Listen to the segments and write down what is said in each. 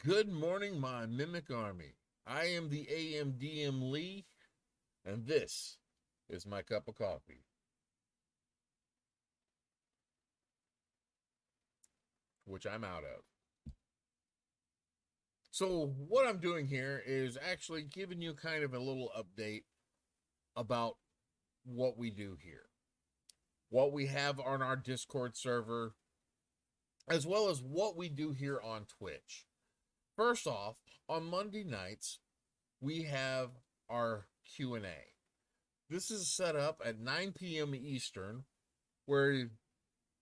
Good morning, my mimic army. I am the AMDM Lee, and this is my cup of coffee, which I'm out of. So, what I'm doing here is actually giving you kind of a little update about what we do here, what we have on our Discord server, as well as what we do here on Twitch. First off, on Monday nights, we have our Q&A. This is set up at 9 p.m. Eastern, where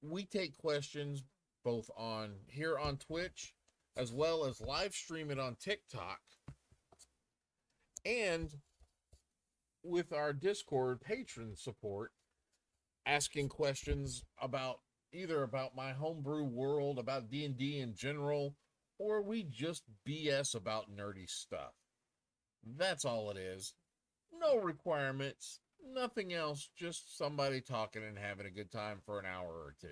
we take questions both on here on Twitch as well as live stream it on TikTok and with our Discord patron support, asking questions about either about my homebrew world, about D&D in general, or we just BS about nerdy stuff. That's all it is. No requirements, nothing else, just somebody talking and having a good time for an hour or two.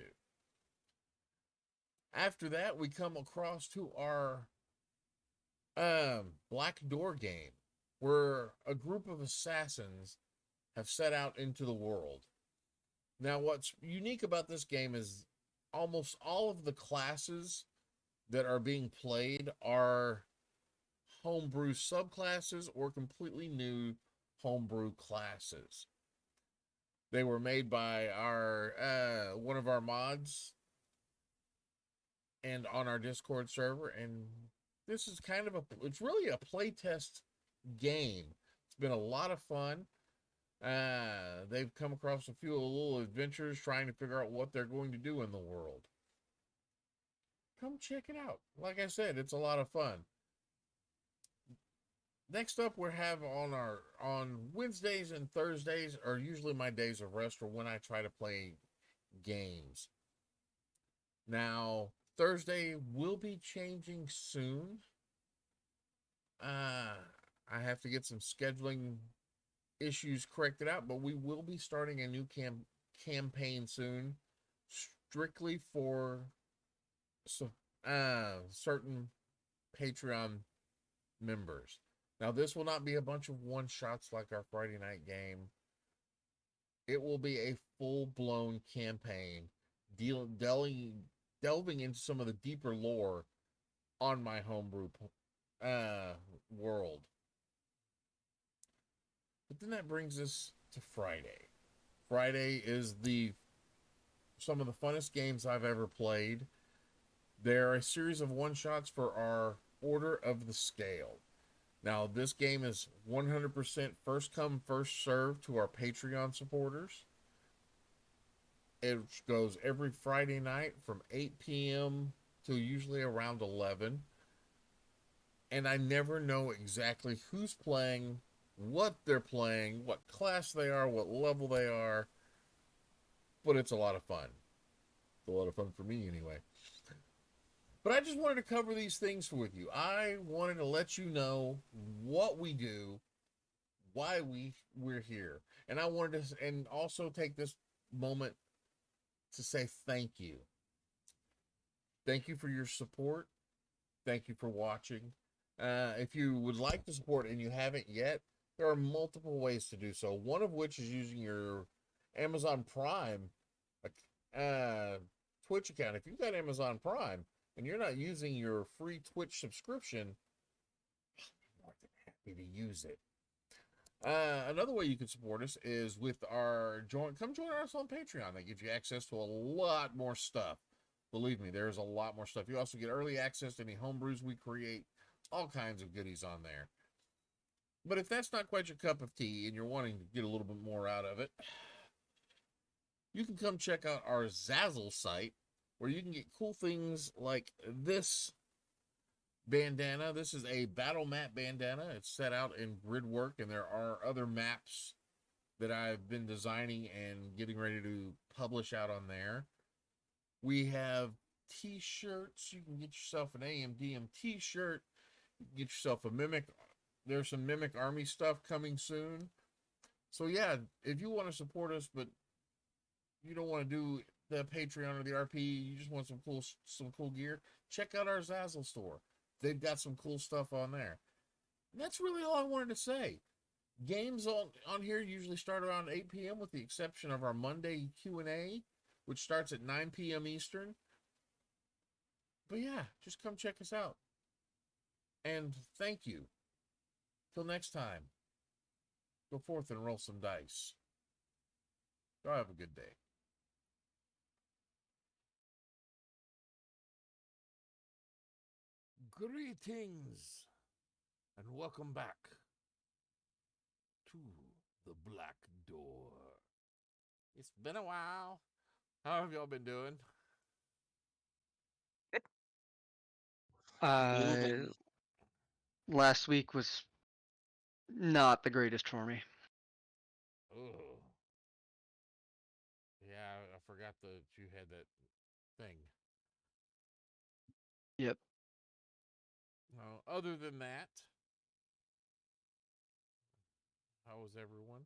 After that, we come across to our Black Door game, where a group of assassins have set out into the world. Now, what's unique about this game is almost all of the classes that are being played are homebrew subclasses or completely new homebrew classes. They were made by our one of our mods and on our Discord server, and this is kind of it's really a playtest game. It's been a lot of fun. They've come across a few little adventures trying to figure out what they're going to do in the world. Come check it out. Like I said, it's a lot of fun. Next up, we have on Wednesdays and Thursdays are usually my days of rest or when I try to play games. Now, Thursday will be changing soon. I have to get some scheduling issues corrected out, but we will be starting a new campaign soon, strictly for certain Patreon members. Now, this will not be a bunch of one shots like our Friday night game. It will be a full blown campaign, delving into some of the deeper lore on my homebrew world. But then that brings us to Friday. Friday is some of the funnest games I've ever played. They're a series of one shots for our Order of the Scale. Now, this game is 100% first come, first serve to our Patreon supporters. It goes every Friday night from 8 p.m. to usually around 11. And I never know exactly who's playing, what they're playing, what class they are, what level they are. But it's a lot of fun. It's a lot of fun for me anyway. But I just wanted to cover these things with you. I wanted to let you know what we do, why we're here. And I wanted to and also take this moment to say thank you. Thank you for your support. Thank you for watching. If you would like to support and you haven't yet, there are multiple ways to do so. One of which is using your Amazon Prime Twitch account. If you've got Amazon Prime and you're not using your free Twitch subscription, I'm more than happy to use it. Another way you can support us is with our come join us on Patreon. That gives you access to a lot more stuff. Believe me, there's a lot more stuff. You also get early access to any homebrews we create, all kinds of goodies on there. But if that's not quite your cup of tea and you're wanting to get a little bit more out of it, you can come check out our Zazzle site, where you can get cool things like this bandana. This is a battle map bandana. It's set out in grid work, and there are other maps that I've been designing and getting ready to publish out on there. We have t-shirts. You can get yourself an AMDM t-shirt. You can get yourself a Mimic. There's some Mimic Army stuff coming soon. So yeah, if you want to support us, but you don't want to do the Patreon or the RP, you just want some cool gear, check out our Zazzle store. they've got some cool stuff on there. And that's really all I wanted to say. Games on here usually start around 8 p.m. with the exception of our Monday Q&A, which starts at 9 p.m. Eastern. But yeah, just come check us out. And thank you. Till next time, go forth and roll some dice. Go have a good day. Greetings, and welcome back to the Black Door. It's been a while. How have y'all been doing? Uh, Moving. Last week was not the greatest for me. Oh, yeah, I forgot that you had that thing. Yep. Other than that, how was everyone?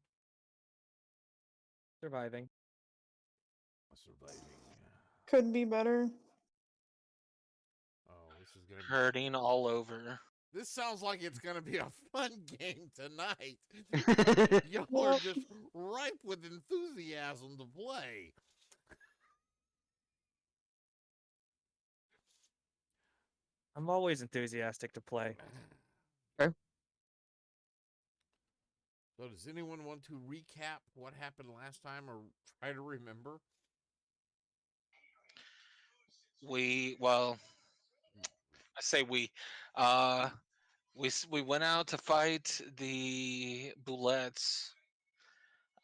Surviving. Surviving. Could be better. Oh, this is gonna be. Hurting all over. This sounds like it's gonna be a fun game tonight. I Y'all are Yep. just ripe with enthusiasm to play. I'm always enthusiastic to play. Okay. So, does anyone want to recap what happened last time or try to remember? Well, I say uh, we went out to fight the bullets.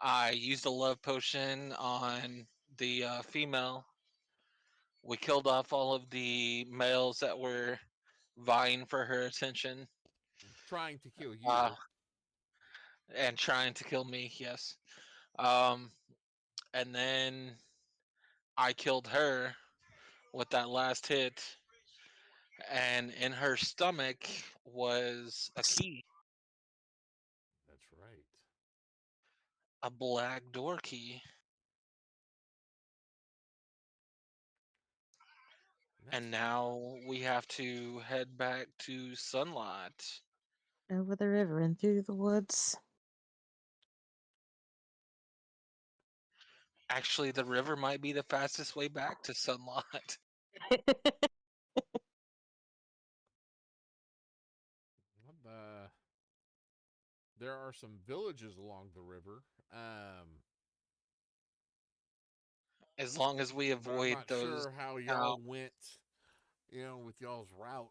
I used a love potion on the female. We killed off all of the males that were vying for her attention, Trying to kill uh, you. and trying to kill me. Yes. Um, and then I killed her with that last hit, and in her stomach was a key, That's right. a black door key. That's And now we have to head back to Sunlight. Over the river and through the woods. Actually, the river might be the fastest way back to Sunlight. uh, there are some villages along the river. As long as we But I'm avoid not those sure how y'all towns. went, with y'all's route.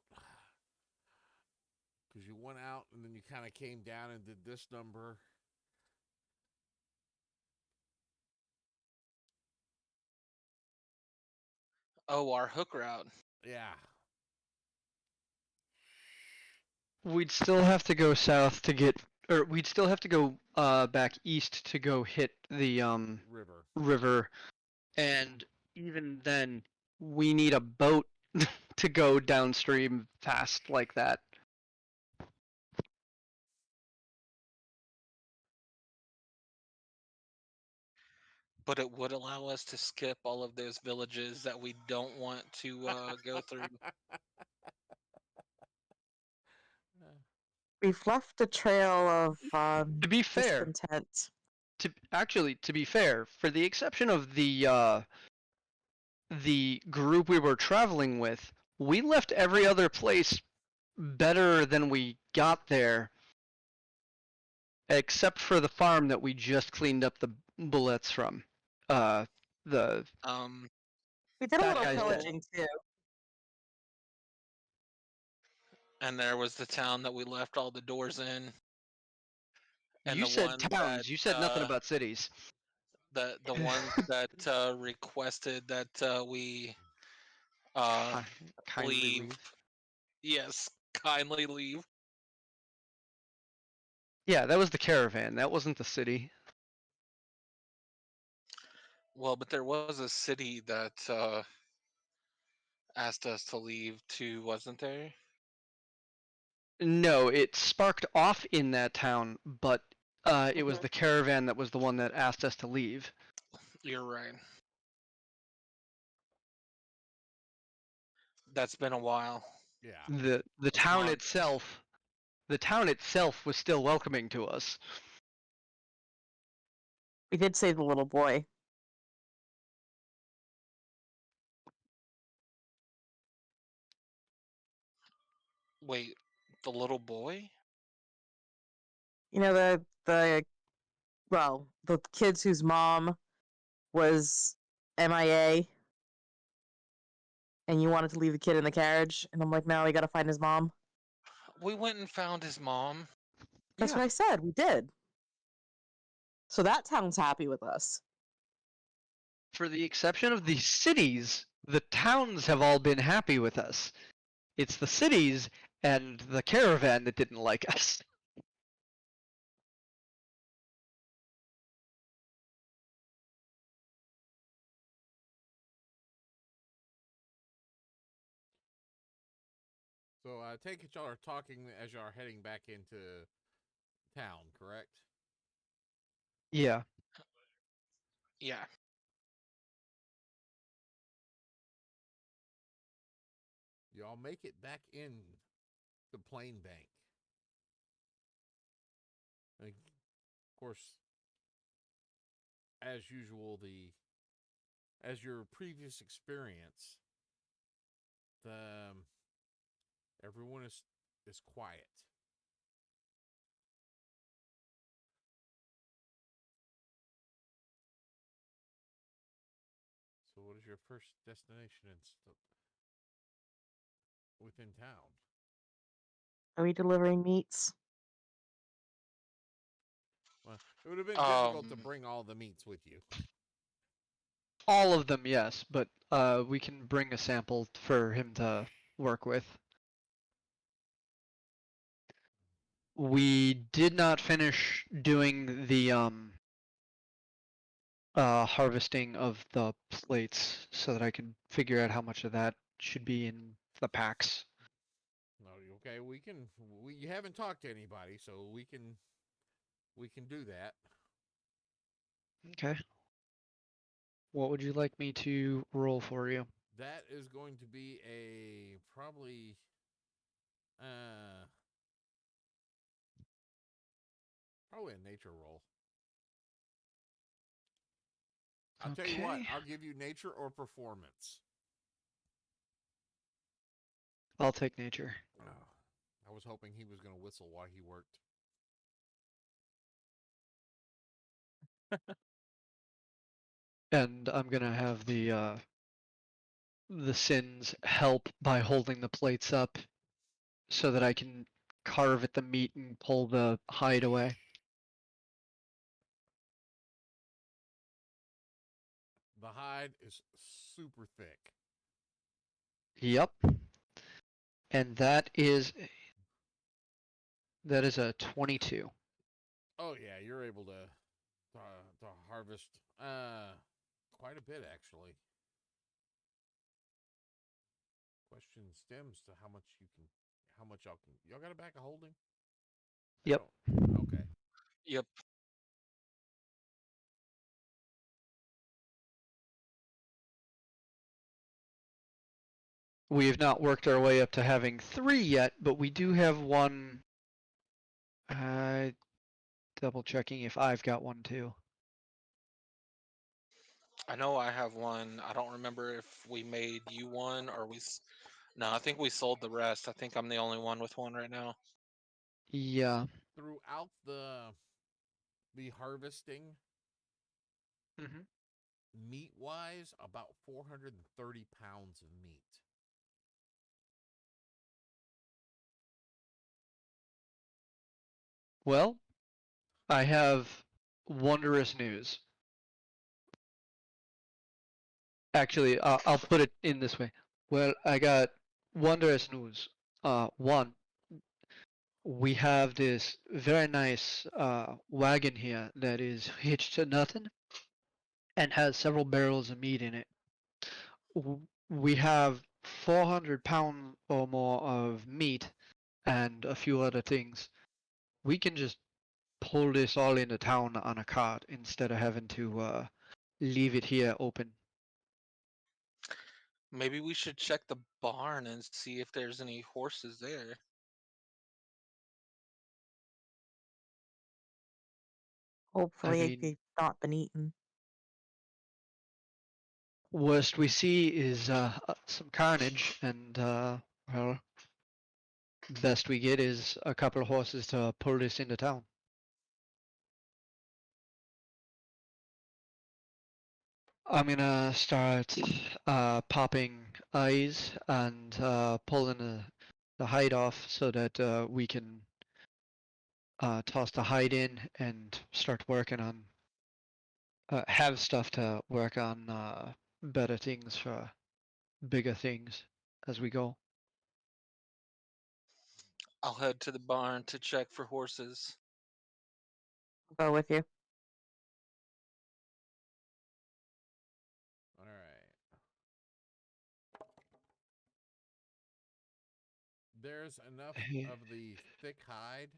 Because you went out and then you kind of came down and did this number. Oh, our hook route. Yeah. We'd still have to go south to get, or we'd still have to go back east to go hit the River. river, and even then, we need a boat to go downstream fast like that. But it would allow us to skip all of those villages that we don't want to go through. We've left a trail of To be fair, discontent. to be fair, for the exception of the group we were traveling with, we left every other place better than we got there, except for the farm that we just cleaned up the bullets from. The Um, We did a bad little guys that pillaging too. and there was the town that we left all the doors in, and you the said one that towns. You said nothing about cities. the ones that requested that we uh, Kindly leave. leave. Yes, kindly leave. Yeah, that was the caravan. That wasn't the city. Well, but there was a city that asked us to leave too, wasn't there? No, it sparked off in that town, but it was Mhm. the caravan that was the one that asked us to leave. You're right. That's been a while. Yeah. The town month. itself, was still welcoming to us. We did save the little boy. Wait, the little boy? You know the kids whose mom was MIA, and you wanted to leave the kid in the carriage, and I'm like, no, we gotta find his mom. We went and found his mom. That's Yeah. what I said. We did. So that town's happy with us. For the exception of the cities, the towns have all been happy with us. It's the cities and the caravan that didn't like us. So I take it y'all are talking as y'all are heading back into town, correct? Yeah. Yeah. Y'all make it back in the Plain Bank. And of course, as usual, as your previous experience, the everyone is quiet. So, what is your first destination within town? Are we delivering meats? Well, it would have been difficult to Um, bring all the meats with you. All of them, yes, but we can bring a sample for him to work with. We did not finish doing the harvesting of the plates so that I can figure out how much of that should be in the packs. No, okay, you haven't talked to anybody, so we can do that. Okay. What would you like me to roll for you? That is going to be probably probably a nature roll. I'll tell you what, Okay. I'll give you nature or performance. I'll take nature. Oh, I was hoping he was going to whistle while he worked. And I'm gonna have the sins help by holding the plates up so that I can carve at the meat and pull the hide away. The hide is super thick. Yep. And that is a 22. Oh yeah, you're able to harvest quite a bit actually. Question stems to how much y'all got a bag of holding? Yep. Okay. yep. We have not worked our way up to having 3 yet, but we do have one. Double checking if I've got one too. I know I have one. I don't remember if we made you one or No, I think we sold the rest. I think I'm the only one with one right now. Yeah. Throughout the harvesting, Mm-hmm. meat wise, about 430 pounds of meat. Well, I have wondrous news. Actually, I'll put it in this way. Well, I got wondrous news. One, we have this very nice wagon here that is hitched to nothing and has several barrels of meat in it. We have 400 pounds or more of meat and a few other things. We can just pull this all into town on a cart instead of having to leave it here open. Maybe we should check the barn and see if there's any horses there. Hopefully, mean- they've not been eaten. Worst we see is some carnage, and well, best we get is a couple of horses to pull this into town. I'm gonna start popping eyes and pulling the hide off so that we can toss the hide in and start working on have stuff to work on better things for bigger things as we go. I'll head to the barn to check for horses. I'll go with you. All right. There's enough Hey. of the thick hide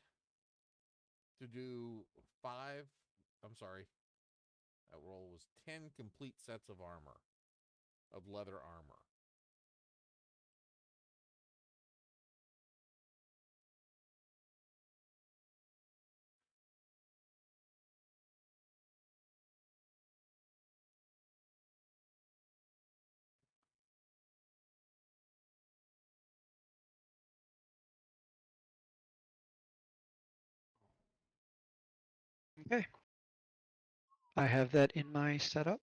to do 5. I'm sorry. That roll was 10 complete sets of armor, of leather armor. Okay. I have that in my setup.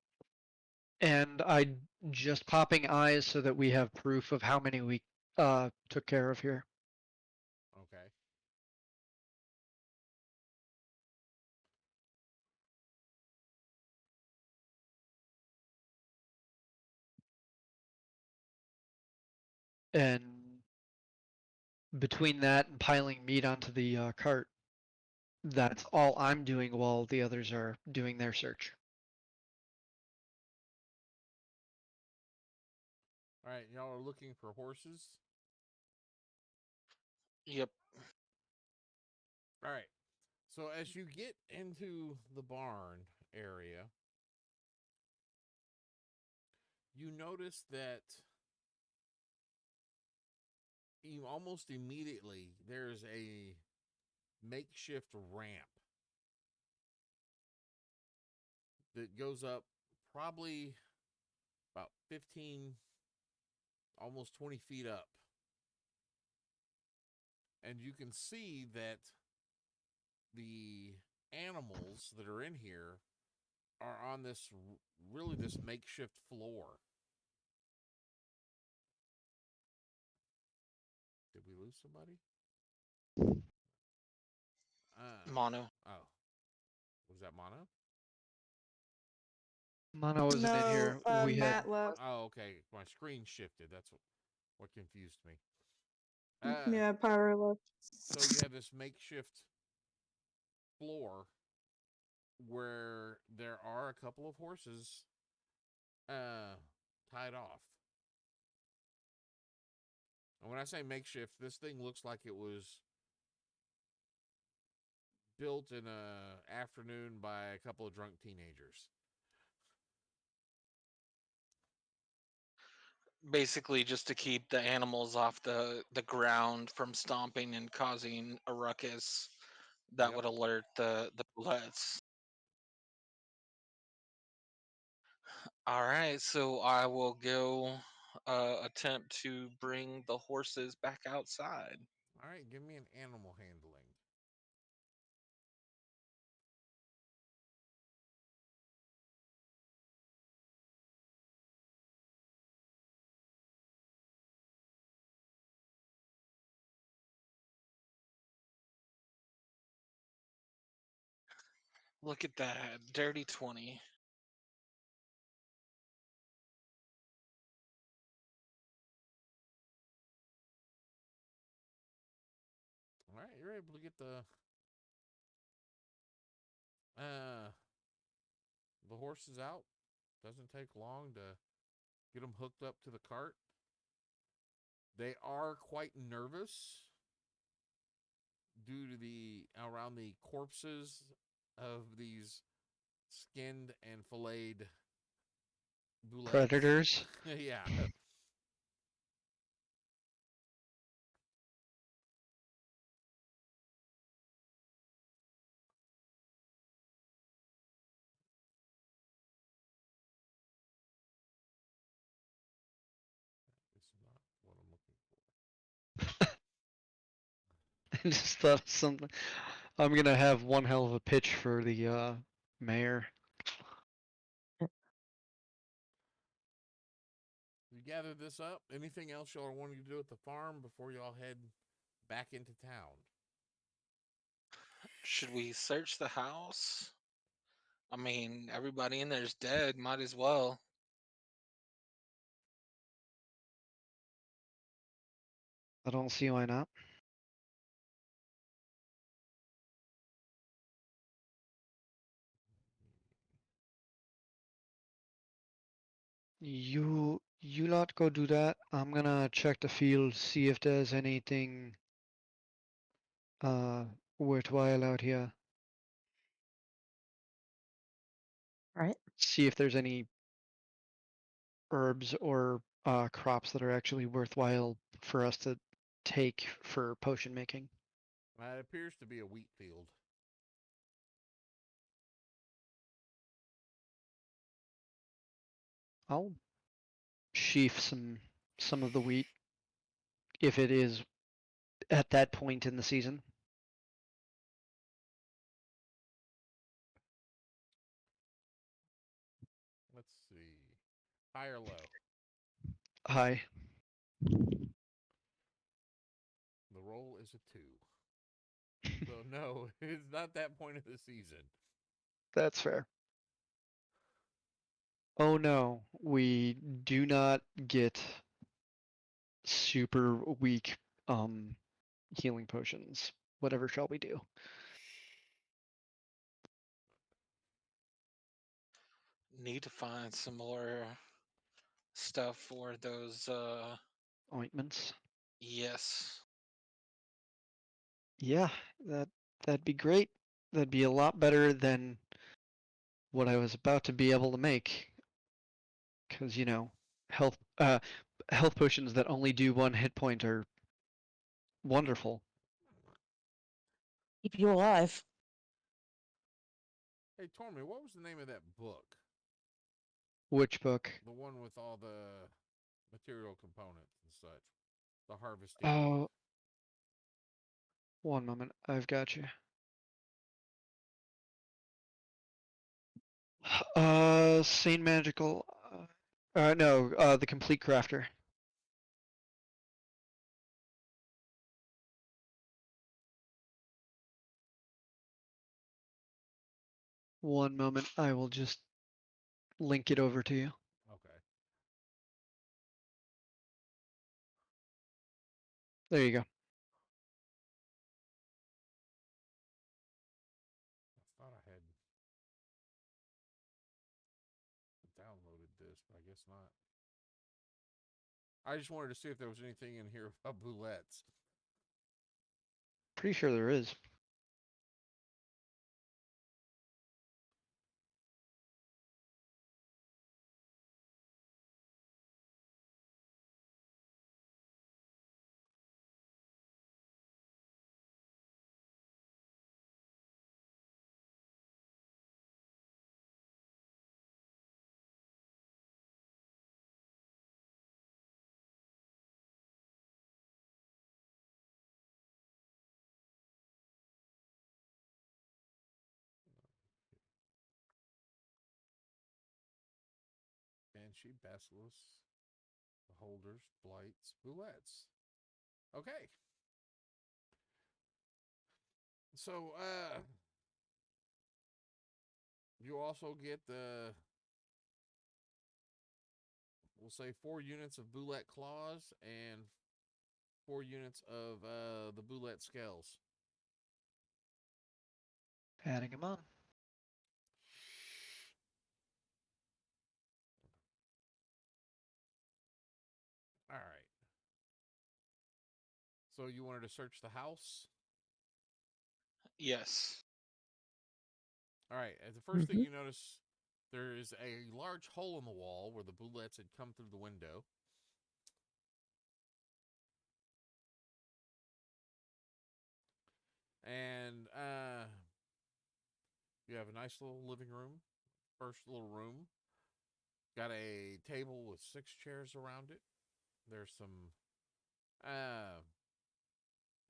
And I just popping eyes so that we have proof of how many we took care of here. Okay. And between that and piling meat onto the cart, that's all I'm doing while the others are doing their search. All right. Y'all are looking for horses. Yep. All right. So as you get into the barn area, you notice that almost immediately there's a makeshift ramp that goes up probably about 15, almost 20 feet up. And you can see that the animals that are in here are on this really this makeshift floor. Did we lose somebody? Mono. Oh, was that Mono? Mono wasn't in here. We had Matt left. Oh, okay. My screen shifted. That's what confused me. Yeah, Pyro left. So you have this makeshift floor where there are a couple of horses tied off. And when I say makeshift, this thing looks like it was built in a afternoon by a couple of drunk teenagers. Basically, just to keep the animals off the ground from stomping and causing a ruckus that Yep. would alert the bullets. All right, so I will go attempt to bring the horses back outside. All right, give me an animal handling. Look at that, dirty 20. All right, you're able to get uh the horses out. Doesn't take long to get them hooked up to the cart. They are quite nervous due to the around the corpses of these skinned and filleted bullets. predators. Yeah. just thought of something. I'm gonna have one hell of a pitch for the mayor. You gather this up. Anything else y'all are wanting to do at the farm before y'all head back into town? Should we search the house? I mean, everybody in there's dead. Might as well. I don't see why not. You lot go do that. I'm gonna check the field, see if there's anything worthwhile out here. Right. See if there's any herbs or crops that are actually worthwhile for us to take for potion making. It appears to be a wheat field. I'll sheaf some of the wheat if it is at that point in the season. Let's see. High or low? Hi. The roll is a 2. So no, it's not that point of the season. That's fair. Oh no, we do not get super weak healing potions. Whatever shall we do? Need to find some more stuff for those. Ointments. Yes. Yeah, that'd be great. That'd be a lot better than what I was about to be able to make. Cause you know, health health potions that only do 1 hit point are wonderful. Keep you alive. Hey, Tormy, what was the name of that book? Which book? The one with all the material components and such. The harvesting Oh, book. one moment. I've got you. Saint Magical. No, the Complete Crafter. One moment. I will just link it over to you. Okay. There you go. I thought I had downloaded this, but I guess not. I just wanted to see if there was anything in here about boulettes. Pretty sure there is. Banshee, Basilisk, Beholders, Blights, Boulettes. Okay. So, you also get the, we'll say 4 units of Boulette Claws and 4 units of the Boulette Scales. Adding them on. All right. So you wanted to search the house? Yes. All right. The first thing you notice, there is a large hole in the wall where the boulettes had come through the window. And you have a nice little living room, first little room. Got a table with 6 chairs around it. There's some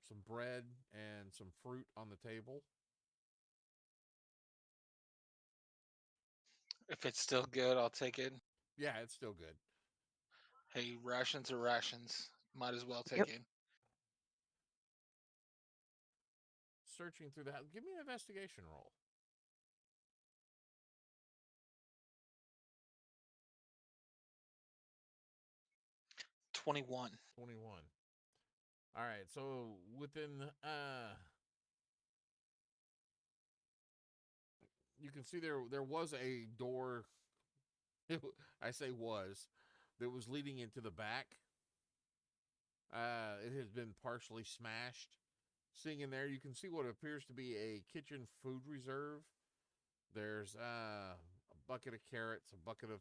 some bread and some fruit on the table. If it's still good, I'll take it. Yeah, it's still good. Hey, rations are rations. Might as well take Yep. it. Searching through the house. Give me an investigation roll. 21. 21. All right, so within you can see there was a door. I say was, that was leading into the back. It has been partially smashed. Seeing in there, you can see what appears to be a kitchen food reserve. There's a bucket of carrots, a bucket of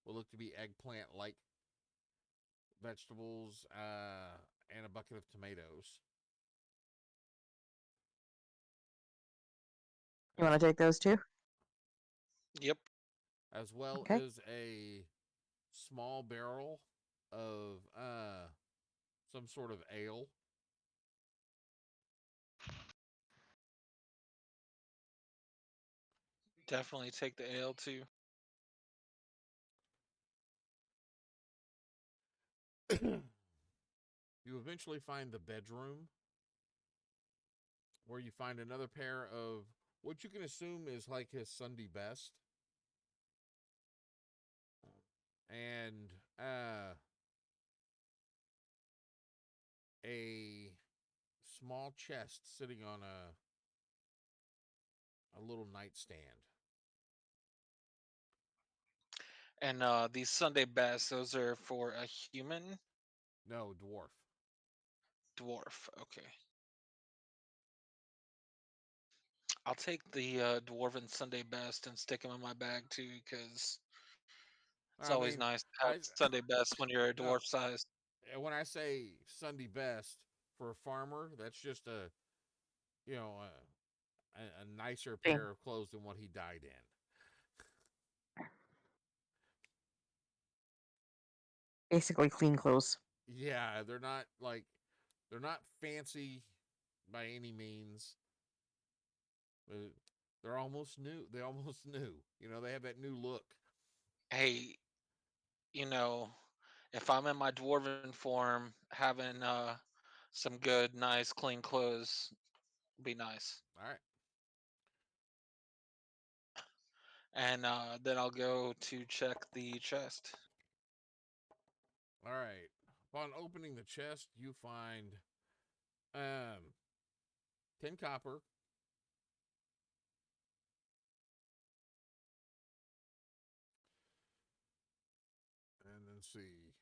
what look to be eggplant-like vegetables, and a bucket of tomatoes. You want to take those too? Yep. As well Okay. as a small barrel of some sort of ale. Definitely take the ale too. You eventually find the bedroom, where you find another pair of what you can assume is like his Sunday best. And a small chest sitting on a little nightstand. And these Sunday best, those are for a human No, dwarf. dwarf. Okay. I'll take the dwarven Sunday best and stick them in my bag too, because it's I always mean, nice to have I Sunday best when you're a no. dwarf size. When I say Sunday best for a farmer, that's just a a nicer Thing. pair of clothes than what he died in. Basically, clean clothes. Yeah, they're not fancy by any means. But they're almost new. They almost new. They have that new look. Hey, you know, if I'm in my dwarven form, having some good, nice, clean clothes be nice. All right. And then I'll go to check the chest. All right. Upon opening the chest, you find um 10 copper, and then see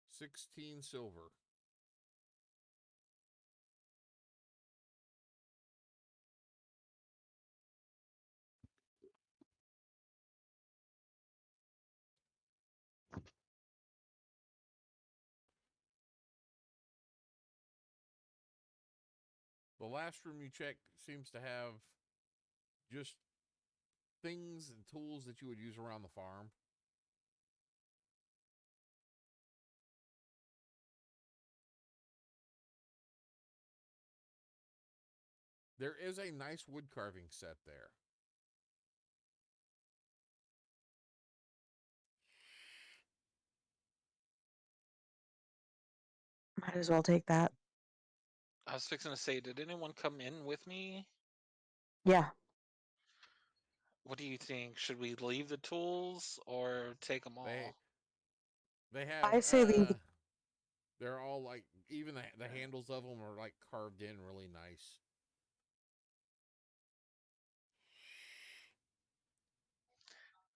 16 silver. The last room you check seems to have just things and tools that you would use around the farm. There is a nice wood carving set there. Might as well take that. I was fixing to say, did anyone come in with me? Yeah. What do you think? Should we leave the tools or take them They all? they have I say leave. they're all like, even the handles of them are like carved in really nice.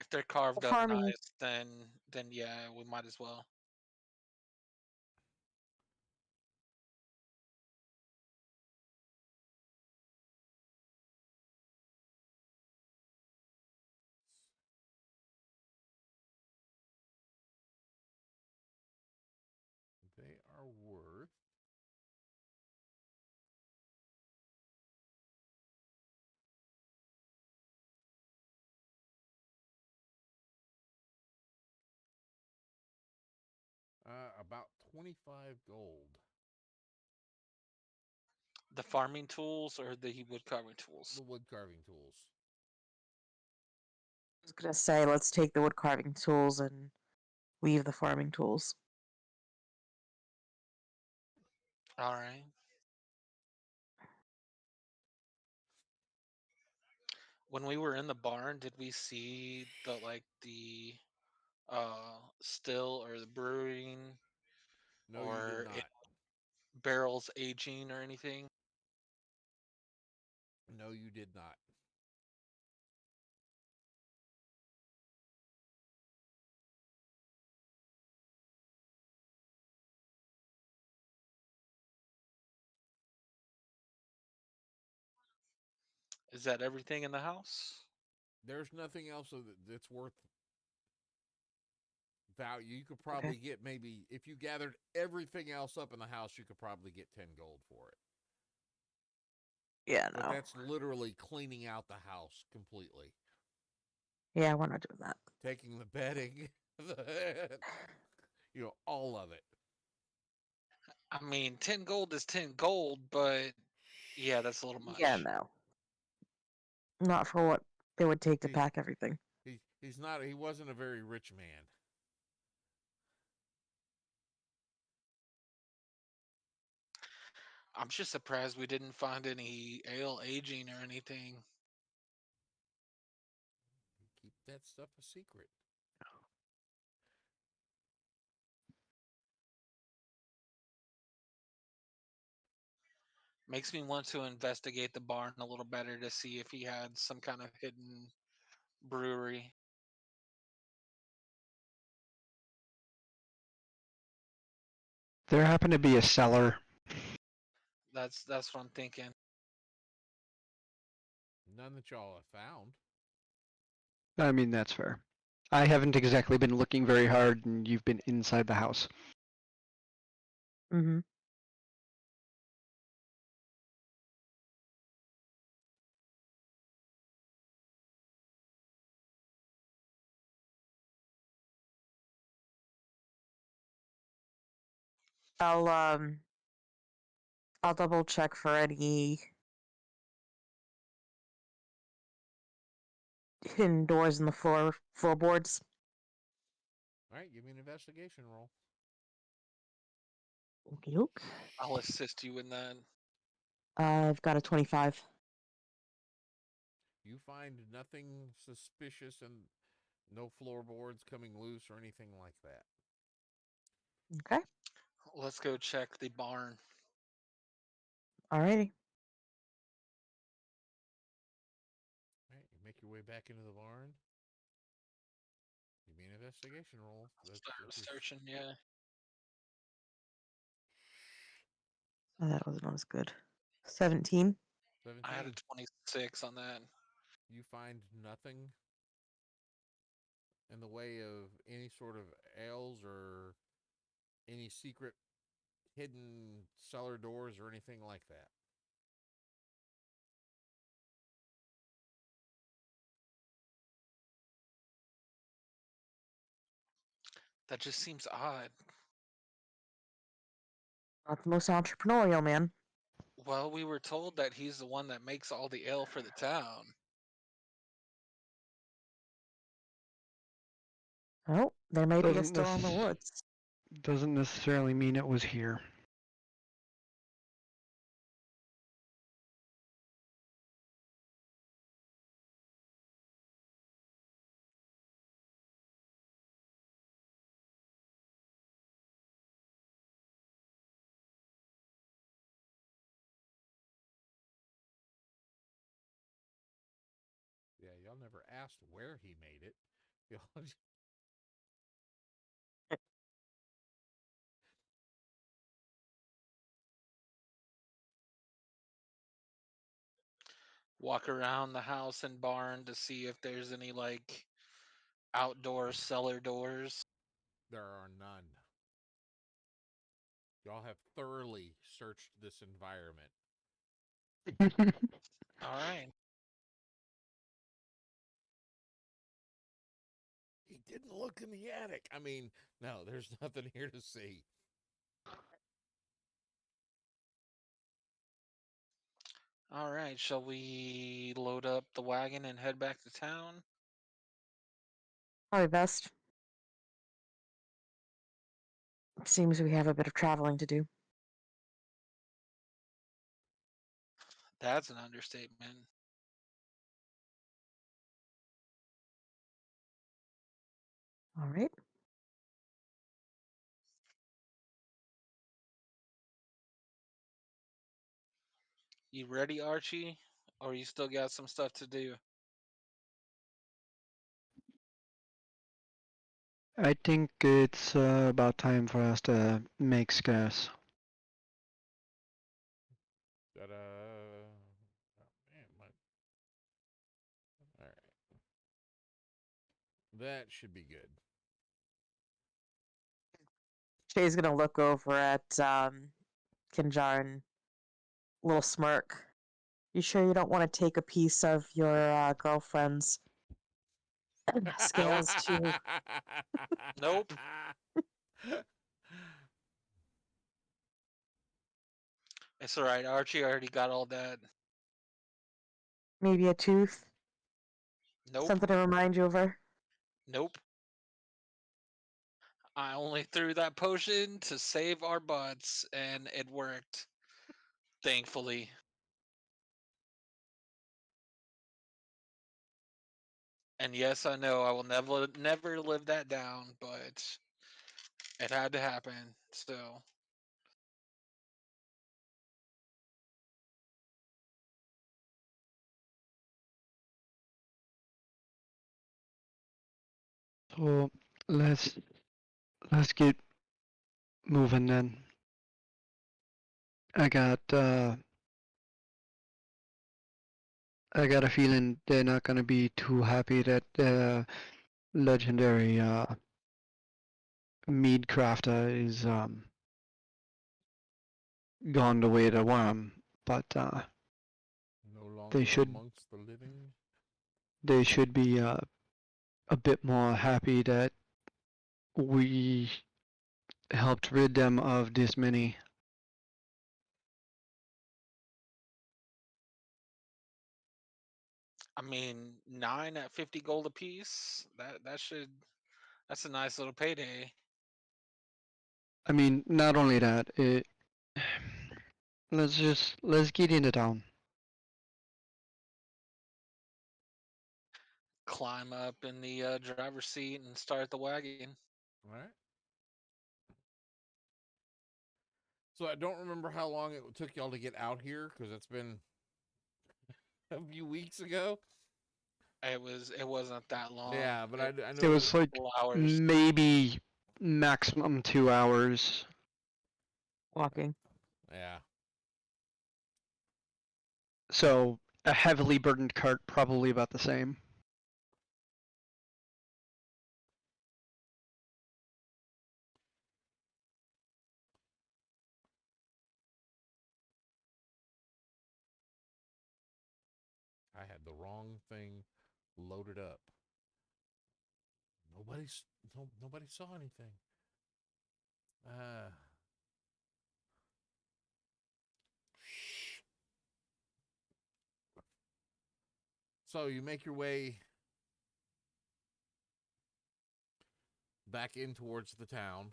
If they're carved up Farming. nice, then yeah, we might as well. They are worth about 25 gold. The farming tools or the wood carving tools? The wood carving tools. I was gonna say, let's take the wood carving tools and leave the farming tools. All right. When we were in the barn, did we see the still or the brewing No, you did or not. barrels aging or anything? No, you did not. Is that everything in the house? There's nothing else that's worth value. You could Okay. probably get maybe, if you gathered everything else up in the house, you could probably get 10 gold for it. Yeah, But no. that's literally cleaning out the house completely. Yeah, we're not doing that. Taking the bedding, all of it. I mean, 10 gold is 10 gold, but yeah, that's a little much. Yeah, no. Not for what it would take to He- pack everything. He wasn't a very rich man. I'm just surprised we didn't find any ale aging or anything. Keep that stuff a secret. Makes me want to investigate the barn a little better to see if he had some kind of hidden brewery. There happened to be a cellar. That's what I'm thinking. None that y'all have found. I mean, that's fair. I haven't exactly been looking very hard, and you've been inside the house. Mm-hmm. I'll double check for any hidden doors in the floorboards. All right, give me an investigation roll. Okey-doke. I'll assist you in that. I've got a 25. You find nothing suspicious and no floorboards coming loose or anything like that. Okay. Let's go check the barn. Alrighty. All right, you make your way back into the barn. Give me an investigation roll. Start searching, yeah. Oh, that was not as good. 17. 17. I had a 26 on that. You find nothing in the way of any sort of ales or any secret hidden cellar doors or anything like that. That just seems odd. Not the most entrepreneurial, man. Well, we were told that he's the one that makes all the ale for the town. Oh, there may be a Doesn't still in the this- woods. Doesn't necessarily mean it was here. Yeah, y'all never asked where he made it. Y'all just- Walk around the house and barn to see if there's any like outdoor cellar doors. there are none. Y'all have thoroughly searched this environment. All right. He getting a look in the attic. I mean, no, there's nothing here to see. All right, shall we load up the wagon and head back to town? Probably best. Seems we have a bit of traveling to do. That's an understatement. All right. You ready, Archie? Or you still got some stuff to do? I think it's about time for us to make scarce. Ta-da. Oh, man, all right. That should be good. Shay's gonna look over at Kinjar and little smirk. You sure you don't want to take a piece of your girlfriend's scales too? Nope. It's all right. Archie already got all that. Maybe a tooth? Nope. Something to remind you of her? Nope. I only threw that potion to save our butts, and it worked. Thankfully. And yes, I know I will never live that down, but it had to happen. So So let's get moving then. I got a feeling they're not gonna be too happy that legendary mead crafter is gone the way of the worm, but No longer should- amongst the living. they should be a bit more happy that we helped rid them of this many. I mean, 9 at 50 gold apiece. That's a nice little payday. I mean, not only that, let's get into town. Climb up in the driver's seat and start the wagon. All right. So I don't remember how long it took y'all to get out here because it's been a few weeks ago. It wasn't that long. Yeah, but I know It was like couple hours. maybe maximum 2 hours. Walking. Yeah. So a heavily burdened cart, probably about the same. I had the wrong thing loaded up. Nobody saw anything. So you make your way back in towards the town.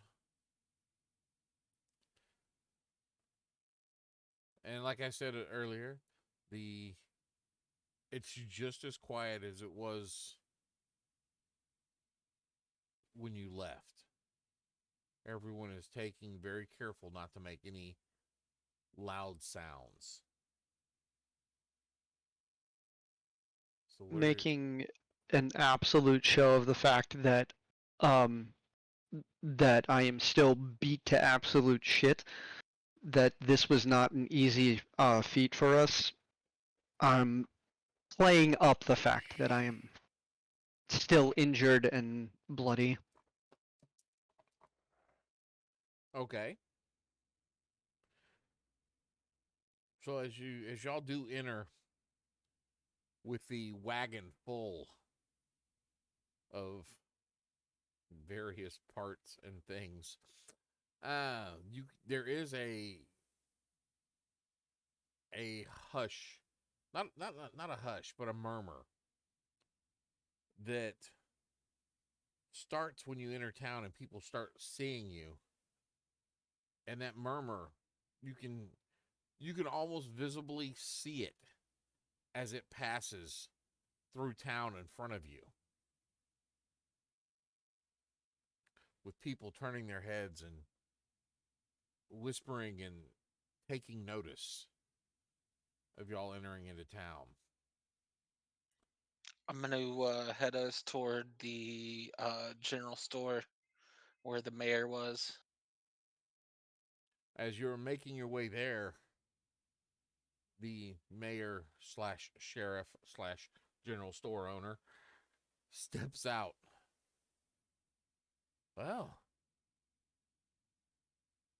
And like I said earlier, it's just as quiet as it was when you left. Everyone is taking very careful not to make any loud sounds. So Making an absolute show of the fact that that I am still beat to absolute shit, that this was not an easy feat for us. I'm playing up the fact that I am still injured and bloody. okay. So as y'all do enter with the wagon full of various parts and things. There is a hush, not a hush, but a murmur that starts when you enter town and people start seeing you, and that murmur, you can almost visibly see it as it passes through town in front of you, with people turning their heads and whispering and taking notice of y'all entering into town. I'm gonna head us toward the general store where the mayor was. As you're making your way there, the mayor slash sheriff slash general store owner steps out. Well,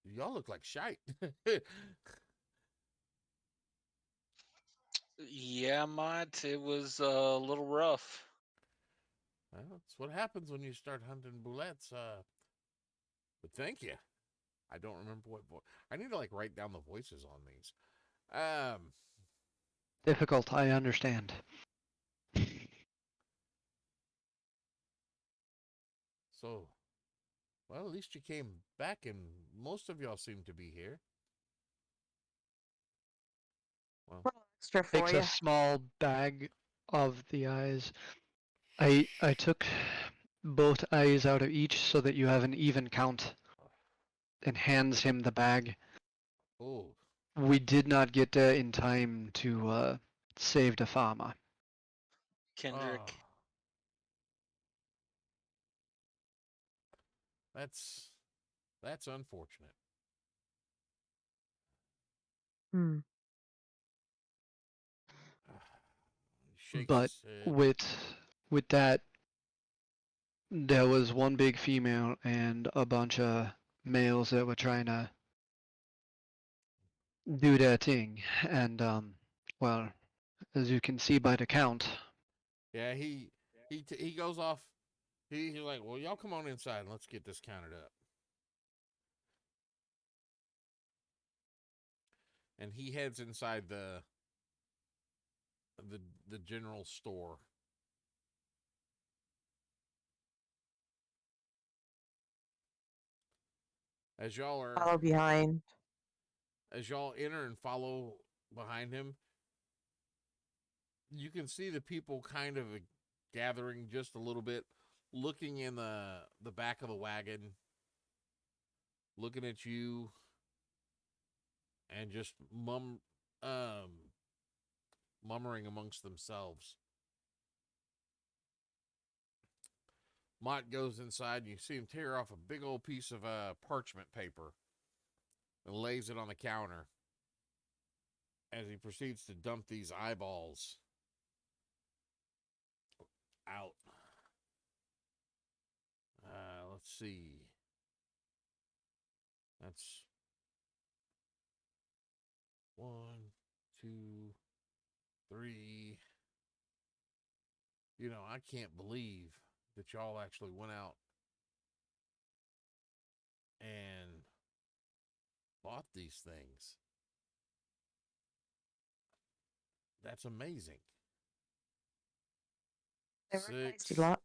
y'all look like shite. Yeah, Mott, it was a little rough. Well, that's what happens when you start hunting bullets. But thank you. I don't remember what voice. I need to like write down the voices on these. Difficult, I understand. So, well, at least you came back, and most of y'all seem to be here. Well, A little extra for Takes you. a small bag of the eyes. I took both eyes out of each so that you have an even count, and hands him the bag. oh, We did not get there in time to save the farmer. Kendrick. ah, that's unfortunate. Hmm. He shakes But his head. with that, there was one big female and a bunch of males that were trying to do their thing. And well, as you can see by the count, Yeah, he goes off. He's like, well, y'all come on inside and let's get this counted up. And he heads inside the the general store. As y'all are Follow behind. as y'all enter and follow behind him, you can see the people kind of gathering just a little bit, looking in the back of the wagon, looking at you, and just mummering amongst themselves. Mott goes inside, and you see him tear off a big old piece of parchment paper and lays it on the counter as he proceeds to dump these eyeballs out. Let's see. That's 1, 2, 3. You know, I can't believe that y'all actually went out and bought these things. That's amazing. They were a tasty 6. lot.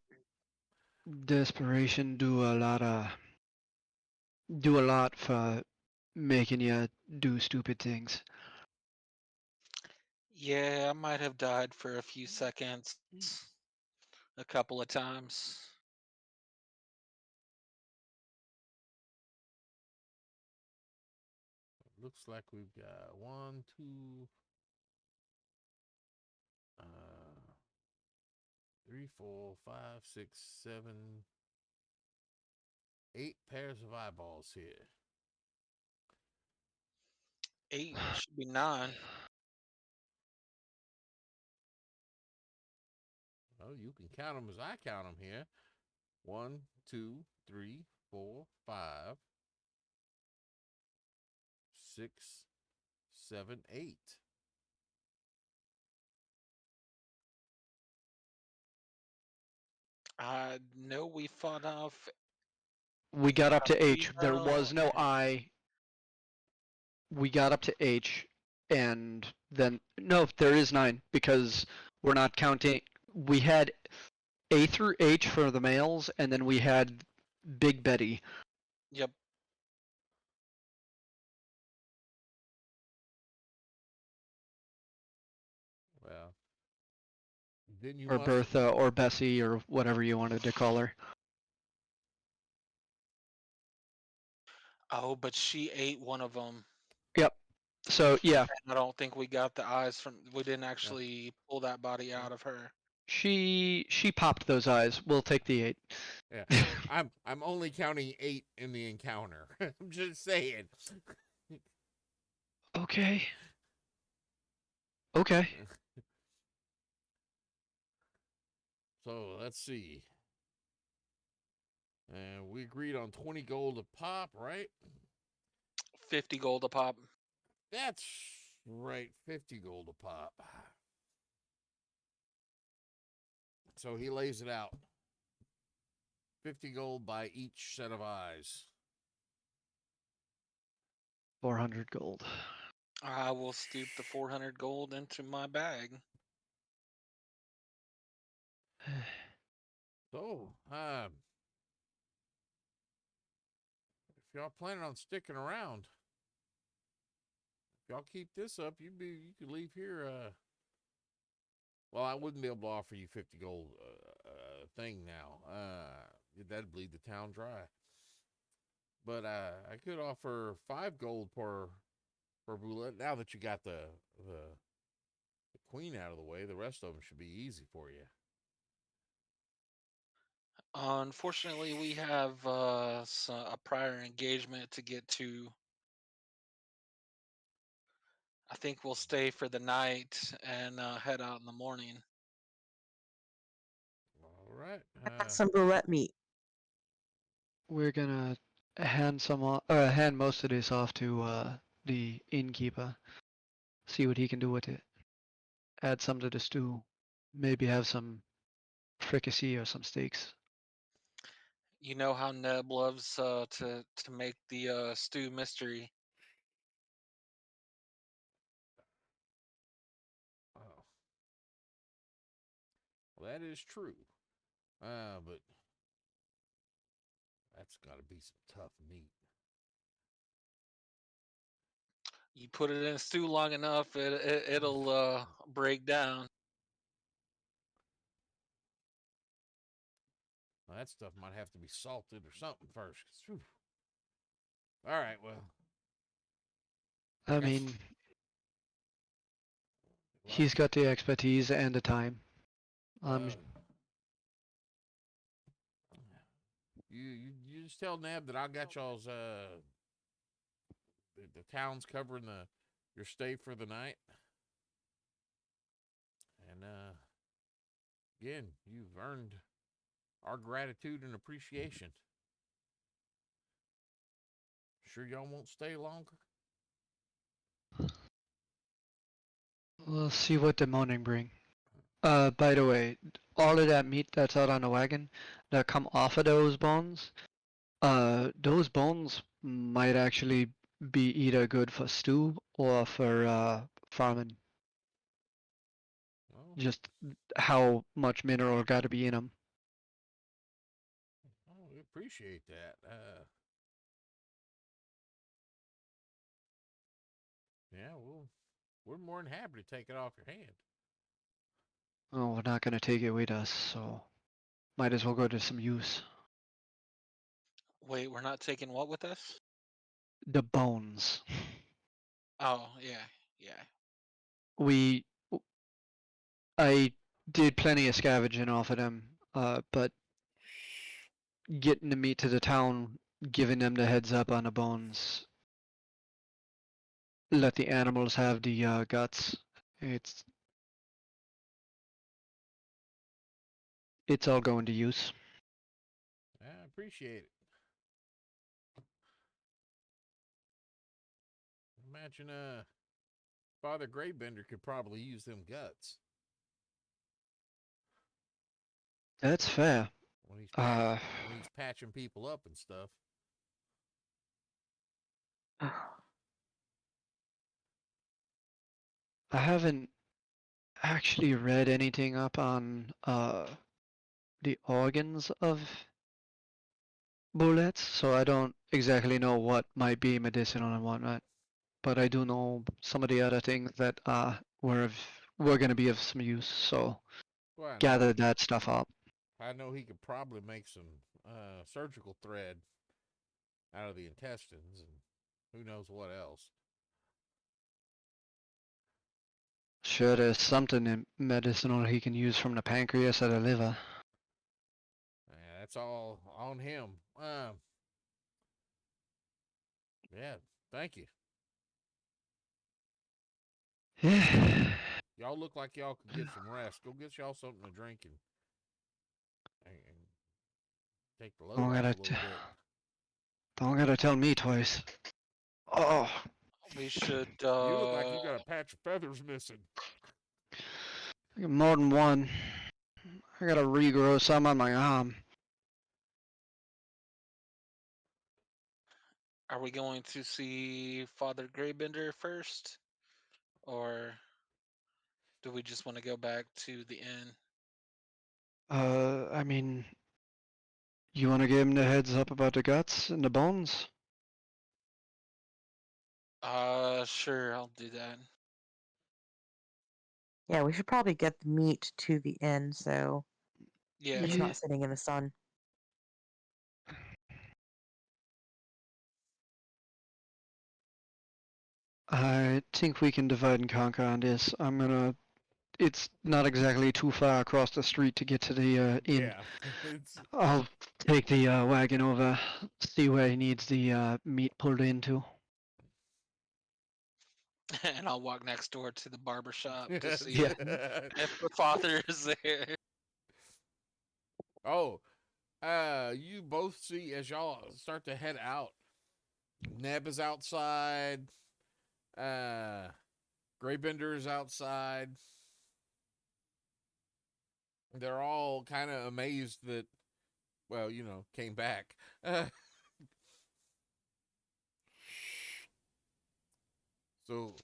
desperation do a lot for making you do stupid things. Yeah, I might have died for a few seconds a couple of times. Looks like we've got 1, 2, 3, 4, 5, 6, 7, 8 pairs of eyeballs here. 8 should be 9. Oh, you can count them as I count them here. 1, 2, 3, 4, 5, 6, 7, 8. No, we fought off We got up to H. There Eva was no and I. We got up to H, and then no, there is 9 because we're not counting. We had A through H for the males, and then we had Big Betty. yep. Well, then you Or must. Bertha, or Bessie, or whatever you wanted to call her. Oh, but she ate one of them. Yep. So yeah, I don't think we got the eyes from. We didn't Yeah. actually pull that body out of her. she popped those eyes. We'll take the 8. Yeah, I'm only counting 8 in the encounter. I'm just saying. Okay. Okay. So let's see. And we agreed on 20 gold a pop, right? 50 gold a pop. That's right, 50 gold a pop. So he lays it out. 50 gold by each set of eyes. 400 gold. I will stoop the 400 gold into my bag. So, if y'all planning on sticking around, if y'all keep this up, you could leave here. Well, I wouldn't be able to offer you 50 gold thing now. That'd bleed the town dry. But I could offer 5 gold per boulette. Now that you got the queen out of the way, the rest of them should be easy for you. Unfortunately, we have a prior engagement to get to. I think we'll stay for the night and head out in the morning. All right. Got some boulette meat. We're gonna hand most of this off to the innkeeper. See what he can do with it. Add some to the stew. Maybe have some fricassee or some steaks. You know how Neb loves to make the stew mystery. Oh. Well, that is true. But that's got to be some tough meat. You put it in a stew long enough, it'll break down. Well, that stuff might have to be salted or something first. All right, well. I Guess, mean, he's got the expertise and the time. You just tell Neb that I got y'all's the town's covering your stay for the night. And again, you've earned our gratitude and appreciation. Sure y'all won't stay longer? We'll see what the morning bring. By the way, all of that meat that's out on the wagon that come off of those bones might actually be either good for stew or for farming. Well, Just how much mineral got to be in them. we appreciate that. Yeah, we're more than happy to take it off your hand. Oh, we're not gonna take it with us, so might as well go to some use. Wait, we're not taking what with us? The bones. Oh, yeah, yeah. I did plenty of scavenging off of them, but getting the meat to the town, giving them the heads up on the bones, let the animals have the guts. It's all going to use. I appreciate it. Imagine Father Greybender could probably use them guts. That's fair. when he's patching people up and stuff. I haven't actually read anything up on the organs of bullets, so I don't exactly know what might be medicinal and whatnot. But I do know some of the other things that were going to be of some use, so Well, gather that stuff up. I know he could probably make some surgical thread out of the intestines, and who knows what else. Sure, there's something in medicinal he can use from the pancreas or the liver. Yeah, that's all on him. Yeah, thank you. Yeah. Y'all look like y'all could get some rest. Go get y'all something to drink and take the load Don't off gotta, a little bit. don't gotta tell me twice. Oh, We should. You look like you got a patch of feathers missing. I got more than one. I gotta regrow some on my arm. Are we going to see Father Greybender first, or do we just want to go back to the inn? I mean, you wanna give him the heads up about the guts and the bones? Sure, I'll do that. Yeah, we should probably get the meat to the inn so Yeah. it's not sitting in the sun. I think we can divide and conquer on this. It's not exactly too far across the street to get to the inn. Yeah, it's I'll take the wagon over, see where he needs the meat pulled into. And I'll walk next door to the barber shop to see Yeah. if the father is there. Oh, you both see as y'all start to head out. Neb is outside. Greybender is outside. They're all kind of amazed that, well, came back. So,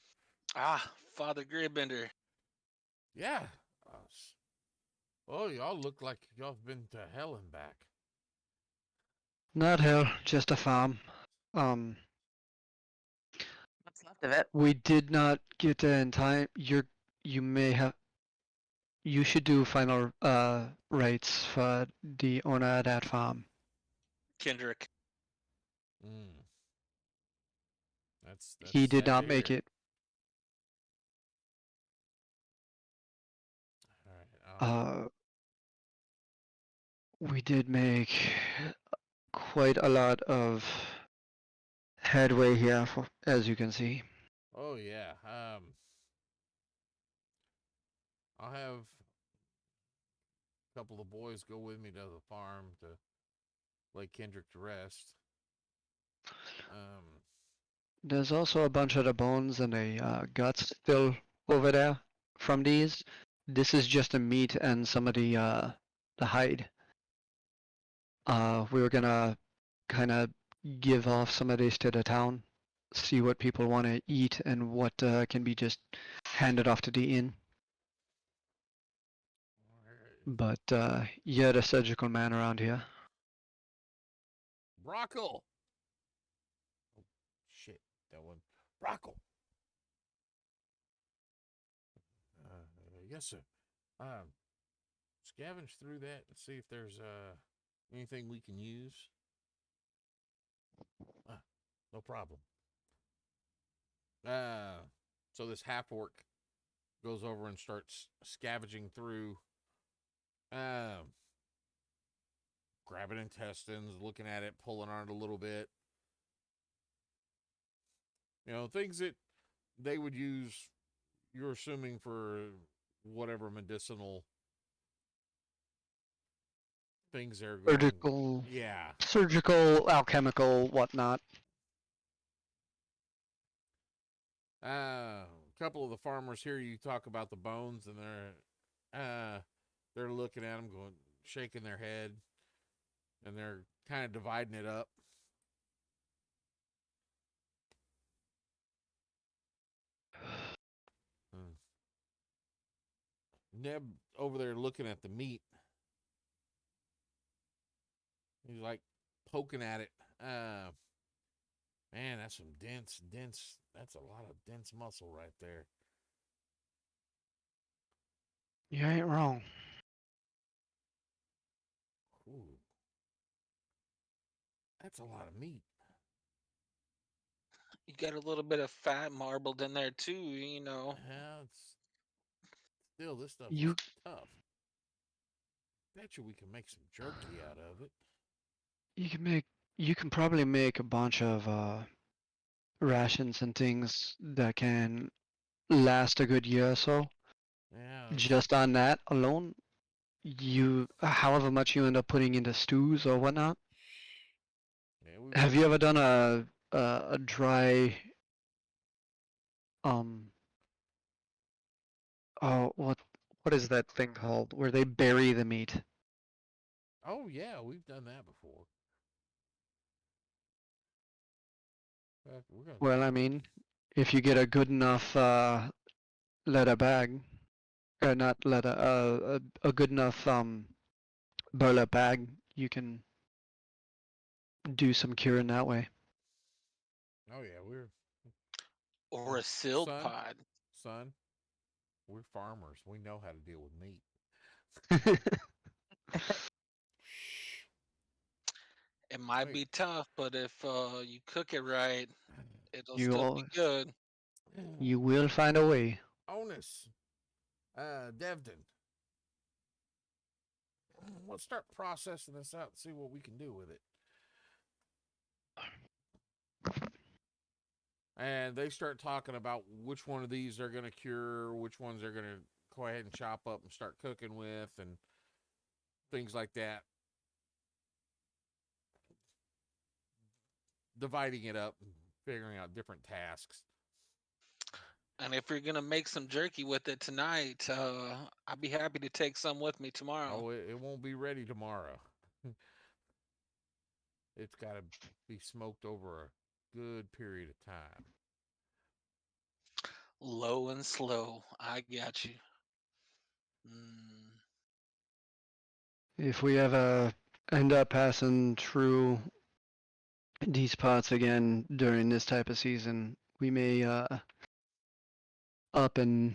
Father Greybender. yeah. Well, y'all look like y'all have been to hell and back. Not hell, just a farm. What's left of it? We did not get there in time. You may have. You should do final rates for the owner of that farm. Kendrick. Mm. That's He did sad not to make hear. it. All right. We did make quite a lot of headway here, as you can see. Oh yeah. I'll have a couple of boys go with me to the farm to lay Kendrick to rest. There's also a bunch of the bones and the guts still over there from these. This is just the meat and some of the hide. We were gonna kind of give off some of this to the town, see what people want to eat and what can be just handed off to the inn. But yeah, the surgical man around here. Brockle. Oh, shit, that one. Brockle. Yes, sir. Scavenge through that and see if there's anything we can use. No problem. So this half orc goes over and starts scavenging through, grabbing intestines, looking at it, pulling on it a little bit. Things that they would use, you're assuming, for whatever medicinal things they're going. Surgical, alchemical, whatnot. A couple of the farmers hear you talk about the bones, and they're looking at them, shaking their head. and they're kind of dividing it up. Neb over there looking at the meat. He's like poking at it. Man, that's some dense. That's a lot of dense muscle right there. You ain't wrong. Ooh. That's a lot of meat. You got a little bit of fat marbled in there too, you know. Yeah, it's still this stuff You is tough. Bet you we can make some jerky out of it. you can probably make a bunch of rations and things that can last a good year or so. Yeah. Just on that alone, you however much you end up putting into stews or whatnot. Yeah, we Have you ever done a dry um oh what is that thing called where they bury the meat? Oh yeah, we've done that before. We're gonna. Well, I mean, if you get a good enough leather bag, or not leather, a good enough burlap bag, you can do some curing that way. Oh yeah, we're Or a sealed son, pod. son. We're farmers. We know how to deal with meat. It might Wait. be tough, but if you cook it right, it'll You still be always, good. you will find a way. Onus. Devden. Let's start processing this out and see what we can do with it. And they start talking about which one of these they're going to cure, which ones they're going to go ahead and chop up and start cooking with, and things like that. Dividing it up and figuring out different tasks. And if you're gonna make some jerky with it tonight, I'd be happy to take some with me tomorrow. Oh, it won't be ready tomorrow. It's got to be smoked over a good period of time. Low and slow. I got you. Mm. If we ever end up passing through these parts again during this type of season, we may up and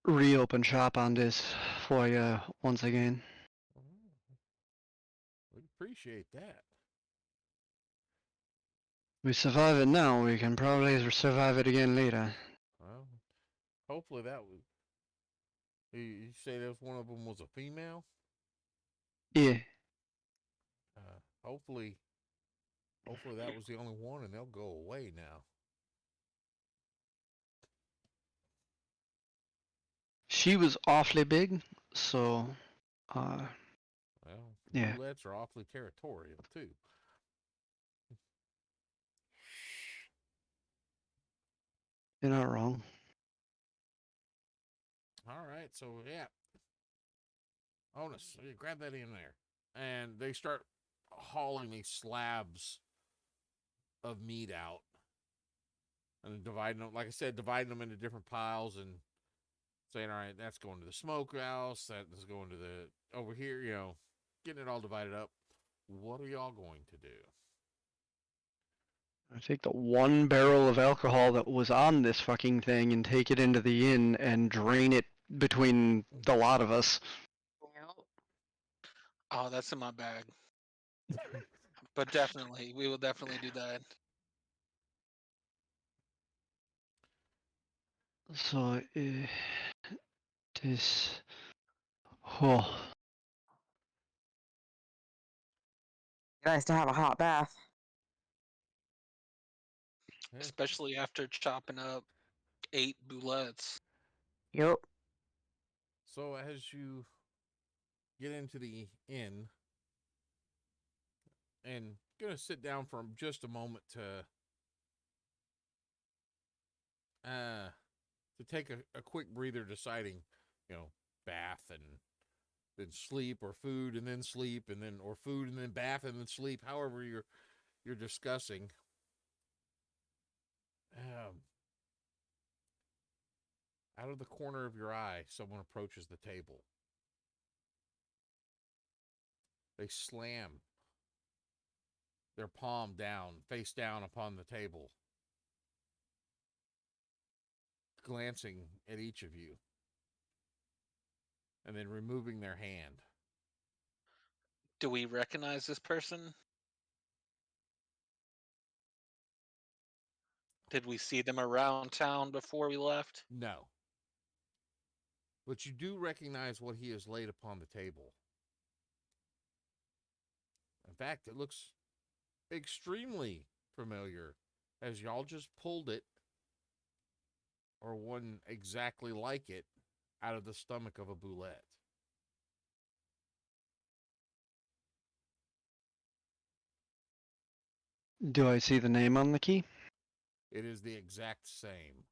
reopen shop on this for you once again. We'd appreciate that. We survive it now, we can probably survive it again later. Well, hopefully that was. You say that one of them was a female? Yeah. Hopefully that was the only one, and they'll go away now. She was awfully big, so Well, yeah. Roulettes are awfully territorial too. You're not wrong. All right, so yeah. Onus, grab that in there. And they start hauling these slabs of meat out and dividing them, like I said, dividing them into different piles and saying, all right, that's going to the smokehouse, that is going to the over here, getting it all divided up. What are y'all going to do? I take the one barrel of alcohol that was on this fucking thing and take it into the inn and drain it between the lot of us. Oh, that's in my bag. But definitely, we will definitely do that. So, this. Oh. Nice to have a hot bath. Yeah. Especially after chopping up 8 boulettes. Yep. So as you get into the inn and gonna sit down for just a moment to take a quick breather, deciding, bath and then sleep, or food and then sleep, and then or food and then bath and then sleep. However you're discussing. Out of the corner of your eye, someone approaches the table. They slam their palm down, face down upon the table, glancing at each of you, and then removing their hand. Do we recognize this person? Did we see them around town before we left? No. But you do recognize what he has laid upon the table. In fact, it looks extremely familiar, as y'all just pulled it, or one exactly like it, out of the stomach of a boulette. Do I see the name on the key? It is the exact same.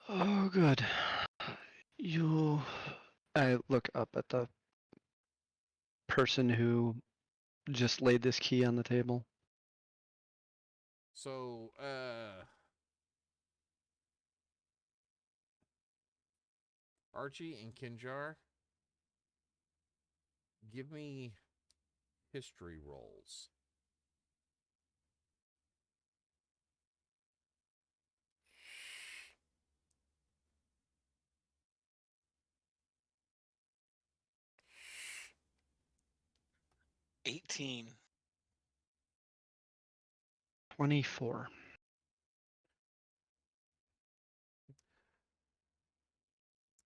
Oh, good. I look up at the person who just laid this key on the table. So, Archie and Kinjar, give me history rolls. $18. 24.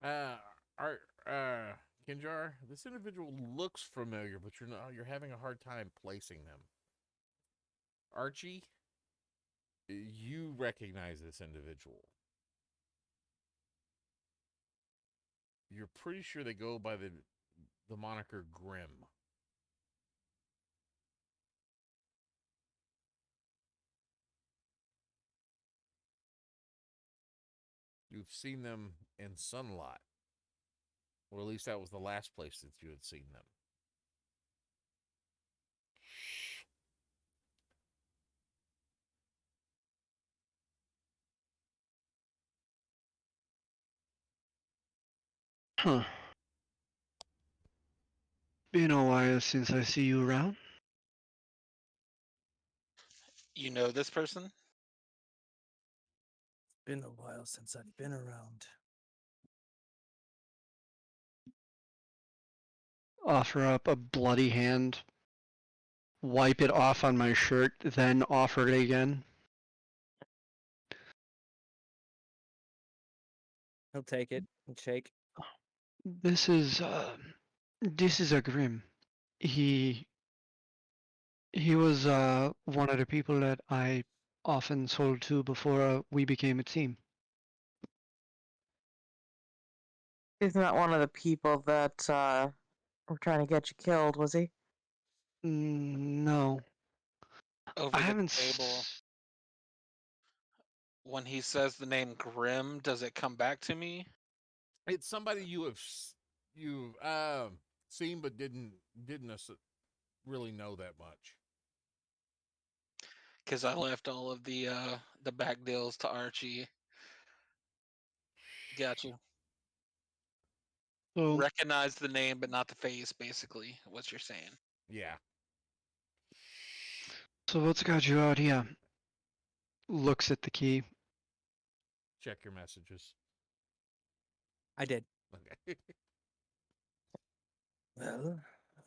Art, Kinjar, this individual looks familiar, but you're having a hard time placing them. Archie, you recognize this individual. You're pretty sure they go by the moniker Grim. You've seen them in Sunlight. Or at least that was the last place that you had seen them. Huh. Been a while since I see you around. You know this person? Been a while since I've been around. Offer up a bloody hand. Wipe it off on my shirt, then offer it again. He'll take it and shake. This is a Grim. He was one of the people that I often sold to before we became a team. He's not one of the people that were trying to get you killed, was he? No, Over I the haven't. table. When he says the name Grim, does it come back to me? It's somebody you've seen but didn't really know that much. Because I left all of the back deals to Archie. Got you. So, Recognize the name but not the face, basically, what you're saying. Yeah. so what's got you out here? Looks at the key. Check your messages. I did. Okay. Well,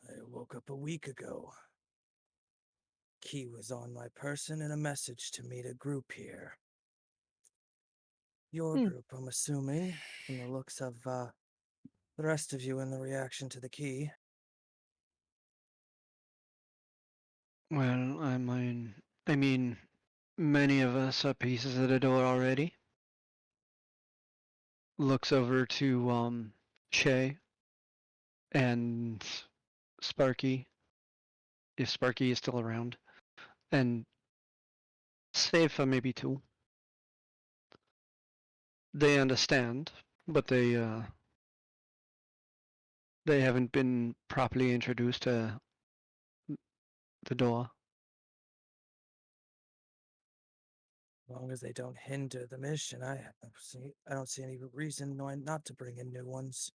I woke up a week ago. Key was on my person and a message to meet a group here. Your group, I'm assuming, from the looks of the rest of you in the reaction to the key. Well, I mean, many of us are pieces of the door already. Looks over to Shay and Sparky, if Sparky is still around, and save for maybe two. they understand, but they haven't been properly introduced to the door. As long as they don't hinder the mission, I don't see any reason why not to bring in new ones.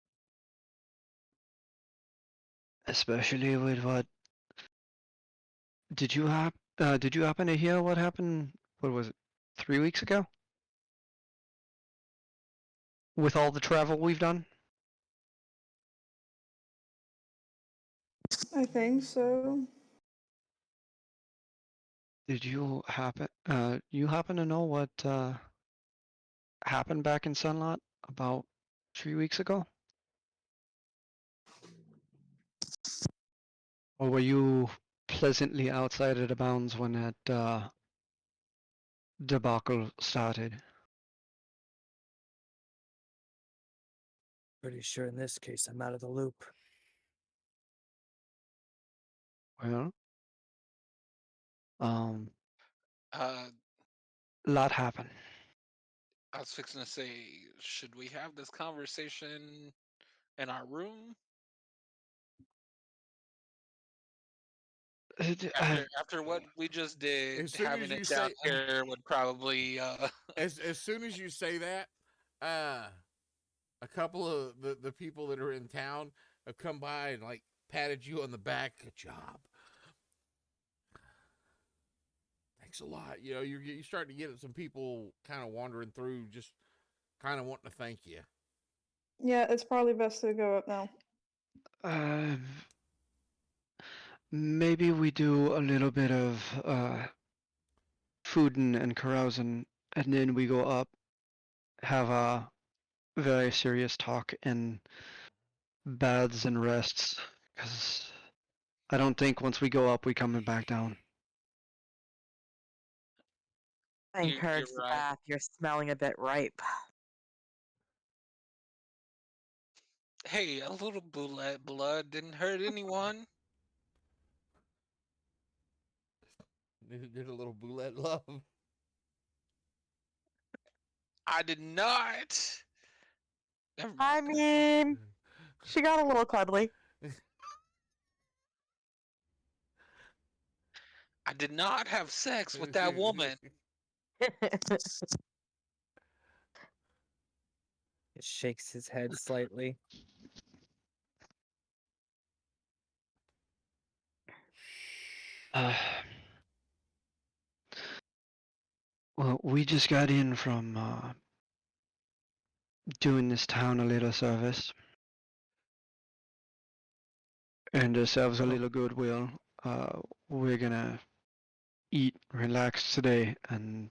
Especially with what did you happen to hear what happened? What was it? 3 weeks ago? With all the travel we've done? I think so. Did you happen to know what happened back in Sunlot about 3 weeks ago? Or were you pleasantly outside of the bounds when that debacle started? Pretty sure in this case I'm out of the loop. Well, Uh, lot happened. I was fixing to say, should we have this conversation in our room after what we just did? As soon Having as it you down say, here would probably as soon as you say that, a couple of the people that are in town have come by and like patted you on the back. Good job. Thanks a lot. You know, you start to get some people kind of wandering through, just kind of wanting to thank you. Yeah, it's probably best to go up now. Maybe we do a little bit of fooding and carousing, and then we go up, have a very serious talk and baths and rests. Because I don't think once we go up, we coming back down. I encourage you're the right. bath. You're smelling a bit ripe. Hey, a little blood didn't hurt anyone. Did a little boulette love. I did not. Never mind. I mean, she got a little cuddly. I did not have sex with that woman. It shakes his head slightly. Well, we just got in from doing this town a little service. Earned ourselves a Oh. little goodwill. We're gonna eat, relax today, and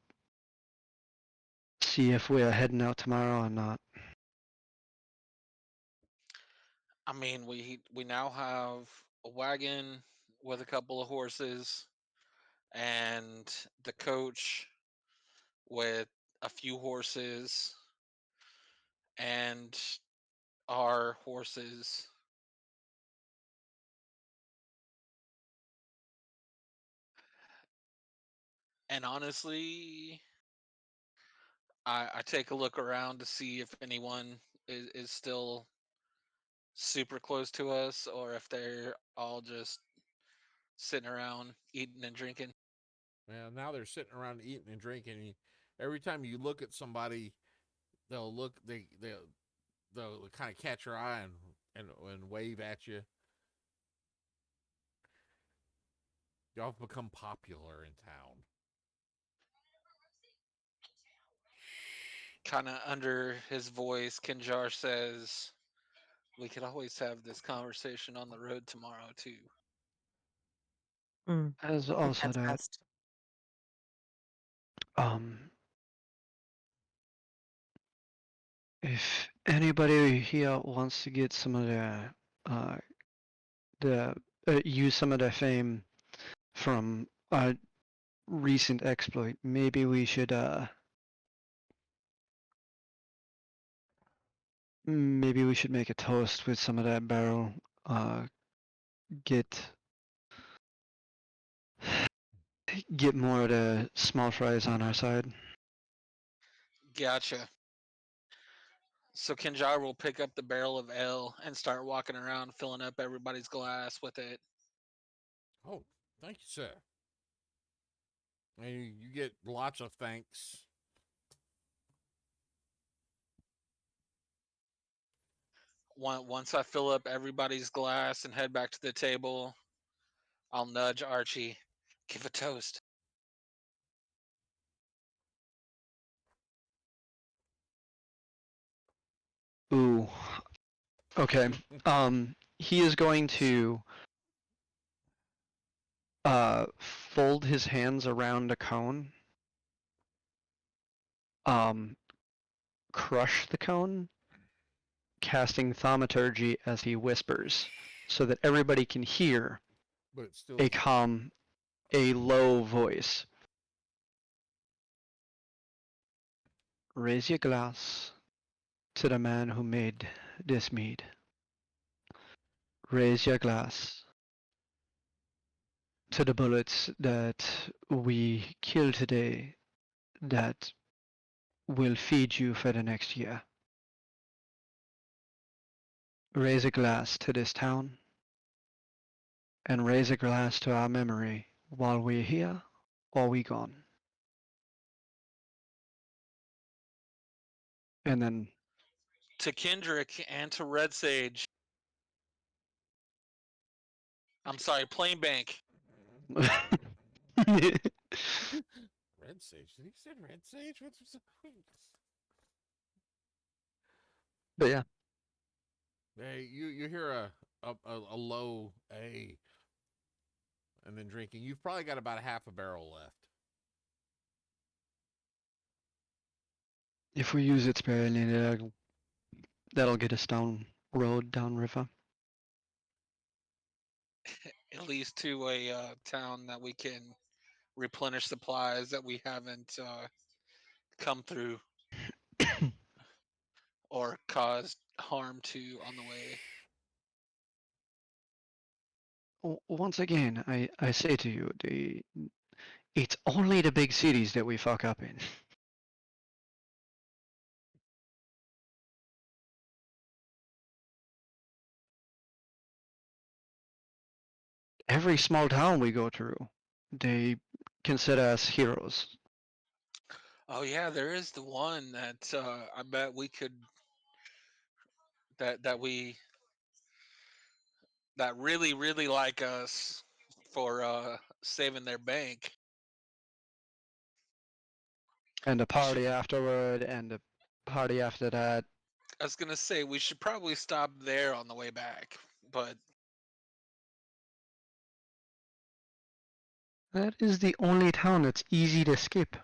see if we're heading out tomorrow or not. I mean, we now have a wagon with a couple of horses and the coach with a few horses and our horses. And honestly, I take a look around to see if anyone is still super close to us or if they're all just sitting around eating and drinking. Well, now they're sitting around eating and drinking. Every time you look at somebody, they'll look. They'll kind of catch your eye and wave at you. Y'all have become popular in town. Kind of under his voice, Kinjar says, "We could always have this conversation on the road tomorrow too." As I think also that's that, best. if anybody here wants to get some of the use some of their fame from a recent exploit, maybe we should make a toast with some of that barrel. Get more of the small fries on our side. Gotcha. So Kinjar will pick up the barrel of ale and start walking around, filling up everybody's glass with it. Oh, thank you, sir. And you get lots of thanks. Once I fill up everybody's glass and head back to the table, I'll nudge Archie. Give a toast. Ooh. Okay. He is going to fold his hands around a cone. Crush the cone, casting thaumaturgy as he whispers, so that everybody can hear But it's still a low voice. Raise your glass to the man who made this mead. Raise your glass to the bullets that we kill today that will feed you for the next year. Raise a glass to this town, and raise a glass to our memory while we're here or we gone. And then To Kendrick and to Red Sage. I'm sorry, Plain Bank. Red sage. Did he say red sage? What's but yeah, Hey, you hear a low A, and then drinking. You've probably got about a half a barrel left. if we use it sparingly, that'll get us down road, down river. At least to a town that we can replenish supplies that we haven't come through or caused harm to on the way. Once again, I say to you, it's only the big cities that we fuck up in. Every small town we go through, they consider us heroes. Oh yeah, there is the one that I bet we could that really like us for saving their bank. And a We should. party afterward, and a party after that. I was gonna say we should probably stop there on the way back, but That is the only town that's easy to skip.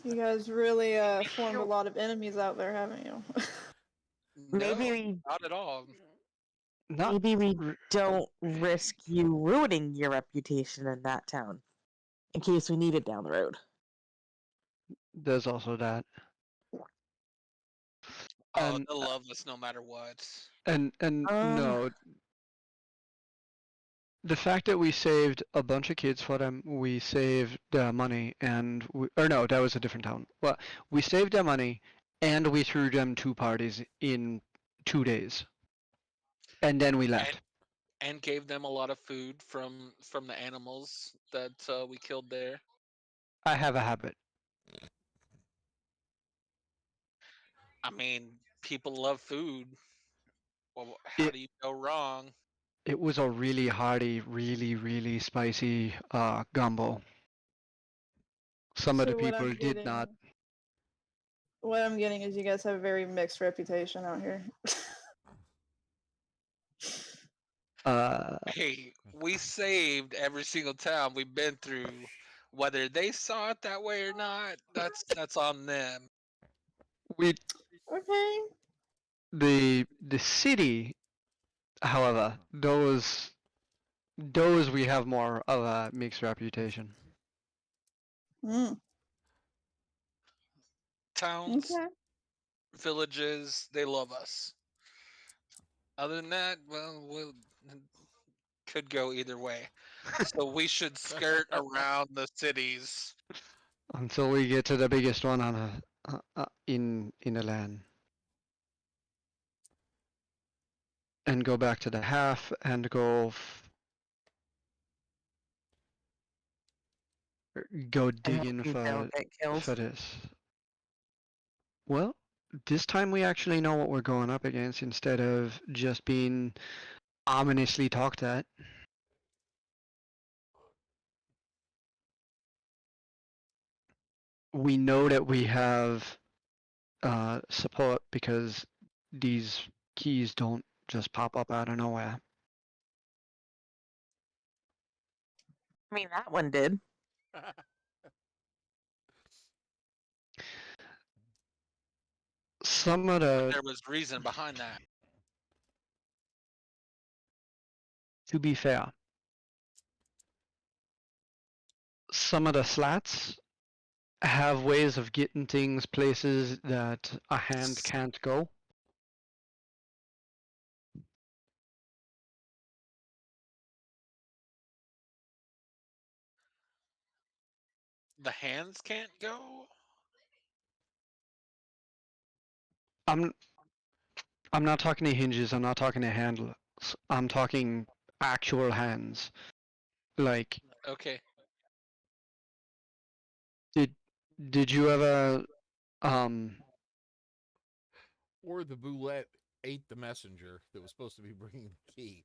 You guys really formed a lot of enemies out there, haven't you? no, Maybe we not at all. Not maybe we r- don't risk you ruining your reputation in that town in case we need it down the road. there's also that. Oh, And they'll love us no matter what. and Um, no, the fact that we saved a bunch of kids for them, we saved their money, and or no, that was a different town. Well, we saved their money, and we threw them 2 parties in 2 days, and then we left. And gave them a lot of food from the animals that we killed there. I have a habit. I mean, people love food. Well, how It do you go wrong? it was a really hearty, really spicy gumbo. Some of the So what people I'm did not. getting is you guys have a very mixed reputation out here. Hey, we saved every single town we've been through. Whether they saw it that way or not, that's on them. We Okay. the city, however, those we have more of a mixed reputation. Mm, Towns, okay. villages, they love us. Other than that, well, we could go either way. So we should skirt around the cities. Until we get to the biggest one in a LAN, and go back to the half and go And digging hope you don't get killed. for this. Well, this time we actually know what we're going up against instead of just being ominously talked at. We know that we have support because these keys don't just pop up out of nowhere. I mean, that one did. Some of the, There was reason behind that. to be fair, some of the slats have ways of getting things places that a hand can't go. The hands can't go. I'm I'm not talking to hinges, I'm not talking to handles. I'm talking actual hands. Like, Okay. did you ever um Or the boulette ate the messenger that was supposed to be bringing the key.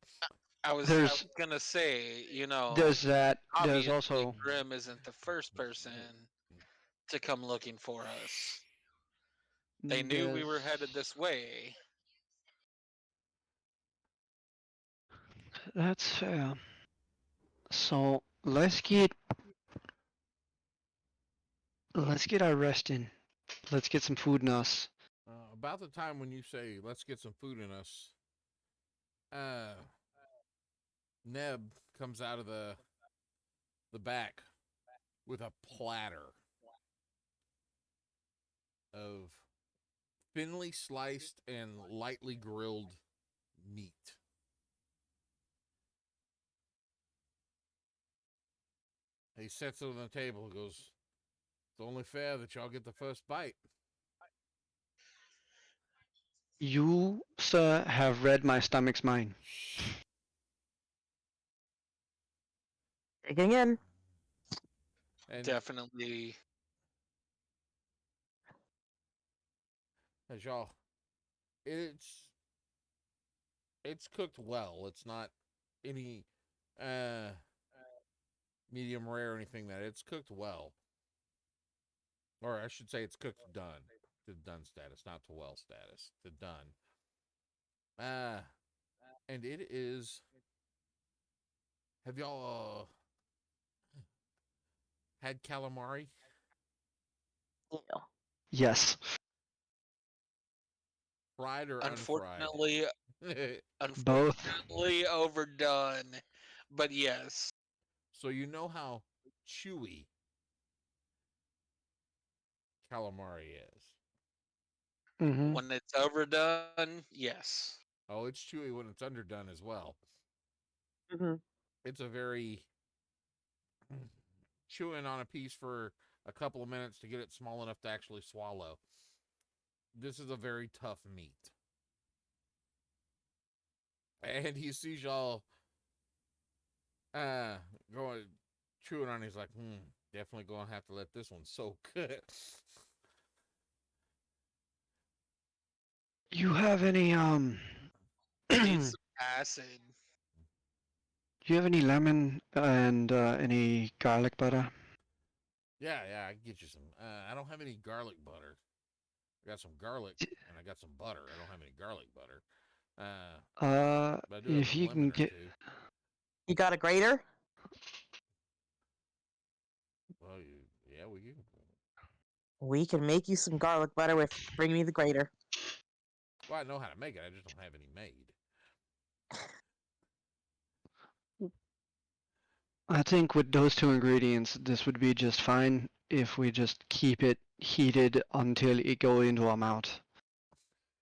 I was there's gonna say, that there's obviously also Grim isn't the first person to come looking for us. They knew we were headed there's this way. that's fair. So let's get our rest in. Let's get some food in us. About the time when you say, let's get some food in us, Neb comes out of the back with a platter of thinly sliced and lightly grilled meat. He sets it on the table and goes, it's only fair that y'all get the first bite. You, sir, have read my stomach's mind. Digging in. And Definitely. as y'all, it's cooked well. It's not any medium rare or anything that it's cooked well. Or I should say it's cooked done. To done status, not to well status. To done. And it is. Have y'all had calamari? Ew. Yes, Fried or unfried? Unfortunately, both. unfortunately overdone. But yes. So you know how chewy calamari is. Mm-hmm. When it's overdone, yes. Oh, it's chewy when it's underdone as well. Mhm. It's a very chewing on a piece for a couple of minutes to get it small enough to actually swallow. This is a very tough meat. And he sees y'all going chewing on it. He's like, definitely gonna have to let this one soak. You have any Needs do some acid. you have any lemon and any garlic butter? Yeah, I can get you some. I don't have any garlic butter. I got some garlic and I got some butter. I don't have any garlic butter. But I do have If some you can lemon or get, two. You got a grater? Well, yeah, we can. We can make you some garlic butter with bring me the grater. Well, I know how to make it. I just don't have any made. I think with those two ingredients, this would be just fine if we just keep it heated until it go into our mouth.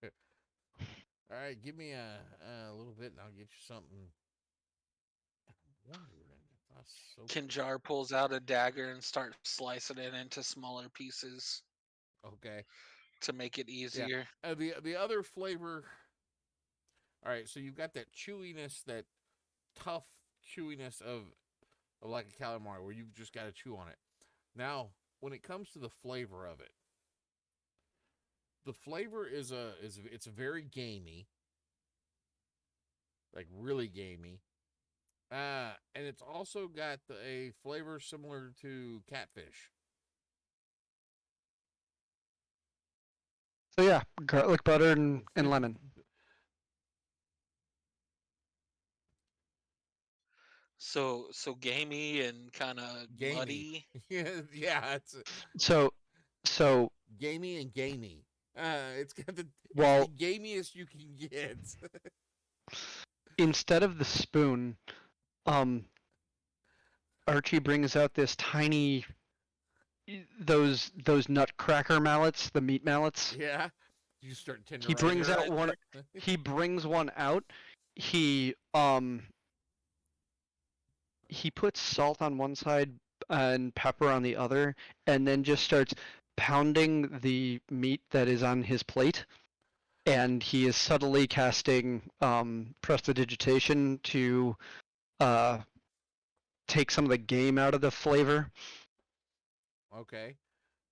All right, give me a little bit, and I'll get you something. I'm wondering if I soak it. Kinjar pulls out a dagger and starts slicing it into smaller pieces. Okay. to make it easier. The other flavor. All right, so you've got that chewiness, that tough chewiness of like a calamari, where you've just got to chew on it. Now, when it comes to the flavor of it, the flavor is it's very gamey, like really gamey. And it's also got a flavor similar to catfish. So yeah, garlic butter and lemon. So gamey and kind of Gamey. muddy. Yeah, it's So gamey and gamey. It's got the Well- it's the gamiest you can get. instead of the spoon, Archie brings out this tiny those nutcracker mallets, the meat mallets. Yeah, you start tenderizing. He brings out Tenderizer. one. He brings one out. He puts salt on one side and pepper on the other, and then just starts pounding the meat that is on his plate. And he is subtly casting prestidigitation to take some of the game out of the flavor. Okay.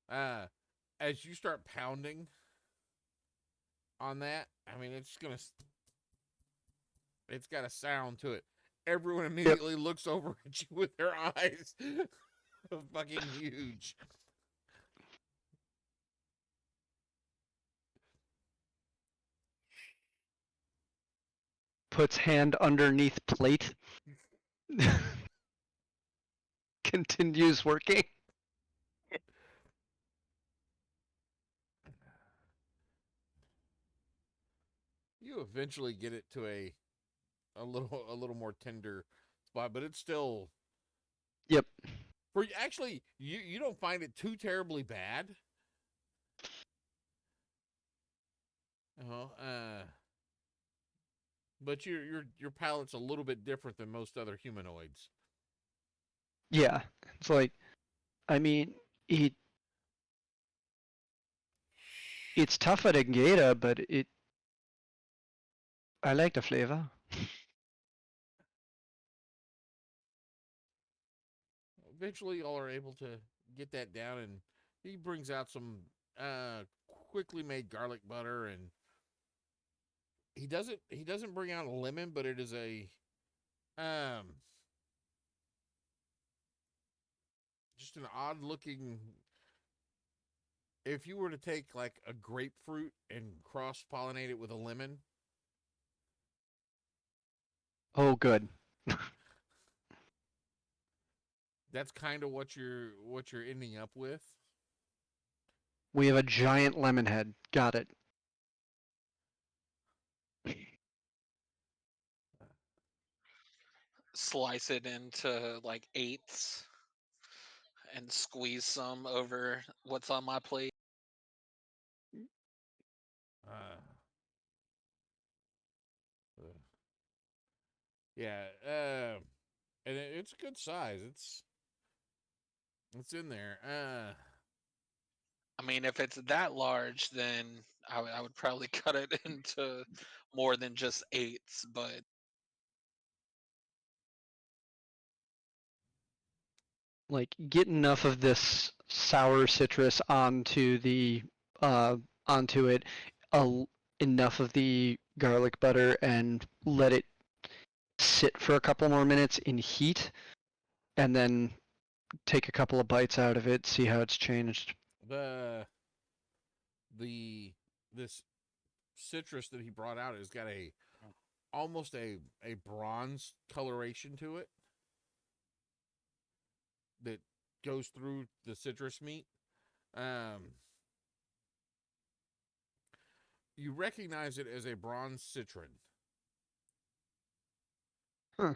As you start pounding on that, I mean, it's got a sound to it. Everyone immediately looks over at you with their eyes fucking huge. Puts hand underneath plate. Continues working. You eventually get it to a little more tender spot, but it's still. Yep. Actually, you don't find it too terribly bad. But your palate's a little bit different than most other humanoids. Yeah. It's like, I mean, it's tough at Engata, but I like the flavor. Eventually, y'all are able to get that down, and he brings out some quickly made garlic butter, and he doesn't bring out a lemon, but it is a just an odd looking. If you were to take like a grapefruit and cross pollinate it with a lemon, Oh, good. that's kind of what you're ending up with. We have a giant lemon head. Got it. Slice it into like eighths and squeeze some over what's on my plate. Uh, yeah, and it's a good size. It's in there. I mean, if it's that large, then I would probably cut it into more than just eighths. But Like, get enough of this sour citrus onto it, enough of the garlic butter, and let it sit for a couple more minutes in heat, and then take a couple of bites out of it, see how it's changed. This citrus that he brought out has got almost a bronze coloration to it that goes through the citrus meat. You recognize it as a bronze citron. Huh.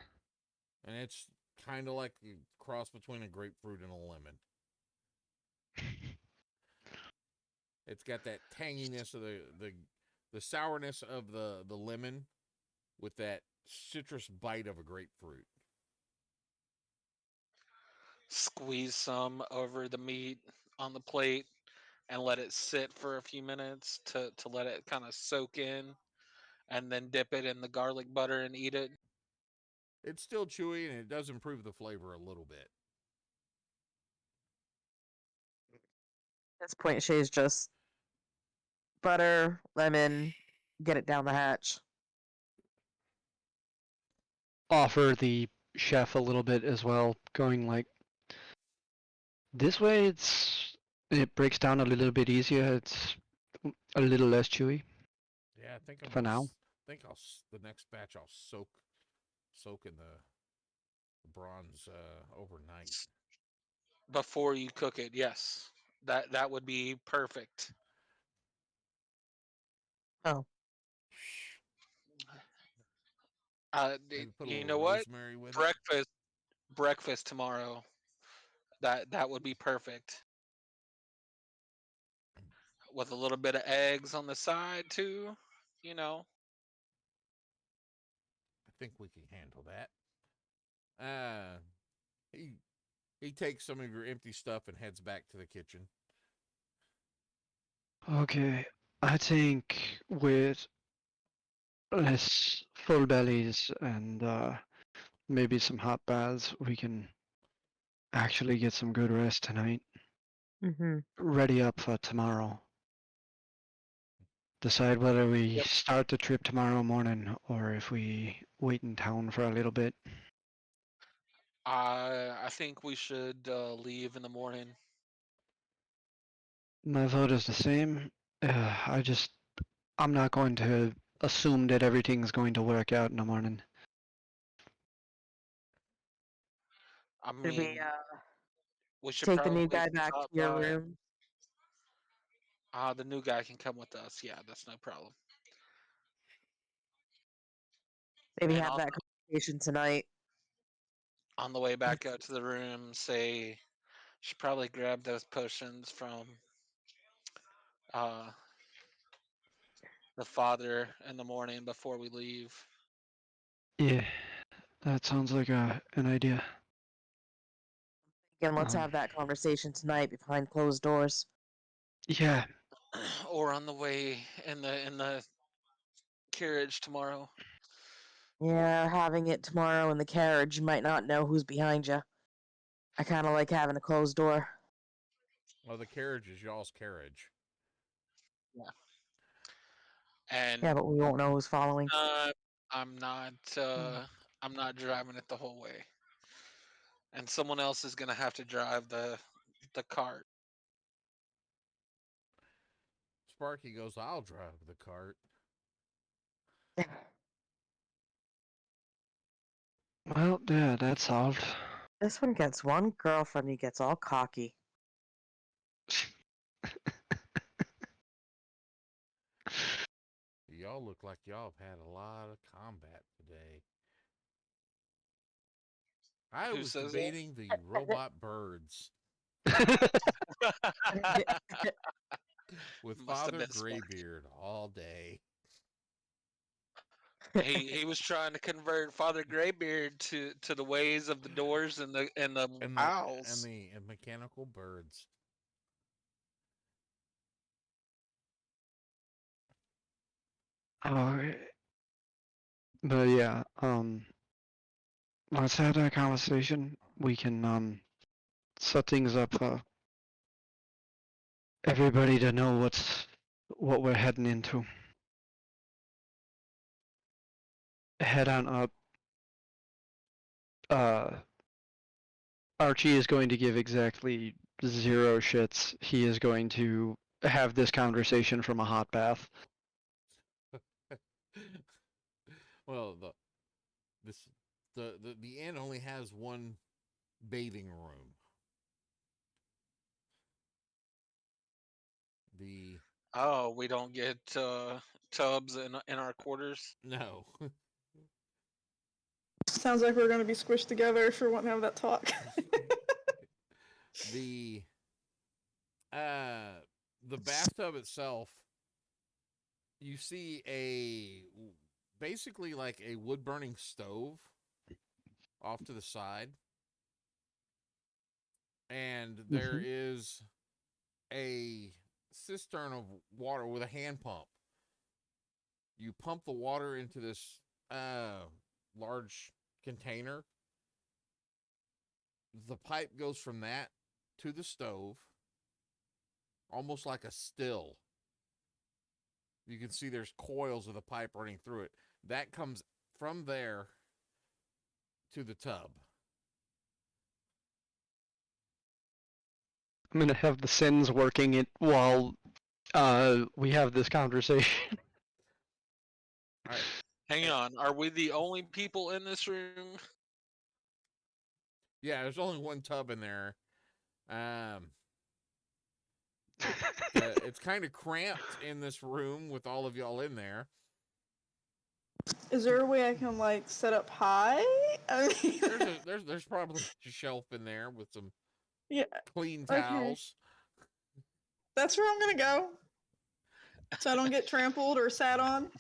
And it's kind of like a cross between a grapefruit and a lemon. It's got that tanginess of the sourness of the lemon with that citrus bite of a grapefruit. squeeze some over the meat on the plate. and let it sit for a few minutes to let it kind of soak in, and then dip it in the garlic butter and eat it. It's still chewy, and it does improve the flavor a little bit. At this point, Shay's just butter, lemon, get it down the hatch. Offer the chef a little bit as well, going like this way. It breaks down a little bit easier. It's a little less chewy Yeah, I think I'm for gonna. now. The next batch I'll soak in the bronze overnight. Before you cook it. Yes, that would be perfect. Oh, Maybe put a You little know what? rosemary with it. Breakfast tomorrow. That would be perfect. With a little bit of eggs on the side too. You know. I think we can handle that. Uh, he takes some of your empty stuff and heads back to the kitchen. Okay, I think with less full bellies and maybe some hot baths, we can actually get some good rest tonight. mm-hmm. Ready up for tomorrow. Decide whether we Yep. start the trip tomorrow morning or if we wait in town for a little bit. I think we should leave in the morning. My vote is the same. I'm not going to assume that everything's going to work out in the morning. I Should we mean, we should take the new probably guy back to stop your by. room? The new guy can come with us. Yeah, that's no problem. Maybe And have that conversation tonight. on the way back out to the room, say, should probably grab those potions from uh, the father in the morning before we leave. Yeah, that sounds like an idea. Again, let's have that conversation tonight behind closed doors. Yeah, Or on the way in the carriage tomorrow. Yeah, having it tomorrow in the carriage, you might not know who's behind you. I kind of like having a closed door. Well, the carriage is y'all's carriage. Yeah. And Yeah, but we won't know who's following. I'm not I'm not driving it the whole way. And someone else is gonna have to drive the cart. Sparky goes, I'll drive the cart. well, yeah, that's solved. This one gets one girlfriend, he gets all cocky. Y'all look like y'all have had a lot of combat today. I Who was says that? debating the robot birds with Must have Father been smart. Graybeard all day. He was trying to convert Father Graybeard to the ways of the doors and the And owls. and mechanical birds. Oh, but yeah, let's have that conversation. We can set things up for everybody to know what we're heading into. Head on up. Archie is going to give exactly 0 shits. He is going to have this conversation from a hot bath. Well, the inn only has one bathing room. The Oh, we don't get tubs in our quarters. no. Sounds like we're gonna be squished together if we want to have that talk. the the bathtub itself, you see basically like a wood burning stove off to the side, and there is a cistern of water with a hand pump. You pump the water into this large container. The pipe goes from that to the stove, almost like a still. You can see there's coils of the pipe running through it. That comes from there to the tub. I'm gonna have the Sins working it while we have this conversation. All right. Hang on. Are we the only people in this room? Yeah, there's only one tub in there. It's kind of cramped in this room with all of y'all in there. Is there a way I can like set up high? I mean, There's probably a shelf in there with some yeah, clean okay. towels. That's where I'm gonna go, so I don't get trampled or sat on.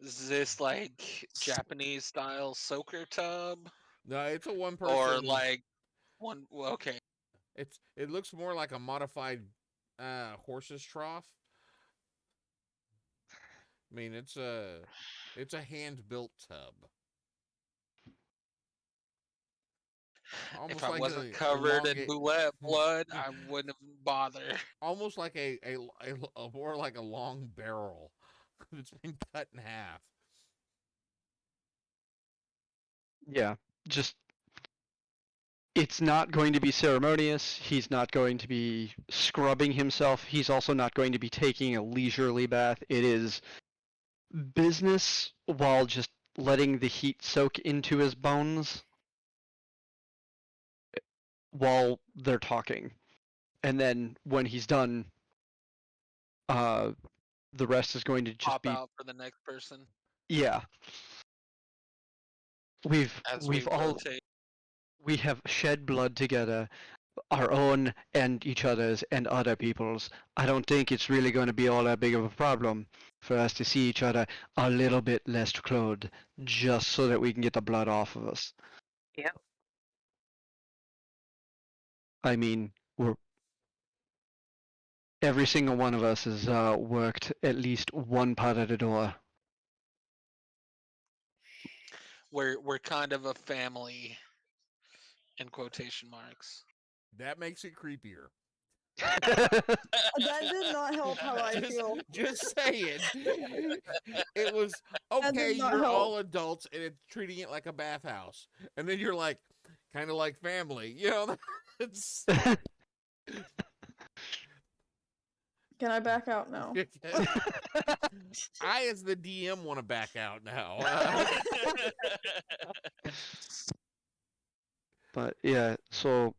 Is this like Japanese style soaker tub? No, it's a one person. Or like one. Well, okay. It looks more like a modified horse's trough. I mean, it's a hand built tub. Almost If I like wasn't covered in boulette blood, I wouldn't bother. Almost like a more like a long barrel that's been cut in half. Yeah, just it's not going to be ceremonious. He's not going to be scrubbing himself. He's also not going to be taking a leisurely bath. It is business while just letting the heat soak into his bones while they're talking. And then when he's done, the rest is going to just Pop be out for the next person yeah. We've as we all rotate. we have shed blood together, our own and each other's and other people's. I don't think it's really going to be all that big of a problem for us to see each other a little bit less clothed, just so that we can get the blood off of us. Yep. I mean, every single one of us has worked at least one part of the door. We're kind of a family, in quotation marks. That makes it creepier. That did not help how I feel. Just saying. It was okay, did not you're help. all adults and it's treating it like a bathhouse. And then you're like kind of like family. You know, it's Can I back out now? I as the DM want to back out now. But yeah, so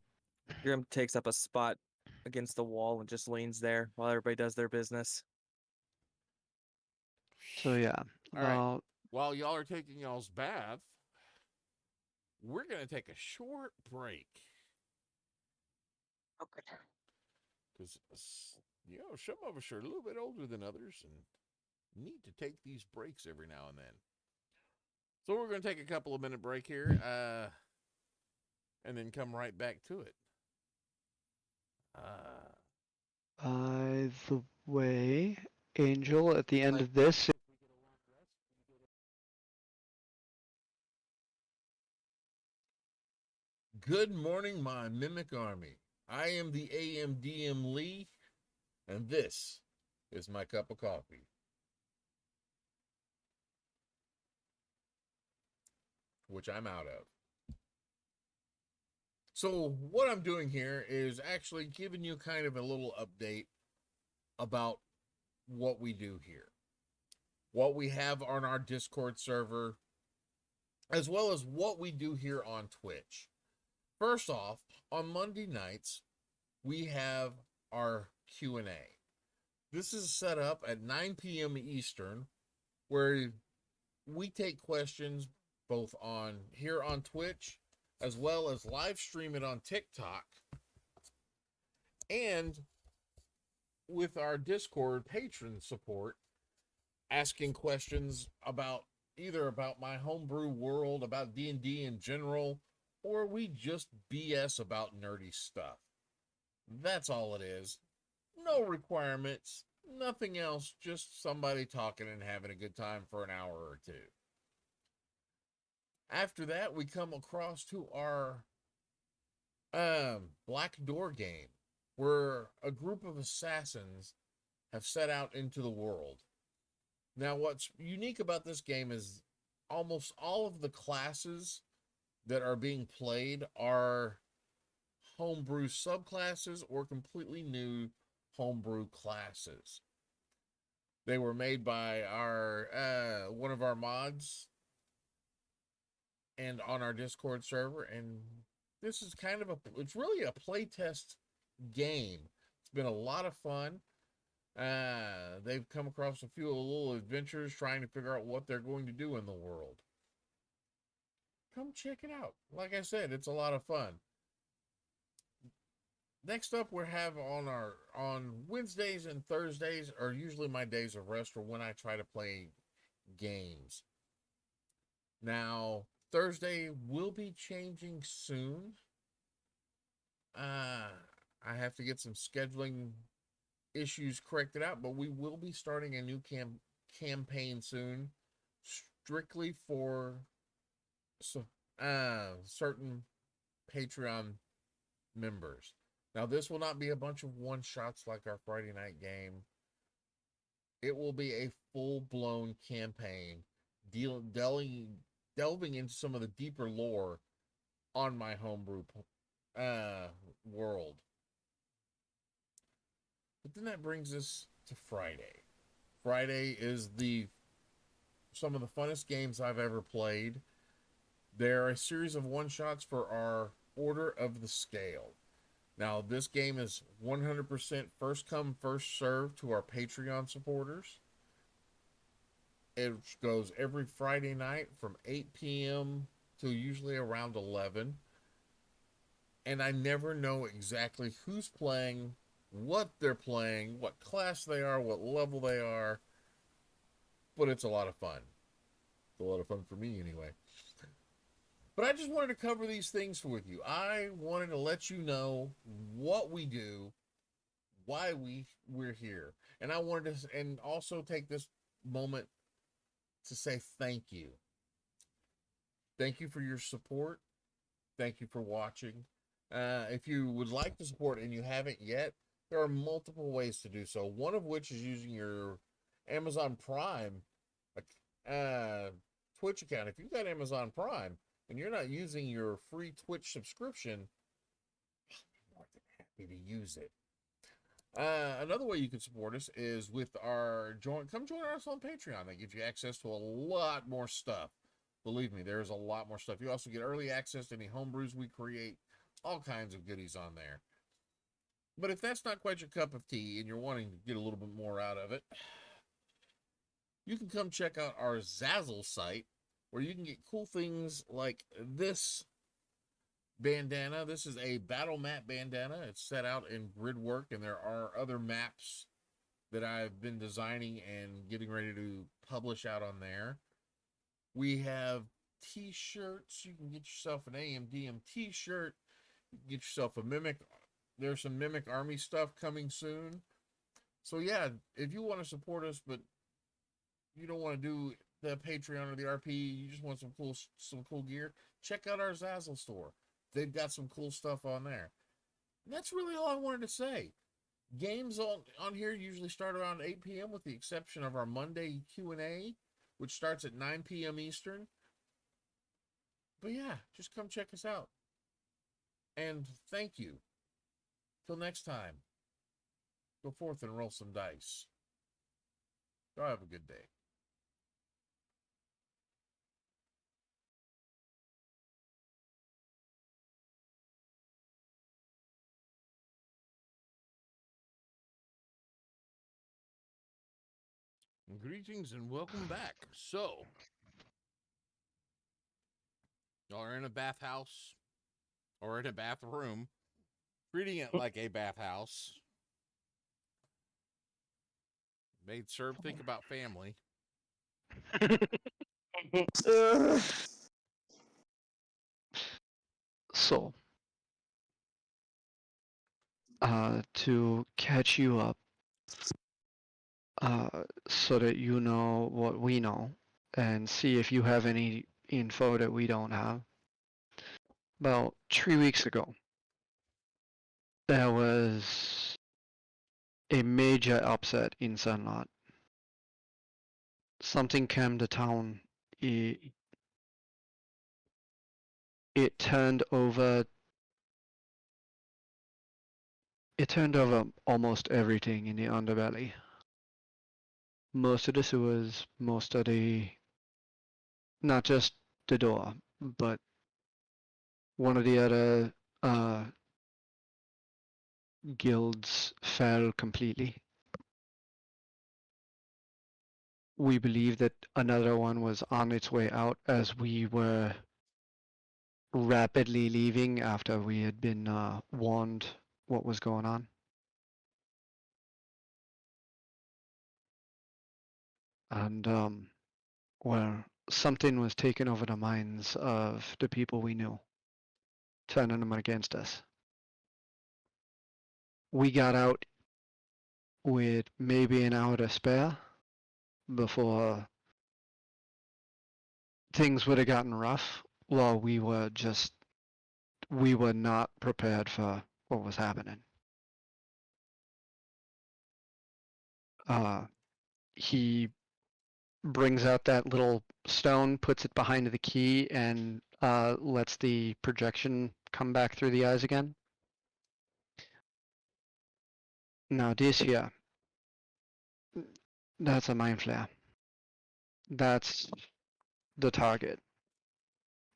Grim takes up a spot against the wall and just leans there while everybody does their business. yeah. All right. While y'all are taking y'all's bath, we're gonna take a short break. Okay. Because some of us are a little bit older than others and need to take these breaks every now and then. So we're going to take a couple of minute break here, and then come right back to it. By the way, Angel, at the end of this, Good morning, my mimic army. I am the AMDM Lee, and this is my cup of coffee. Which I'm out of. So what I'm doing here is actually giving you kind of a little update about what we do here. What we have on our Discord server, as well as what we do here on Twitch. First off, on Monday nights, we have our Q&A. This is set up at 9 p.m. Eastern, where we take questions both on here on Twitch, as well as live stream it on TikTok, and with our Discord patron support, asking questions about either about my homebrew world, about D&D in general, or we just BS about nerdy stuff. That's all it is. No requirements, nothing else, just somebody talking and having a good time for an hour or two. After that, we come across to our Black Door game, where a group of assassins have set out into the world. Now, what's unique about this game is almost all of the classes that are being played are homebrew subclasses or completely new homebrew classes. They were made by our one of our mods and on our Discord server, and this is kind of it's really a playtest game. It's been a lot of fun. They've come across a few little adventures trying to figure out what they're going to do in the world. Come check it out. Like I said, it's a lot of fun. Next up, we have on Wednesdays and Thursdays are usually my days of rest or when I try to play games. Now, Thursday will be changing soon. I have to get some scheduling issues corrected out, but we will be starting a new campaign soon, strictly for certain Patreon members. Now, this will not be a bunch of one-shots like our Friday night game. It will be a full-blown campaign, delving into some of the deeper lore on my homebrew world. But then that brings us to Friday. Friday is some of the funnest games I've ever played. They're a series of one-shots for our Order of the Scale. Now, this game is 100% first come, first served to our Patreon supporters. It goes every Friday night from 8 p.m. to usually around 11. And I never know exactly who's playing, what they're playing, what class they are, what level they are. But it's a lot of fun. It's a lot of fun for me anyway. But I just wanted to cover these things with you. I wanted to let you know what we do, why we're here. And I wanted to and also take this moment to say thank you. Thank you for your support. Thank you for watching. If you would like to support and you haven't yet, there are multiple ways to do so. One of which is using your Amazon Prime Twitch account. If you've got Amazon Prime and you're not using your free Twitch subscription, I'm more than happy to use it. Another way you can support us is with our come join us on Patreon. That gives you access to a lot more stuff. Believe me, there's a lot more stuff. You also get early access to any homebrews we create, all kinds of goodies on there. But if that's not quite your cup of tea and you're wanting to get a little bit more out of it, you can come check out our Zazzle site, where you can get cool things like this bandana. This is a battle map bandana. It's set out in grid work, and there are other maps that I've been designing and getting ready to publish out on there. We have t-shirts. You can get yourself an AMDM t-shirt. You can get yourself a Mimic. There's some Mimic Army stuff coming soon. So yeah, if you want to support us, but you don't want to do the Patreon or the RP, you just want some cool gear, check out our Zazzle store. They've got some cool stuff on there. And that's really all I wanted to say. Games on here usually start around 8 p.m. with the exception of our Monday Q&A, which starts at 9 p.m. Eastern. But yeah, just come check us out. And thank you. Till next time, go forth and roll some dice. Y'all have a good day. Greetings and welcome back. So, y'all are in a bathhouse or in a bathroom, treating it like a bathhouse. Made Serb think about family. Ugh. So, to catch you up, so that you know what we know and see if you have any info that we don't have. About 3 weeks ago, there was a major upset in Sunlot. Something came to town. It, it turned over. It turned over almost everything in the underbelly. Most of the sewers, most of the, not just the door, but one of the other guilds fell completely. We believe that another one was on its way out as we were rapidly leaving after we had been warned what was going on. And, well, something was taking over the minds of the people we knew, turning them against us. We got out with maybe an hour to spare before things would have gotten rough. Well, we were not prepared for what was happening. He brings out that little stone, puts it behind the key, and lets the projection come back through the eyes again. Now this here, that's a mind flare. That's the target.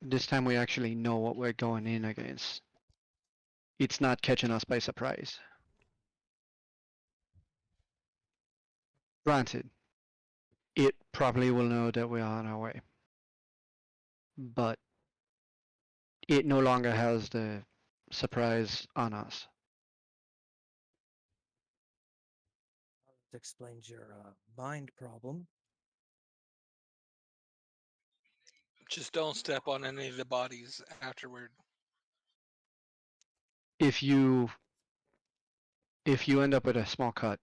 This time we actually know what we're going in against. It's not catching us by surprise. Granted, it probably will know that we are on our way. But it no longer has the surprise on us. That explains your mind problem. Just don't step on any of the bodies afterward. If you end up with a small cut,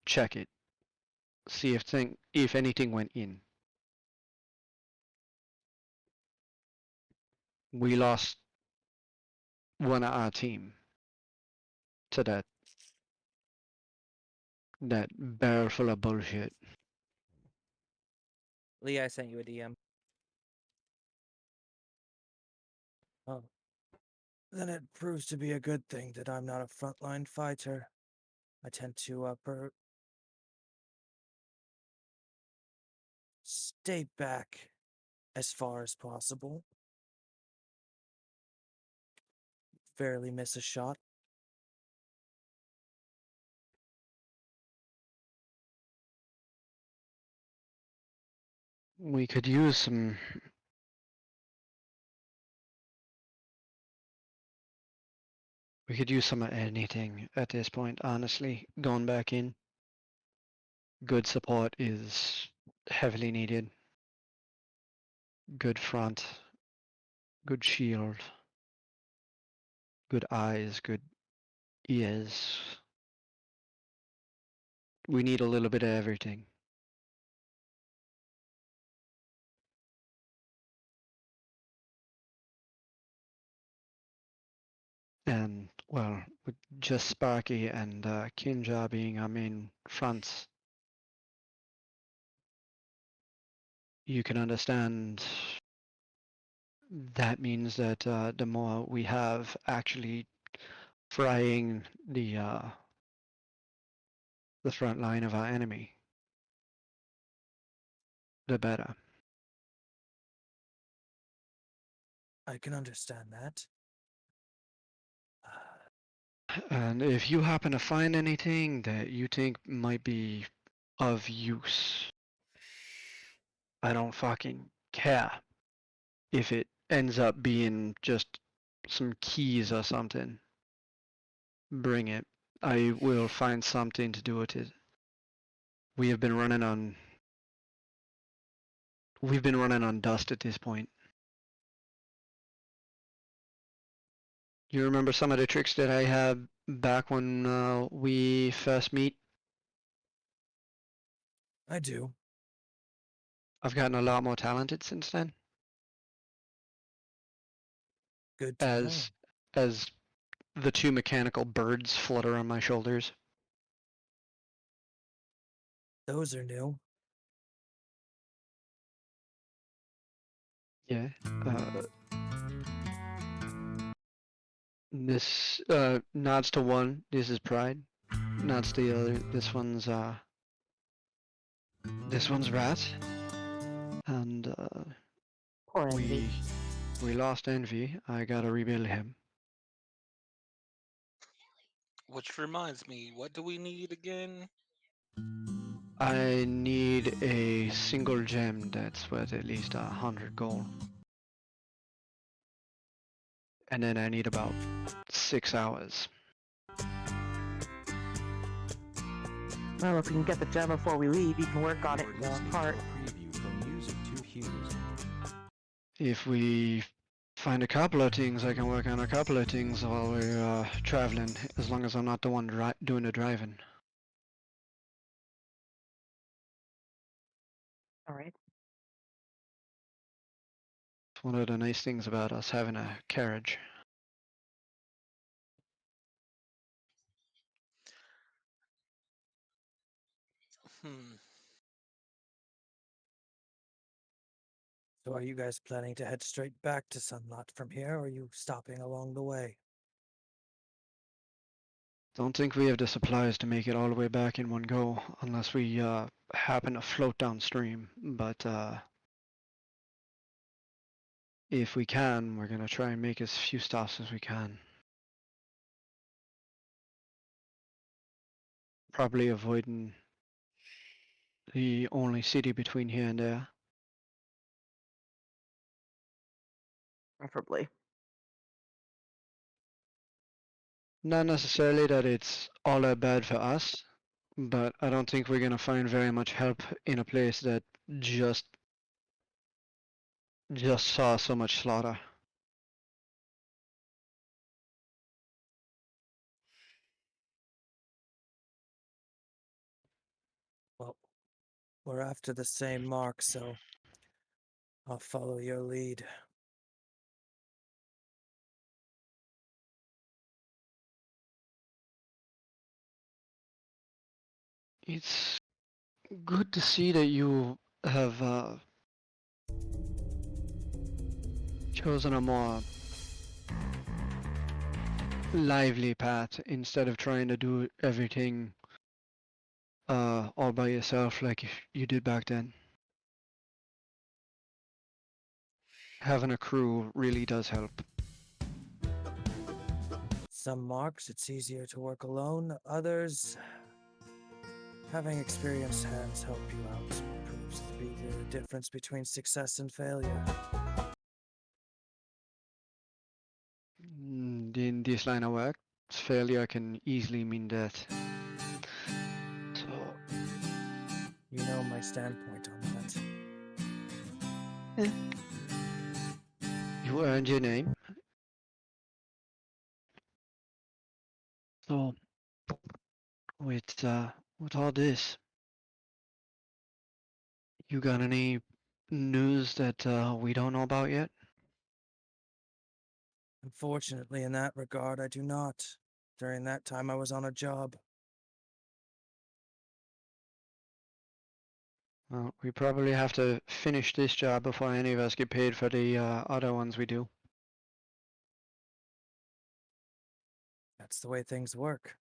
check it. See if anything went in. We lost one of our team to that barrel full of bullshit. Lee, I sent you a DM. Oh. Then it proves to be a good thing that I'm not a frontline fighter. I tend to stay back as far as possible. Barely miss a shot. We could use some of anything at this point, honestly. Going back in. Good support is heavily needed. Good front, good shield, good eyes, good ears. We need a little bit of everything. And, well, with just Sparky and Kinja being our main fronts, you can understand that means that the more we have actually frying the front line of our enemy, the better. I can understand that. And if you happen to find anything that you think might be of use, I don't fucking care if it ends up being just some keys or something. Bring it. I will find something to do with it. We've been running on dust at this point. You remember some of the tricks that I had back when we first meet? I do. I've gotten a lot more talented since then. Good to know. As the two mechanical birds flutter on my shoulders. Those are new. Yeah. This nods to one. This is pride. Nods to the other. This one's rat. And Poor Envy. we lost Envy. I gotta rebuild him. Which reminds me, what do we need again? I need a single gem that's worth at least 100 gold. And then I need about 6 hours. Well, if we can get the gem before we leave, you can work on it in your heart. Preview from Music to Hughes. If we find a couple of things, I can work on a couple of things while we're traveling, as long as I'm not the one doing the driving. All right. It's one of the nice things about us having a carriage. Hmm. So are you guys planning to head straight back to Sunlot from here, or are you stopping along the way? Don't think we have the supplies to make it all the way back in one go, unless we happen to float downstream. But if we can, we're gonna try and make as few stops as we can. Probably avoiding the only city between here and there. Preferably. Not necessarily that it's all that bad for us, but I don't think we're gonna find very much help in a place that just saw so much slaughter. Well, we're after the same mark, so I'll follow your lead. It's good to see that you have chosen a more lively path instead of trying to do everything all by yourself like you did back then. Having a crew really does help. Some marks, it's easier to work alone. Others, having experienced hands help you out proves to be the difference between success and failure. In this line of work, failure can easily mean death. So, You know my standpoint on that. you earned your name. So, with all this, you got any news that we don't know about yet? Unfortunately, in that regard, I do not. During that time, I was on a job. Well, we probably have to finish this job before any of us get paid for the other ones we do. That's the way things work.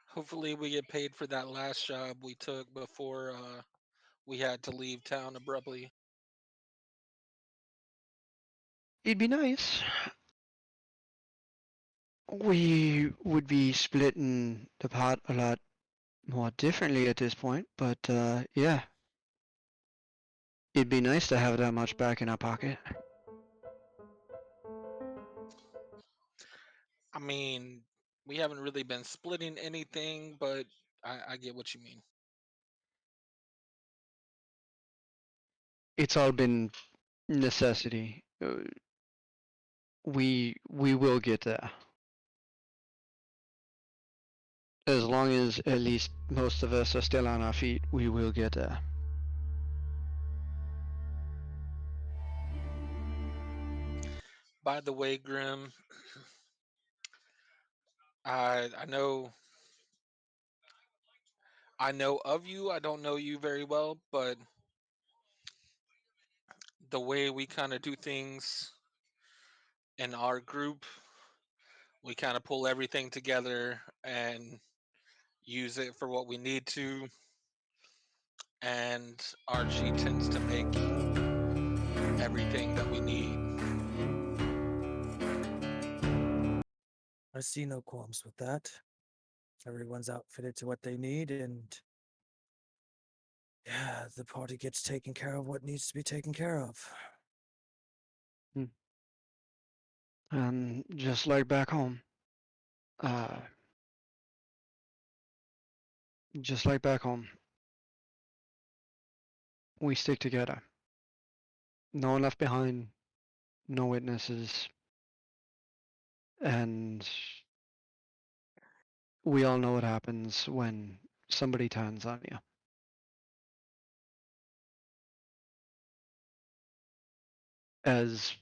Hopefully, we get paid for that last job we took before we had to leave town abruptly. It'd be nice. We would be splitting the pot a lot more differently at this point, but yeah, it'd be nice to have that much back in our pocket. I mean, we haven't really been splitting anything, but I get what you mean. it's all been necessity. We will get there. As long as at least most of us are still on our feet, we will get there. By the way, Grim, I know of you. I don't know you very well, but the way we kind of do things in our group, we kind of pull everything together and use it for what we need to. And Archie tends to make everything that we need. I see no qualms with that. Everyone's outfitted to what they need, and yeah, the party gets taken care of what needs to be taken care of. And just like back home, uh, just like back home, we stick together. No one left behind, no witnesses, and we all know what happens when somebody turns on you. As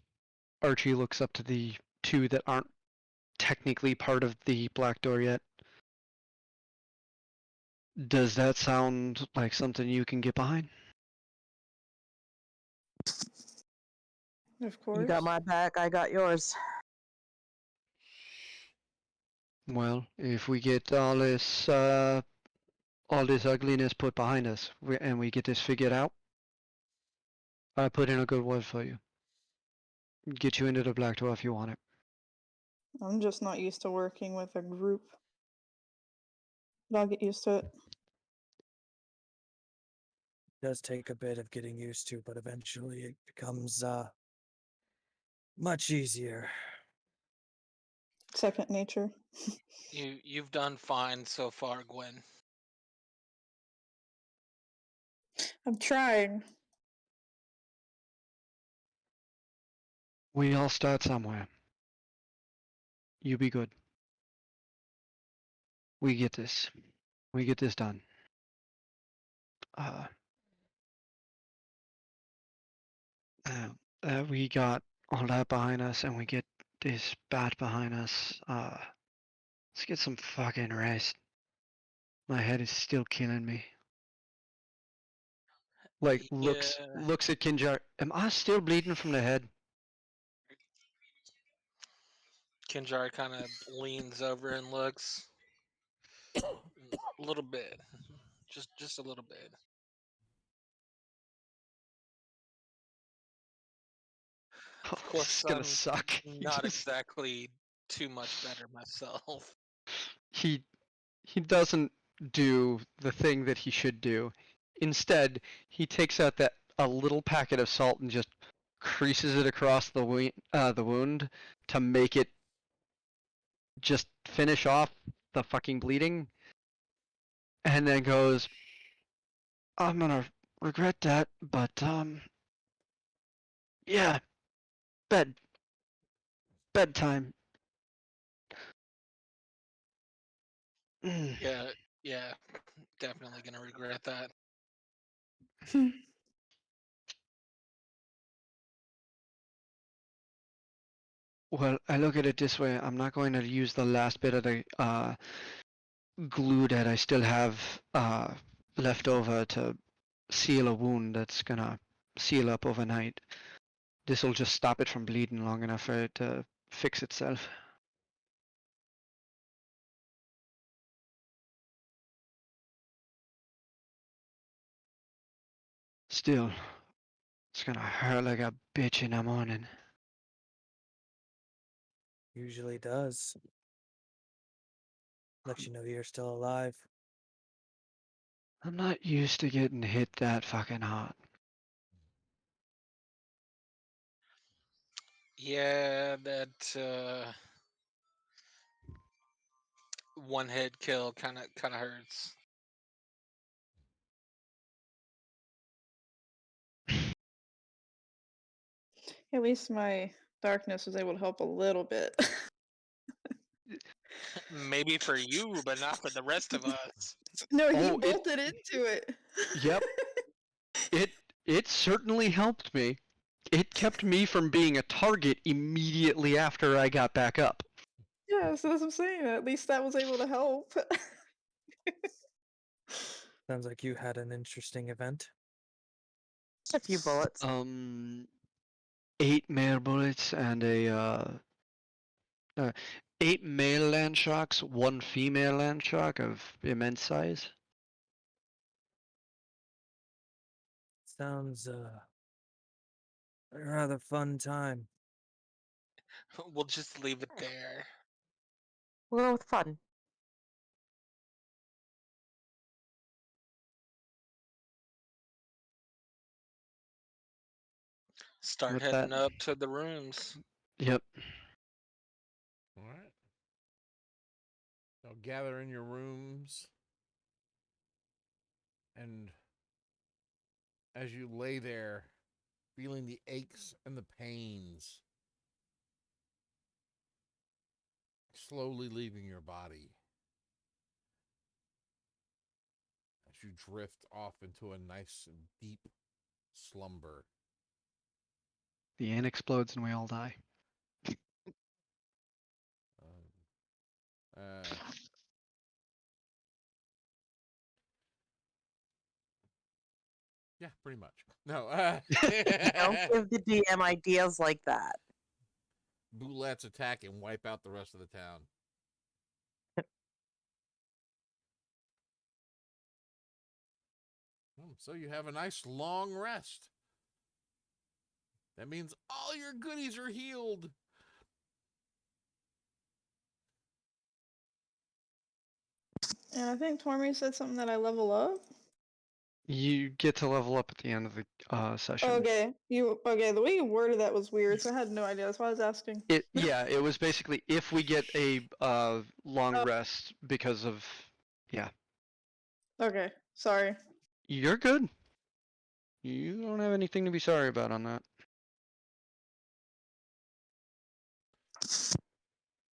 Archie looks up to the two that aren't technically part of the black door yet, does that sound like something you can get behind? Of You course. got my back, I got yours. Well, if we get all this ugliness put behind us, and we get this figured out, I put in a good word for you. Get you into the black door if you want it. I'm just not used to working with a group. But I'll get used to it. It does take a bit of getting used to, but eventually it becomes much easier. Second nature. You've done fine so far, Gwen. I'm trying. We all start somewhere. You be good. We get this. We get this done. Uh, we got all that behind us, and we get this bat behind us. Let's get some fucking rest. My head is still killing me. Like looks Yeah. at Kinjar. Am I still bleeding from the head? Kinjar kind of leans over and looks. A little bit. Just a little bit. Oh, Of this course, is gonna I'm suck. not exactly too much better myself. he he doesn't do the thing that he should do. Instead, he takes out that a little packet of salt and just creases it across the wound to make it just finish off the fucking bleeding, and then goes, "I'm gonna regret that, but yeah, bed bedtime." Mm. Yeah, definitely gonna regret that. Well, I look at it this way. I'm not going to use the last bit of the glue that I still have left over to seal a wound that's gonna seal up overnight. This will just stop it from bleeding long enough for it to fix itself. Still, it's gonna hurt like a bitch in the morning. Usually does. Let you know you're still alive. I'm not used to getting hit that fucking hard. Yeah, that one hit kill kind of hurts. At least my darkness was able to help a little bit. Maybe for you, but not for the rest of us. No, he Oh, it. bolted into it. Yep. It certainly helped me. It kept me from being a target immediately after I got back up. Yeah, so that's what I'm saying. At least that was able to help. Sounds like you had an interesting event. Just a few bullets. 8 male bullets and a 8 male land sharks, 1 female land shark of immense size. Sounds a rather fun time. We'll just leave it there. We'll go with fun. Start With heading that, up to the rooms. yep. All right. Now gather in your rooms, and as you lay there, feeling the aches and the pains slowly leaving your body, as you drift off into a nice deep slumber. The ant explodes and we all die. Um, uh, yeah, pretty much. No. Don't give the DM ideas like that. Boulettes attack and wipe out the rest of the town. So you have a nice long rest. That means all your goodies are healed. And I think Tormy said something that I level up. You get to level up at the end of the session. Okay, the way you worded that was weird, so I had no idea. That's why I was asking. It was basically if we get a long Oh. rest because of Okay, sorry. You're good. You don't have anything to be sorry about on that.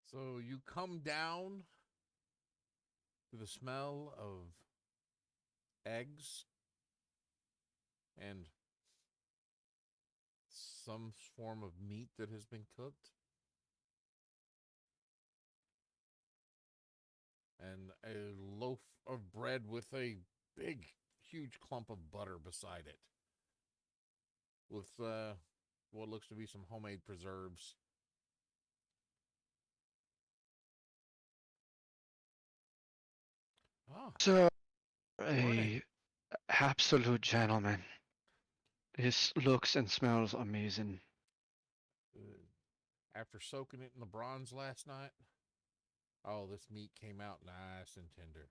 So you come down to the smell of eggs and some form of meat that has been cooked. And a loaf of bread with a big, huge clump of butter beside it. With what looks to be some homemade preserves. Oh, So, morning. a absolute gentleman. This looks and smells amazing. After soaking it in the bronze last night, oh, this meat came out nice and tender.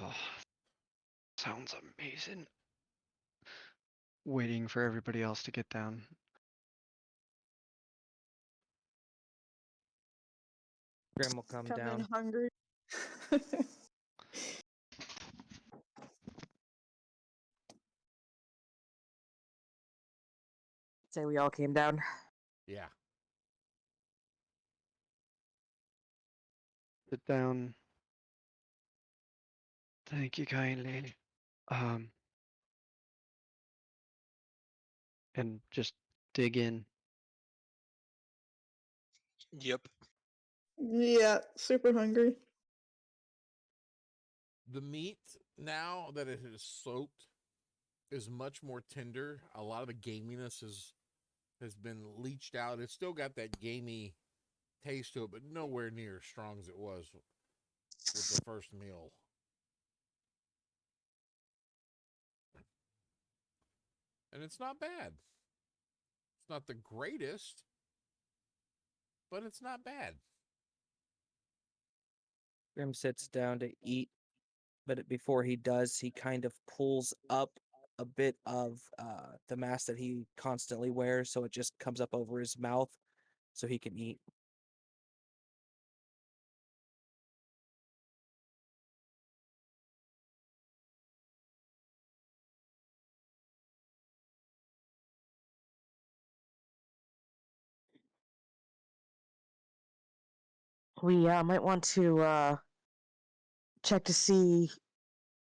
Oh, sounds amazing. Waiting for everybody else to get down. Grim will come Come down. in hungry. Say we all came down. Yeah. Sit down. Thank you kindly. And just dig in. Yep. Yeah, super hungry. The meat, now that it is soaked, is much more tender. A lot of the gaminess has been leached out. It's still got that gamey taste to it, but nowhere near as strong as it was with the first meal. And it's not bad. It's not the greatest, but it's not bad. Grim sits down to eat, but before he does, he kind of pulls up a bit of the mask that he constantly wears, so it just comes up over his mouth so he can eat. we might want to check to see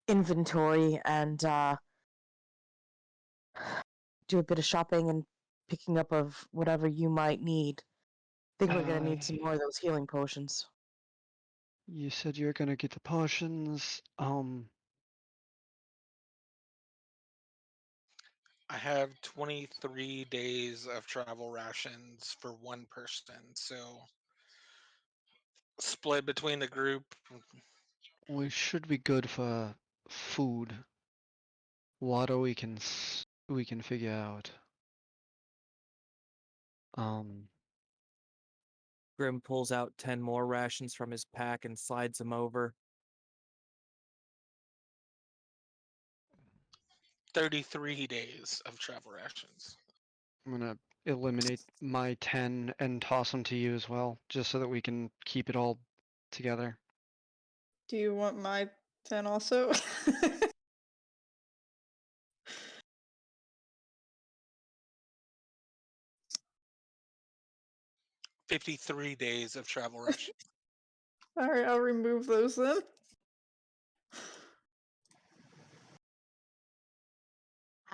inventory and do a bit of shopping and picking up of whatever you might need. I think we're gonna need some more of those healing potions. You said you're gonna get the potions. I have 23 days of travel rations for one person, so split between the group. We should be good for food. Water we can figure out. Grim pulls out 10 more rations from his pack and slides them over. 33 days of travel rations. I'm gonna eliminate my 10 and toss them to you as well, just so that we can keep it all together. Do you want my 10 also? 53 days of travel rations. Alright, I'll remove those then.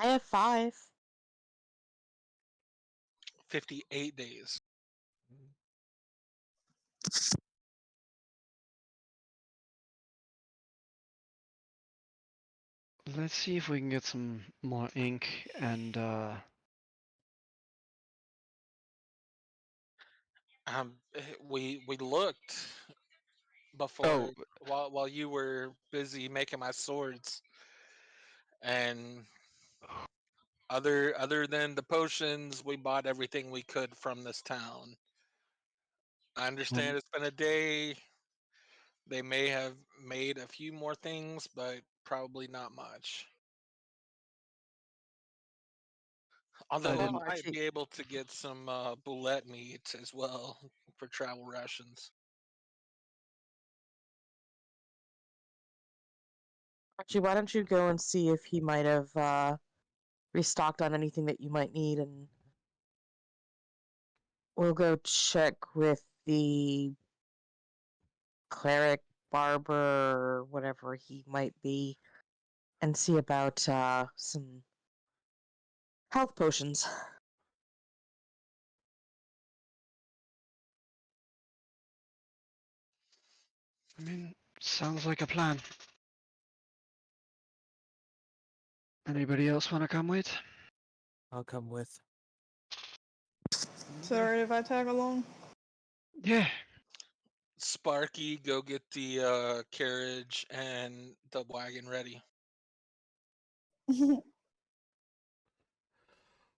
I have 5. 58 days. Let's see if we can get some more ink and We looked before while you were busy making my swords, and other than the potions, we bought everything we could from this town. I understand it's been a day. They may have made a few more things, but probably not much. Although we didn't- might Actually, be able to get some boulette meat as well for travel rations. why don't you go and see if he might have restocked on anything that you might need, and we'll go check with the cleric, barber, whatever he might be, and see about some health potions. I mean, sounds like a plan. Anybody else want to come with? I'll come with. Is it alright if I tag along? Yeah. Sparky, go get the carriage and the wagon ready.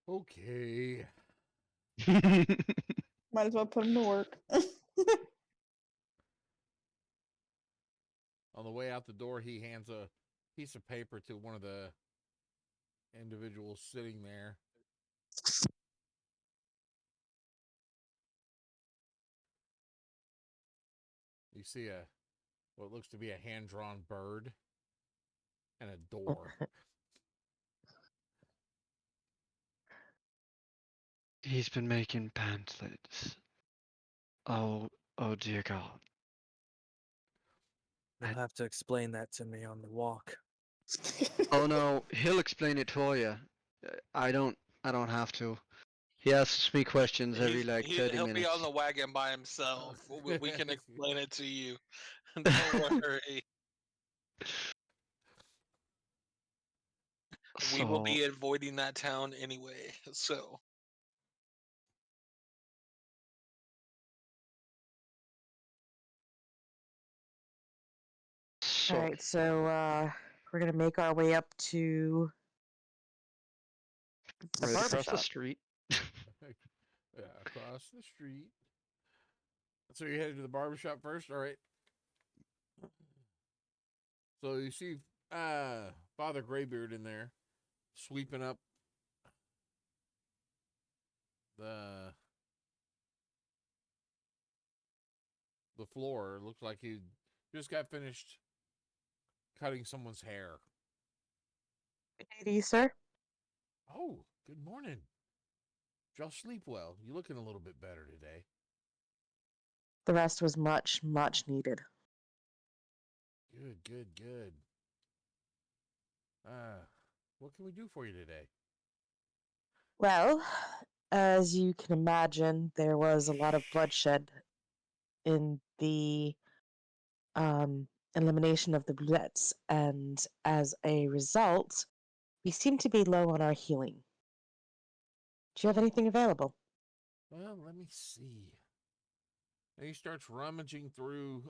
Okay. Might as well put him to work. On the way out the door, he hands a piece of paper to one of the individuals sitting there. You see what looks to be a hand-drawn bird and a door. He's been making pamphlets. Oh dear God. You'll have to explain that to me on the walk. Oh no, he'll explain it for you. I don't have to. He asks me questions every like 30 He'll be on minutes. the wagon by himself. We can explain it to you. Don't worry. We will So, be avoiding that town anyway. So Alright, so we're gonna make our way up to the right across the barbershop. street. Yeah, across the street. So you're headed to the barbershop first? All right. So you see Father Graybeard in there sweeping up the floor. It looks like he just got finished cutting someone's hair. Good day to you, sir. Oh, good morning. Did y'all sleep well? You're looking a little bit better today. The rest was much, much needed. Good, good, good. What can we do for you today? Well, as you can imagine, there was a lot of bloodshed in the elimination of the Bluettes, and as a result, we seem to be low on our healing. Do you have anything available? Well, let me see. And he starts rummaging through.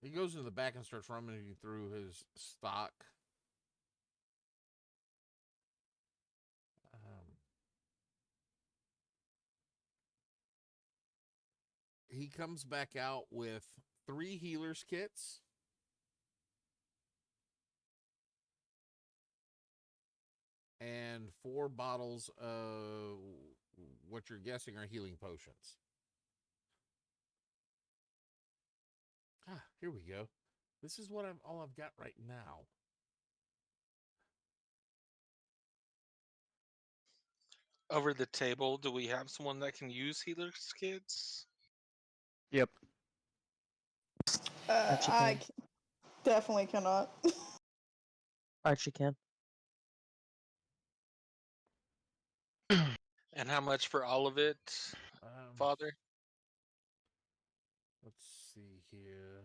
He goes into the back and starts rummaging through his stock. He comes back out with 3 healers kits. And 4 bottles of what you're guessing are healing potions. Here we go. This is what all I've got right now. Over the table, do we have someone that can use healer's kits? Yep. Archie I can. definitely cannot. Archie can. And how much for all of it, Father? Let's see here.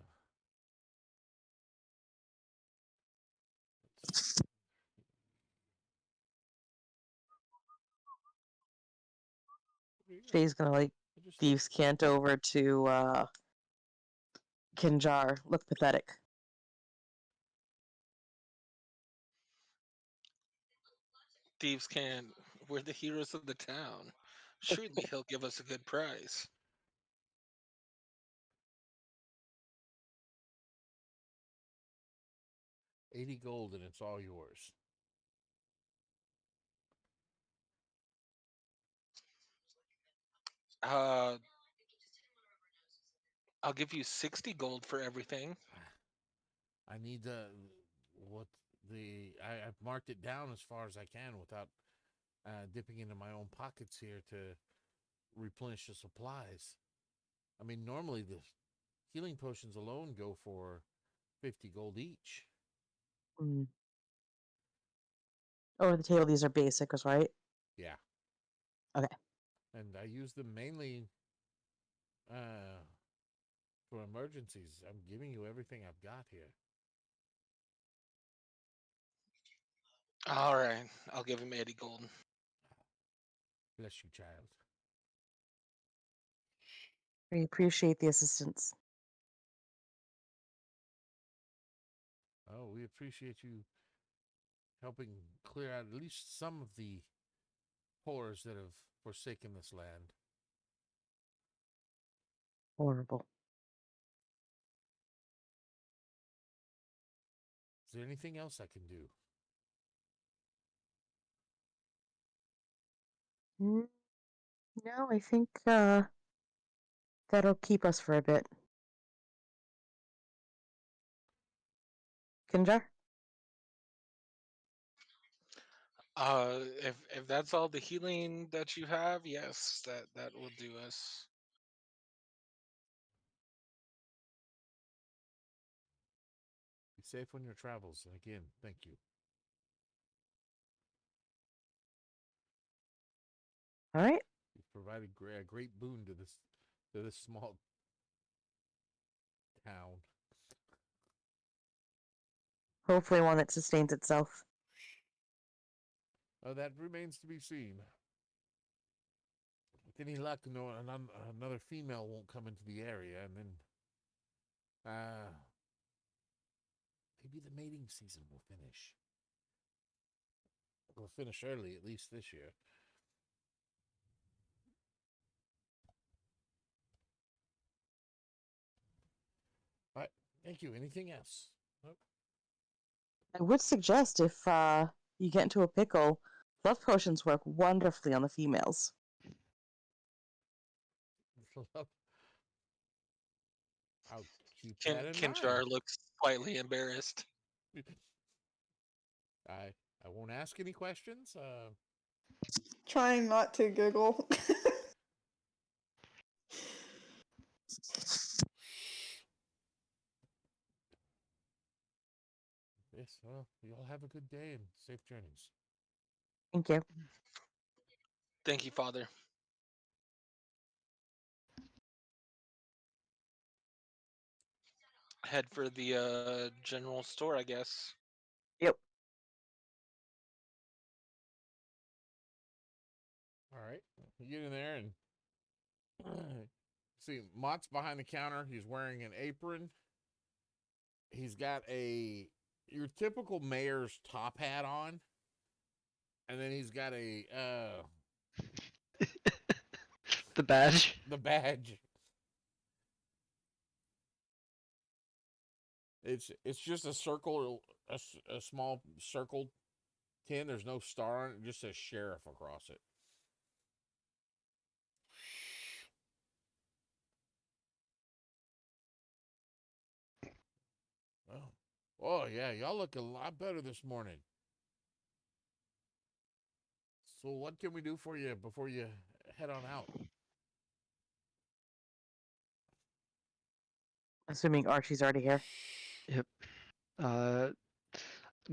Jay's gonna like thieves cant over to Kinjar. Look pathetic. Thieves can. We're the heroes of the town. Surely he'll give us a good price. $80 gold and it's all yours. I'll give you 60 gold for everything. I need I've marked it down as far as I can without dipping into my own pockets here to replenish the supplies. I mean, normally the healing potions alone go for 50 gold each. Mm. Over the table, these are basics, right? Yeah. Okay. And I use them mainly for emergencies. I'm giving you everything I've got here. All right, I'll give him 80 gold. Bless you, child. We appreciate the assistance. Oh, we appreciate you helping clear out at least some of the horrors that have forsaken this land. Horrible. Is there anything else I can do? No, I think that'll keep us for a bit. Kinjar? If that's all the healing that you have, yes, that will do us. Be safe on your travels. And again, thank you. All right. You've provided a great boon to this small town. Hopefully one that sustains itself. That remains to be seen. With any luck, another female won't come into the area, and then maybe the mating season will finish. We'll finish early, at least this year. All right. Thank you. Anything else? Nope. I would suggest if you get into a pickle, love potions work wonderfully on the females. I'll keep that in mind. Kinjar looks slightly embarrassed. I won't ask any questions. Trying not to giggle. Well, you all have a good day and safe journeys. Thank you. Thank you, Father. Head for the general store, I guess. Yep. All right. You get in there and see Mott's behind the counter. He's wearing an apron. He's got your typical mayor's top hat on. And then he's got The badge. the badge. It's just a circle, a small circled tin. There's no star on it. It just says sheriff across it. Oh yeah, y'all look a lot better this morning. So what can we do for you before you head on out? Assuming Archie's already here. Yep.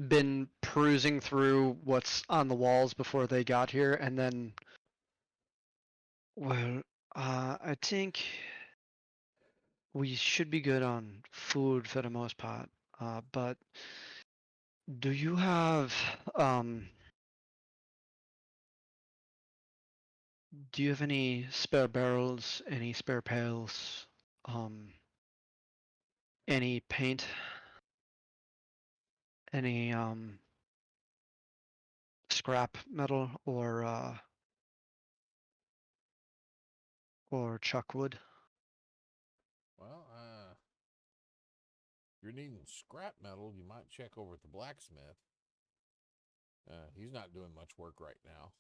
Been perusing through what's on the walls before they got here, and then, well, I think we should be good on food for the most part. But do you have do you have any spare barrels, any spare pails, any paint, any scrap metal or chuck wood? Well, if you're needing scrap metal, you might check over at the blacksmith. He's not doing much work right now.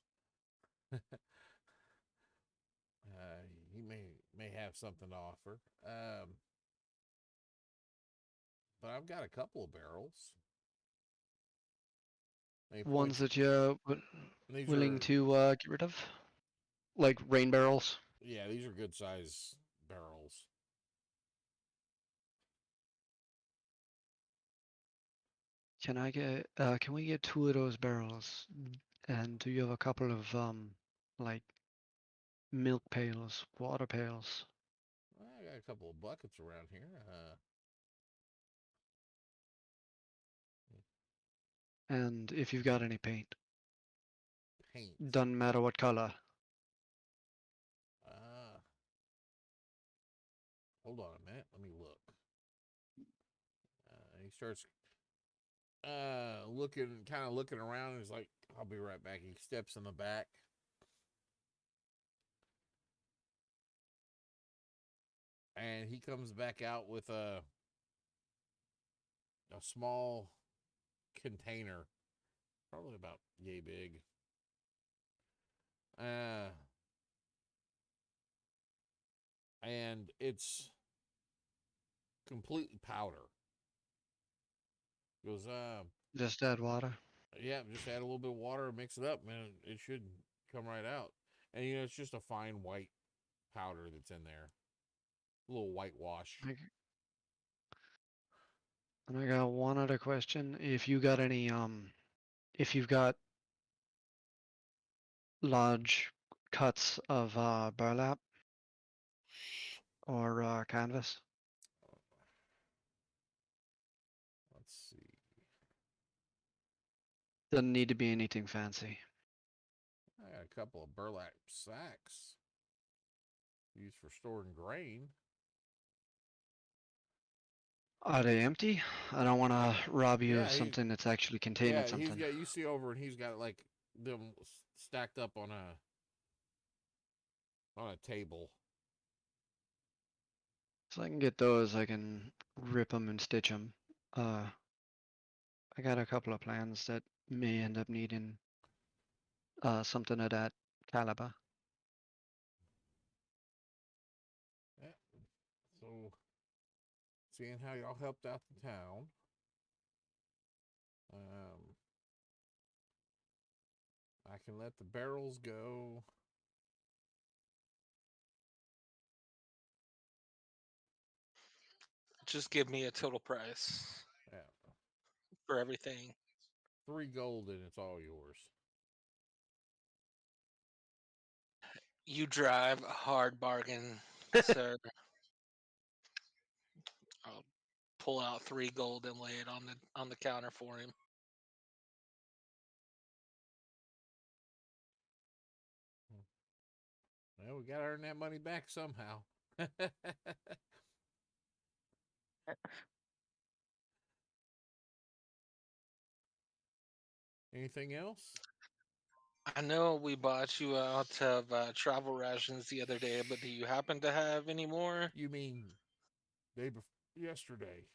He may have something to offer. But I've got a couple of barrels. Ones that you're These willing are, to get rid of? Like rain barrels? yeah, these are good size barrels. Can we get 2 of those barrels? And do you have a couple of like milk pails, water pails? I got a couple of buckets around here. And if you've got any paint, Paint. doesn't matter what color. Hold on a minute. Let me look. He starts kind of looking around. He's like, "I'll be right back." He steps in the back. And he comes back out with a small container, probably about yay big. And it's completely powder. He goes, Just add water. yeah, just add a little bit of water, mix it up, man. It should come right out. And it's just a fine white powder that's in there, a little whitewash. And I got one other question. If you've got large cuts of burlap or canvas, Let's see. doesn't need to be anything fancy. I got a couple of burlap sacks used for storing grain. Are they empty? I don't want to rob you of Yeah, something that's actually containing he's something. got. You see over, and he's got like them stacked up on a table. So I can get those, I can rip them and stitch them. I got a couple of plans that may end up needing something of that caliber. Yeah. So, seeing how y'all helped out the town, I can let the barrels go. Just give me a total price. Yeah. for everything. 3 gold and it's all yours. You drive a hard bargain, sir. I'll pull out 3 gold and lay it on the counter for him. Well, we got to earn that money back somehow. Anything else? I know we bought you out of travel rations the other day, but do you happen to have any more? You mean yesterday?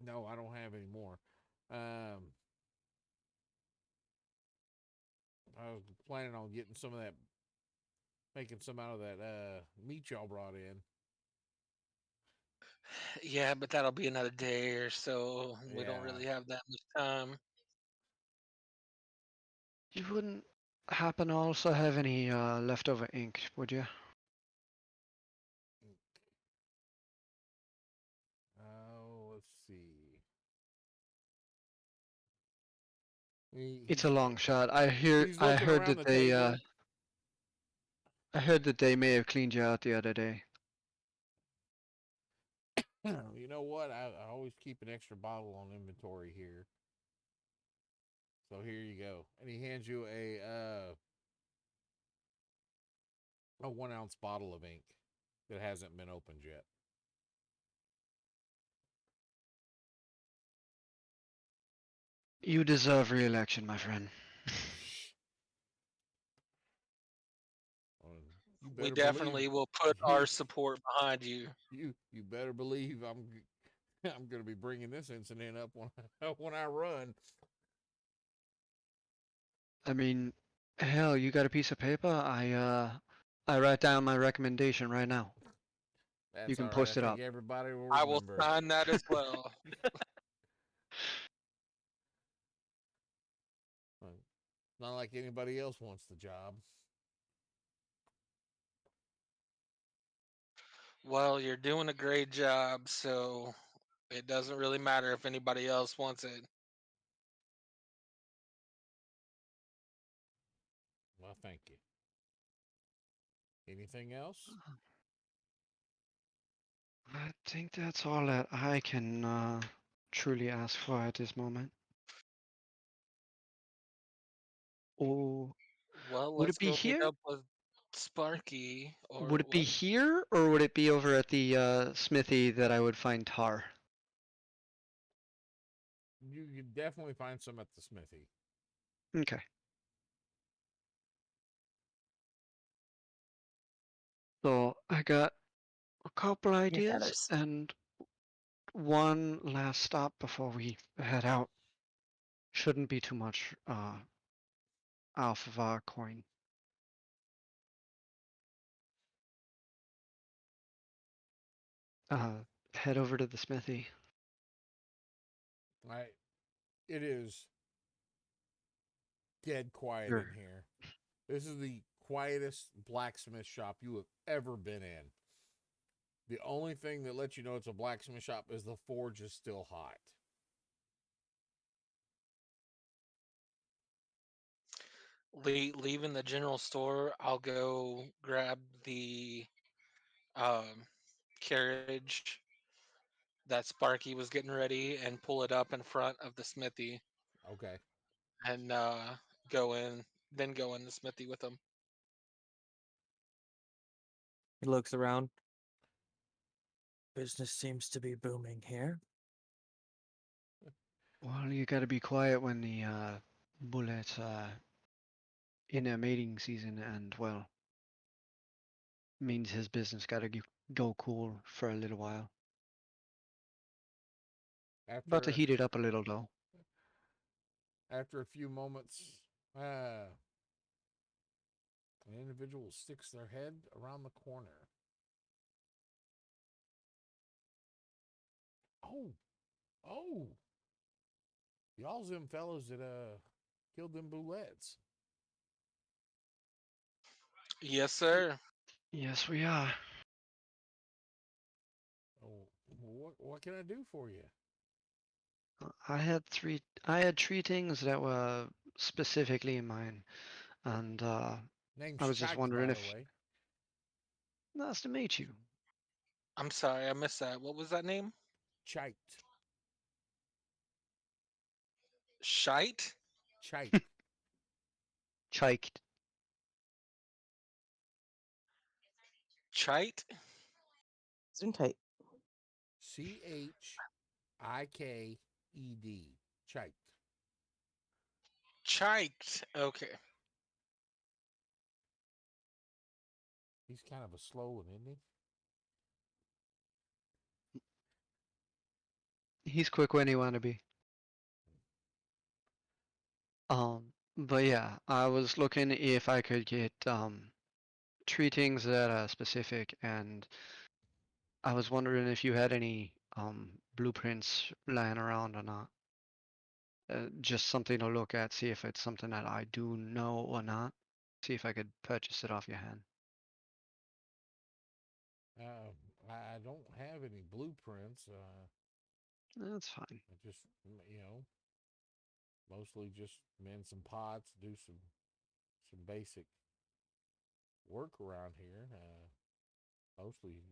No, I don't have any more. I was planning on getting some of that, making some out of that meat y'all brought in. Yeah, but that'll be another day or so. We don't Yeah. really have that much time. You wouldn't happen to also have any leftover ink, would you? Oh, let's see. It's a long shot. I He's looking heard around that the they table. I heard that they may have cleaned you out the other day. You know what? I always keep an extra bottle on inventory here. So here you go. And he hands you a 1 ounce bottle of ink that hasn't been opened yet. You deserve re-election, my friend. You We better definitely believe will put our support behind you. you better believe I'm going to be bringing this incident up when I run. I mean, hell, you got a piece of paper? I write down my recommendation right now. That's You can all right. I post it think up. everybody will I will remember. sign that as well. Not like anybody else wants the job. Well, you're doing a great job, so it doesn't really matter if anybody else wants it. Well, thank you. Anything else? I think that's all that I can truly ask for at this moment. Oh, Well, would let's it be go meet here? up with Sparky or Would it be what? here, or would it be over at the smithy that I would find tar? You could definitely find some at the smithy. Okay. So I got a couple Your ideas feathers. and one last stop before we head out. Shouldn't be too much off of our coin. Head over to the smithy. It is dead quiet Sure. in here. This is the quietest blacksmith shop you have ever been in. The only thing that lets you know it's a blacksmith shop is the forge is still hot. Leaving the general store, I'll go grab the um, carriage that Sparky was getting ready and pull it up in front of the smithy Okay. and then go in the smithy with him. He looks around. Business seems to be booming here. Well, you gotta be quiet when the bullets are in their mating season, and well, means his business gotta go cool for a little while. About to After heat it up a little though. after a few moments, an individual sticks their head around the corner. Oh, y'all's them fellows that killed them bullets. Yes, sir. Yes, we are. Oh, what can I do for you? I had three things that were specifically mine, and Name's I was just Chikes, wondering by the if way. nice to meet you. I'm sorry, I missed that. What was that name? Chiked. Shite? Chike. Chiked. Chite? Gesundheit. Chiked. Chiked. Chiked. Okay. He's kind of a slow one, isn't he? He's quick when he wanna be. But yeah, I was looking if I could get three things that are specific, and I was wondering if you had any blueprints lying around or not. Just something to look at, see if it's something that I do know or not. See if I could purchase it off your hand. I don't have any blueprints. That's fine. I just, mostly just mend some pots, do some basic work around here. Mostly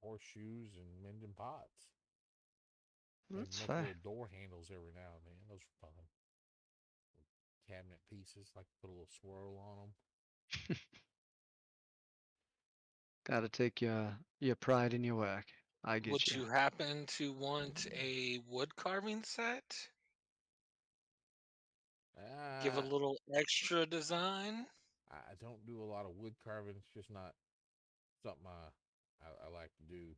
horseshoes and mending pots. And That's make fair. little door handles every now and then. Those are fun. Cabinet pieces, like put a little swirl on them. Gotta take your pride in your work. I get Would you. you happen to want a wood carving set? Give a Uh, little extra design? I don't do a lot of wood carving. It's just not something I like to do.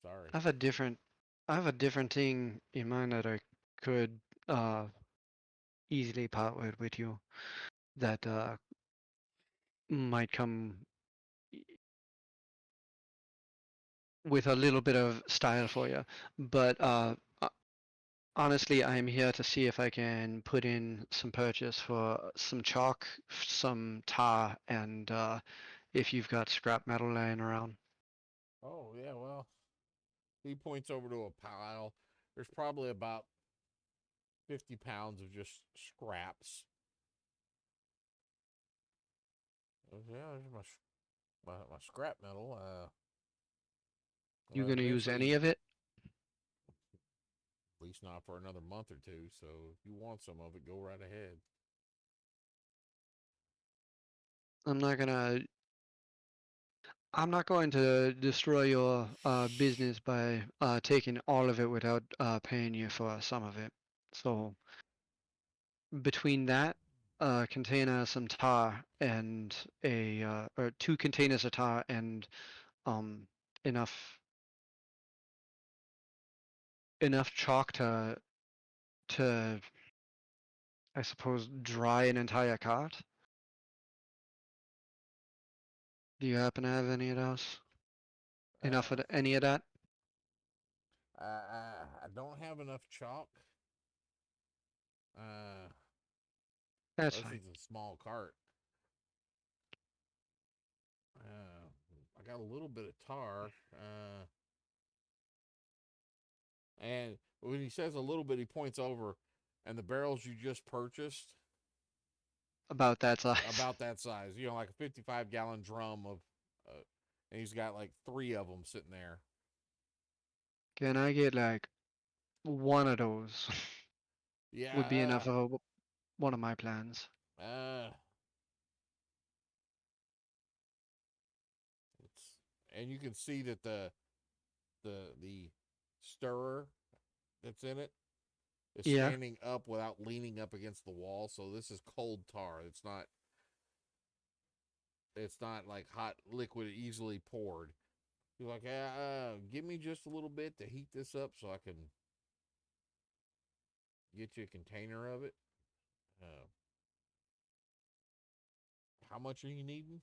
Sorry. I have a different I have a different thing in mind that I could uh easily part with you that might come with a little bit of style for you. But honestly, I'm here to see if I can put in some purchase for some chalk, some tar, and if you've got scrap metal laying around. Oh yeah, well, he points over to a pile. There's probably about 50 pounds of just scraps. Yeah, there's my scrap metal. You Well, gonna use eventually, any of it? at least not for another month or two. So if you want some of it, go right ahead. I'm not gonna. I'm not going to destroy your business by taking all of it without paying you for some of it. So between that container, some tar, and a or two containers of tar and um enough chalk to I suppose dry an entire cart. Do you happen to have any of those? Enough of Uh, any of that? I don't have enough chalk. Uh, That's Unless fine. it's a small cart. I got a little bit of tar. And when he says a little bit, he points over, and the barrels you just purchased About that size. about that size. Like a 55-gallon drum of, and he's got like 3 of them sitting there. Can I get like one of those? Would be Yeah. enough of one of my plans. Uh, it's and you can see that the stirrer that's in it is Yeah. standing up without leaning up against the wall. So this is cold tar. It's not like hot liquid easily poured. He's like, give me just a little bit to heat this up so I can get you a container of it. Uh, how much are you needing?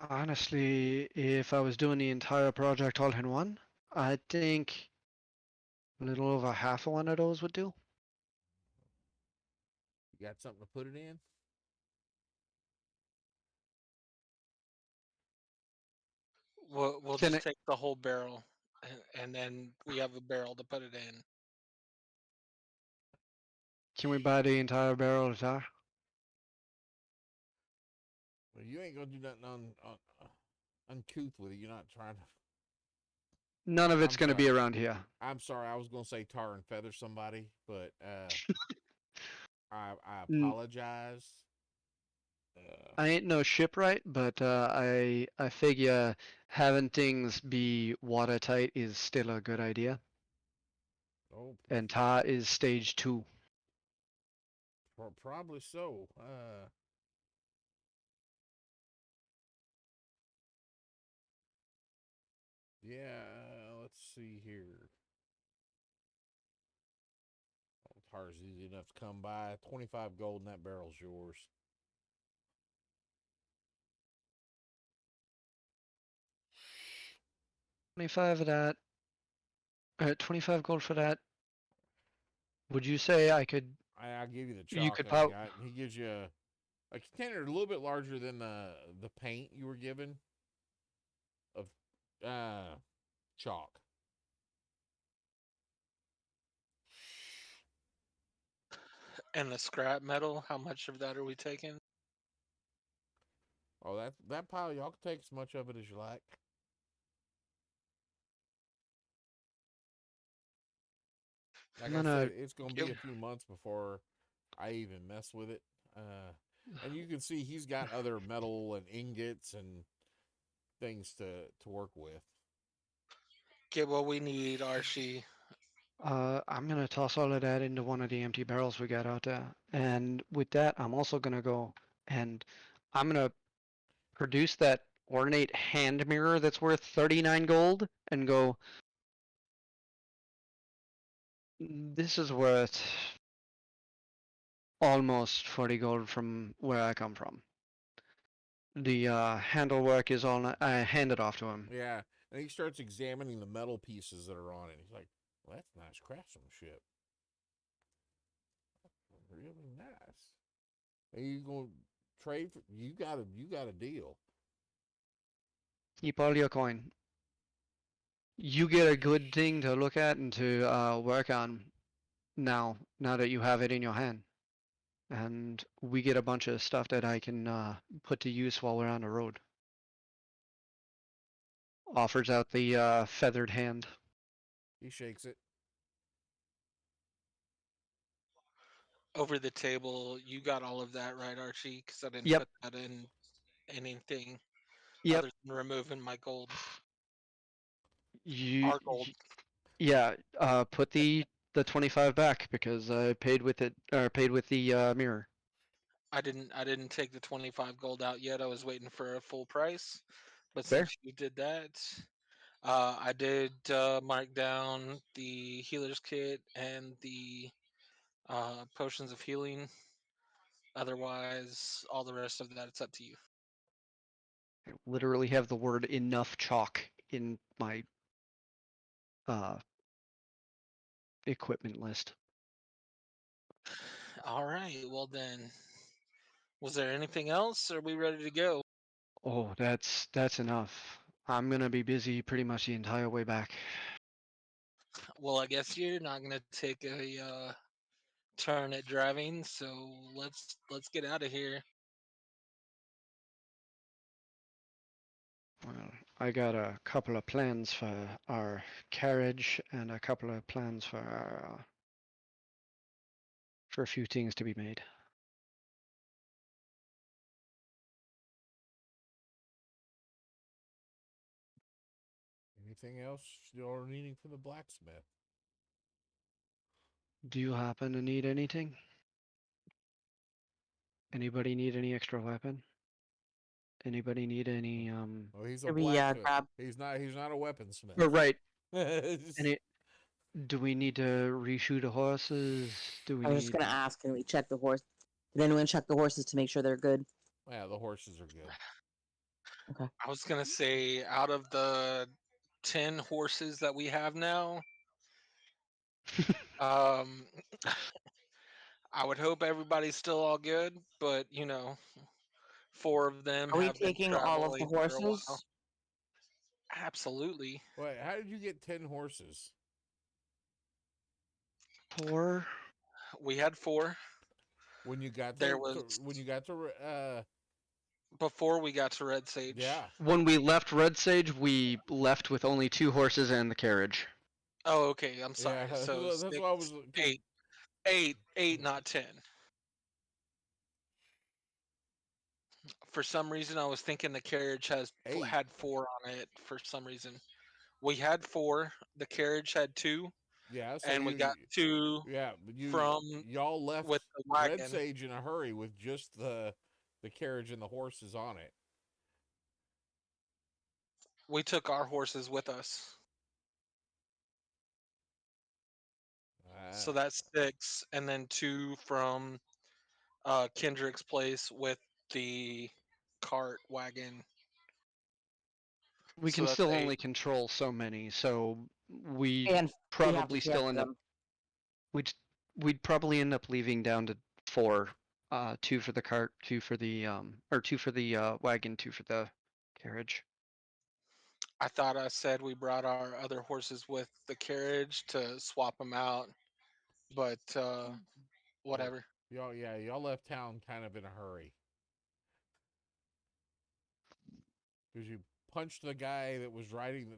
Honestly, if I was doing the entire project all in one, I think a little over half of one of those would do. You got something to put it in? We'll Can just it, take the whole barrel, and then we have a barrel to put it in. can we buy the entire barrel of tar? Well, you ain't gonna do nothing uncouth with it. You're not trying to. None of it's I'm going to be sorry. around here. I'm sorry. I was gonna say tar and feather somebody, but I N- apologize. I ain't no shipwright, but I figure having things be watertight is still a good idea. Oh, And tar is stage 2. probably so. Yeah. Let's see here. Oh, tar's easy enough to come by. 25 gold, and that barrel's yours. 25 of that. 25 gold for that. Would you say I could? I'll give you the You chalk could I pop. got. He gives you a container a little bit larger than the paint you were given of chalk. And the scrap metal, how much of that are we taking? Oh, that pile, y'all can take as much of it as you like. Like I'm I gonna said, it's gonna be give. a few months before I even mess with it. And you can see he's got other metal and ingots and things to work with. Get what we need, Archie. I'm gonna toss all of that into one of the empty barrels we got out there, and with that, I'm also gonna go and I'm gonna produce that ornate hand mirror that's worth 39 gold, and go. This is worth almost 40 gold from where I come from. The handle work is all. I hand it off to him. Yeah, and he starts examining the metal pieces that are on it. He's like, "Well, that's nice craftsmanship. Really nice." And you gonna trade for? You got a deal. Keep all your coin. You get a good thing to look at and to work on now that you have it in your hand. And we get a bunch of stuff that I can put to use while we're on the road. Offers out the feathered hand. He shakes it. Over the table, you got all of that, right, Archie? Because I didn't Yep, put that in anything yep. other than removing my gold. You, Our gold. yeah. Put the 25 back because I paid with it or paid with the mirror. I didn't take the 25 gold out yet. I was waiting for a full price. But Fair. since you did that, I did mark down the healer's kit and the potions of healing. Otherwise, all the rest of that, it's up to you. I literally have the word enough chalk in my uh, equipment list. All right. Well then, was there anything else? Are we ready to go? Oh, that's enough. I'm gonna be busy pretty much the entire way back. Well, I guess you're not gonna take a turn at driving, so let's get out of here. Well, I got a couple of plans for our carriage and a couple of plans for for a few things to be made. Anything else you're needing for the blacksmith? Do you happen to need anything? Anybody need any extra weapon? Anybody need any Oh, he's a Should we blacksmith. grab? He's not. He's not a weaponsmith. Oh, right. It's- Any do we need to reshoe the horses? Do we I was just need gonna ask, can we check the horse? Did anyone check the horses to make sure they're good? yeah, the horses are good. Okay. I was gonna say, out of the 10 horses that we have now, um, I would hope everybody's still all good, but 4 of them Are we have been taking all of the traveling for a while. horses? Absolutely. Wait, how did you get 10 horses? 4. We had 4. When you got There to, was when you got to before we got to Red Sage. yeah. When we left Red Sage, we left with only 2 horses and the carriage. Oh, okay. I'm sorry. Yeah, So that's why I was 'cause 8, not 10. For some reason, I was thinking the carriage Eight. had 4 on it. For some reason, we had 4. The carriage had 2, Yeah, so and we got 2 yeah, but from y'all left with the Red wagon. Sage in a hurry with just the carriage and the horses on it. We took our horses with us, so Ah, that's 6, and then 2 from Kendrick's place with the cart wagon. We So can that's still 8. only control so many, so we And we have probably to care still for end up them. we'd we'd probably end up leaving down to 4. 2 for the cart, 2 for the or 2 for the wagon, 2 for the carriage. I thought I said we brought our other horses with the carriage to swap them out, but whatever. Y'all left town kind of in a hurry because you punched the guy that was driving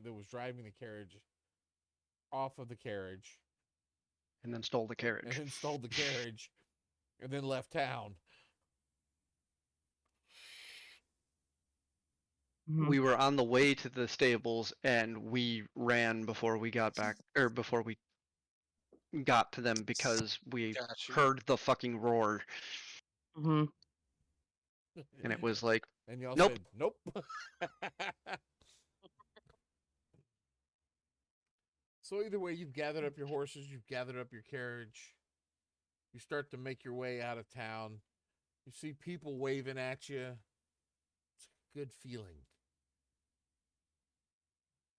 the carriage off of the carriage And then stole the and carriage. then stole the carriage and then left town. We were on the way to the stables and we ran before we got back, or before we got to them because we Got you. heard the fucking roar Mm-hmm. and it was like, And y'all Nope. said nope. So either way, you've gathered up your horses, you've gathered up your carriage. You start to make your way out of town. You see people waving at you. It's a good feeling.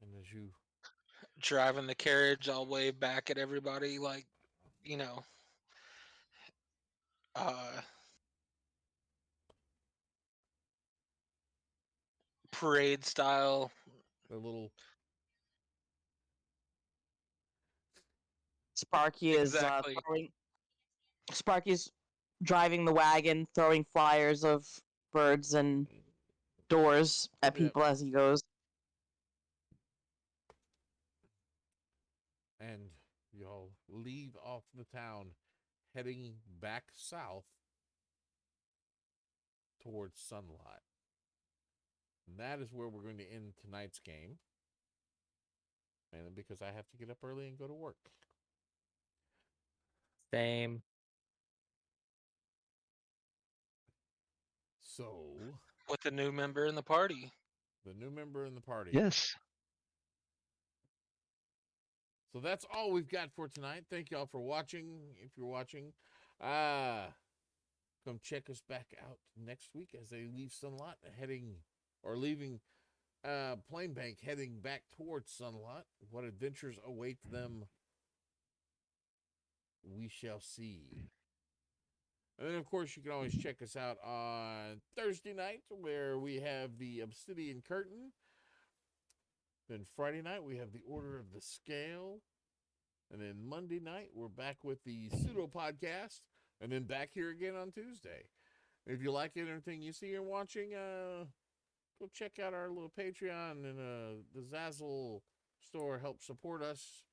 And as you Driving the carriage, I'll wave back at everybody like, you know, uh, parade style. the little Sparky is Exactly. Sparky's driving the wagon, throwing flyers of birds and doors at Yep. people as he goes. and y'all leave off the town, heading back south towards Sunlight. And that is where we're going to end tonight's game. Mainly because I have to get up early and go to work. Same. So, With the new member in the party. the new member in the party. yes. So that's all we've got for tonight. Thank y'all for watching. If you're watching, come check us back out next week as they leave Sunlight, leaving Plain Bank, heading back towards Sunlight. What adventures await them, we shall see. And then, of course, you can always check us out on Thursday night, where we have the Obsidian Curtain. Then Friday night, we have the Order of the Scale. And then Monday night, we're back with the Pseudo Podcast. And then back here again on Tuesday. If you like anything you see and watching, go check out our little Patreon, and the Zazzle store helps support us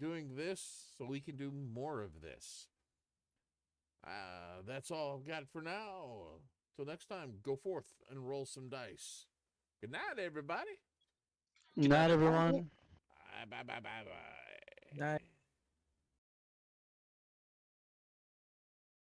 doing this so we can do more of this. That's all I've got for now. Till next time, go forth and roll some dice. Good night, everybody. Not everyone. Bye, bye, bye, bye, bye. Night.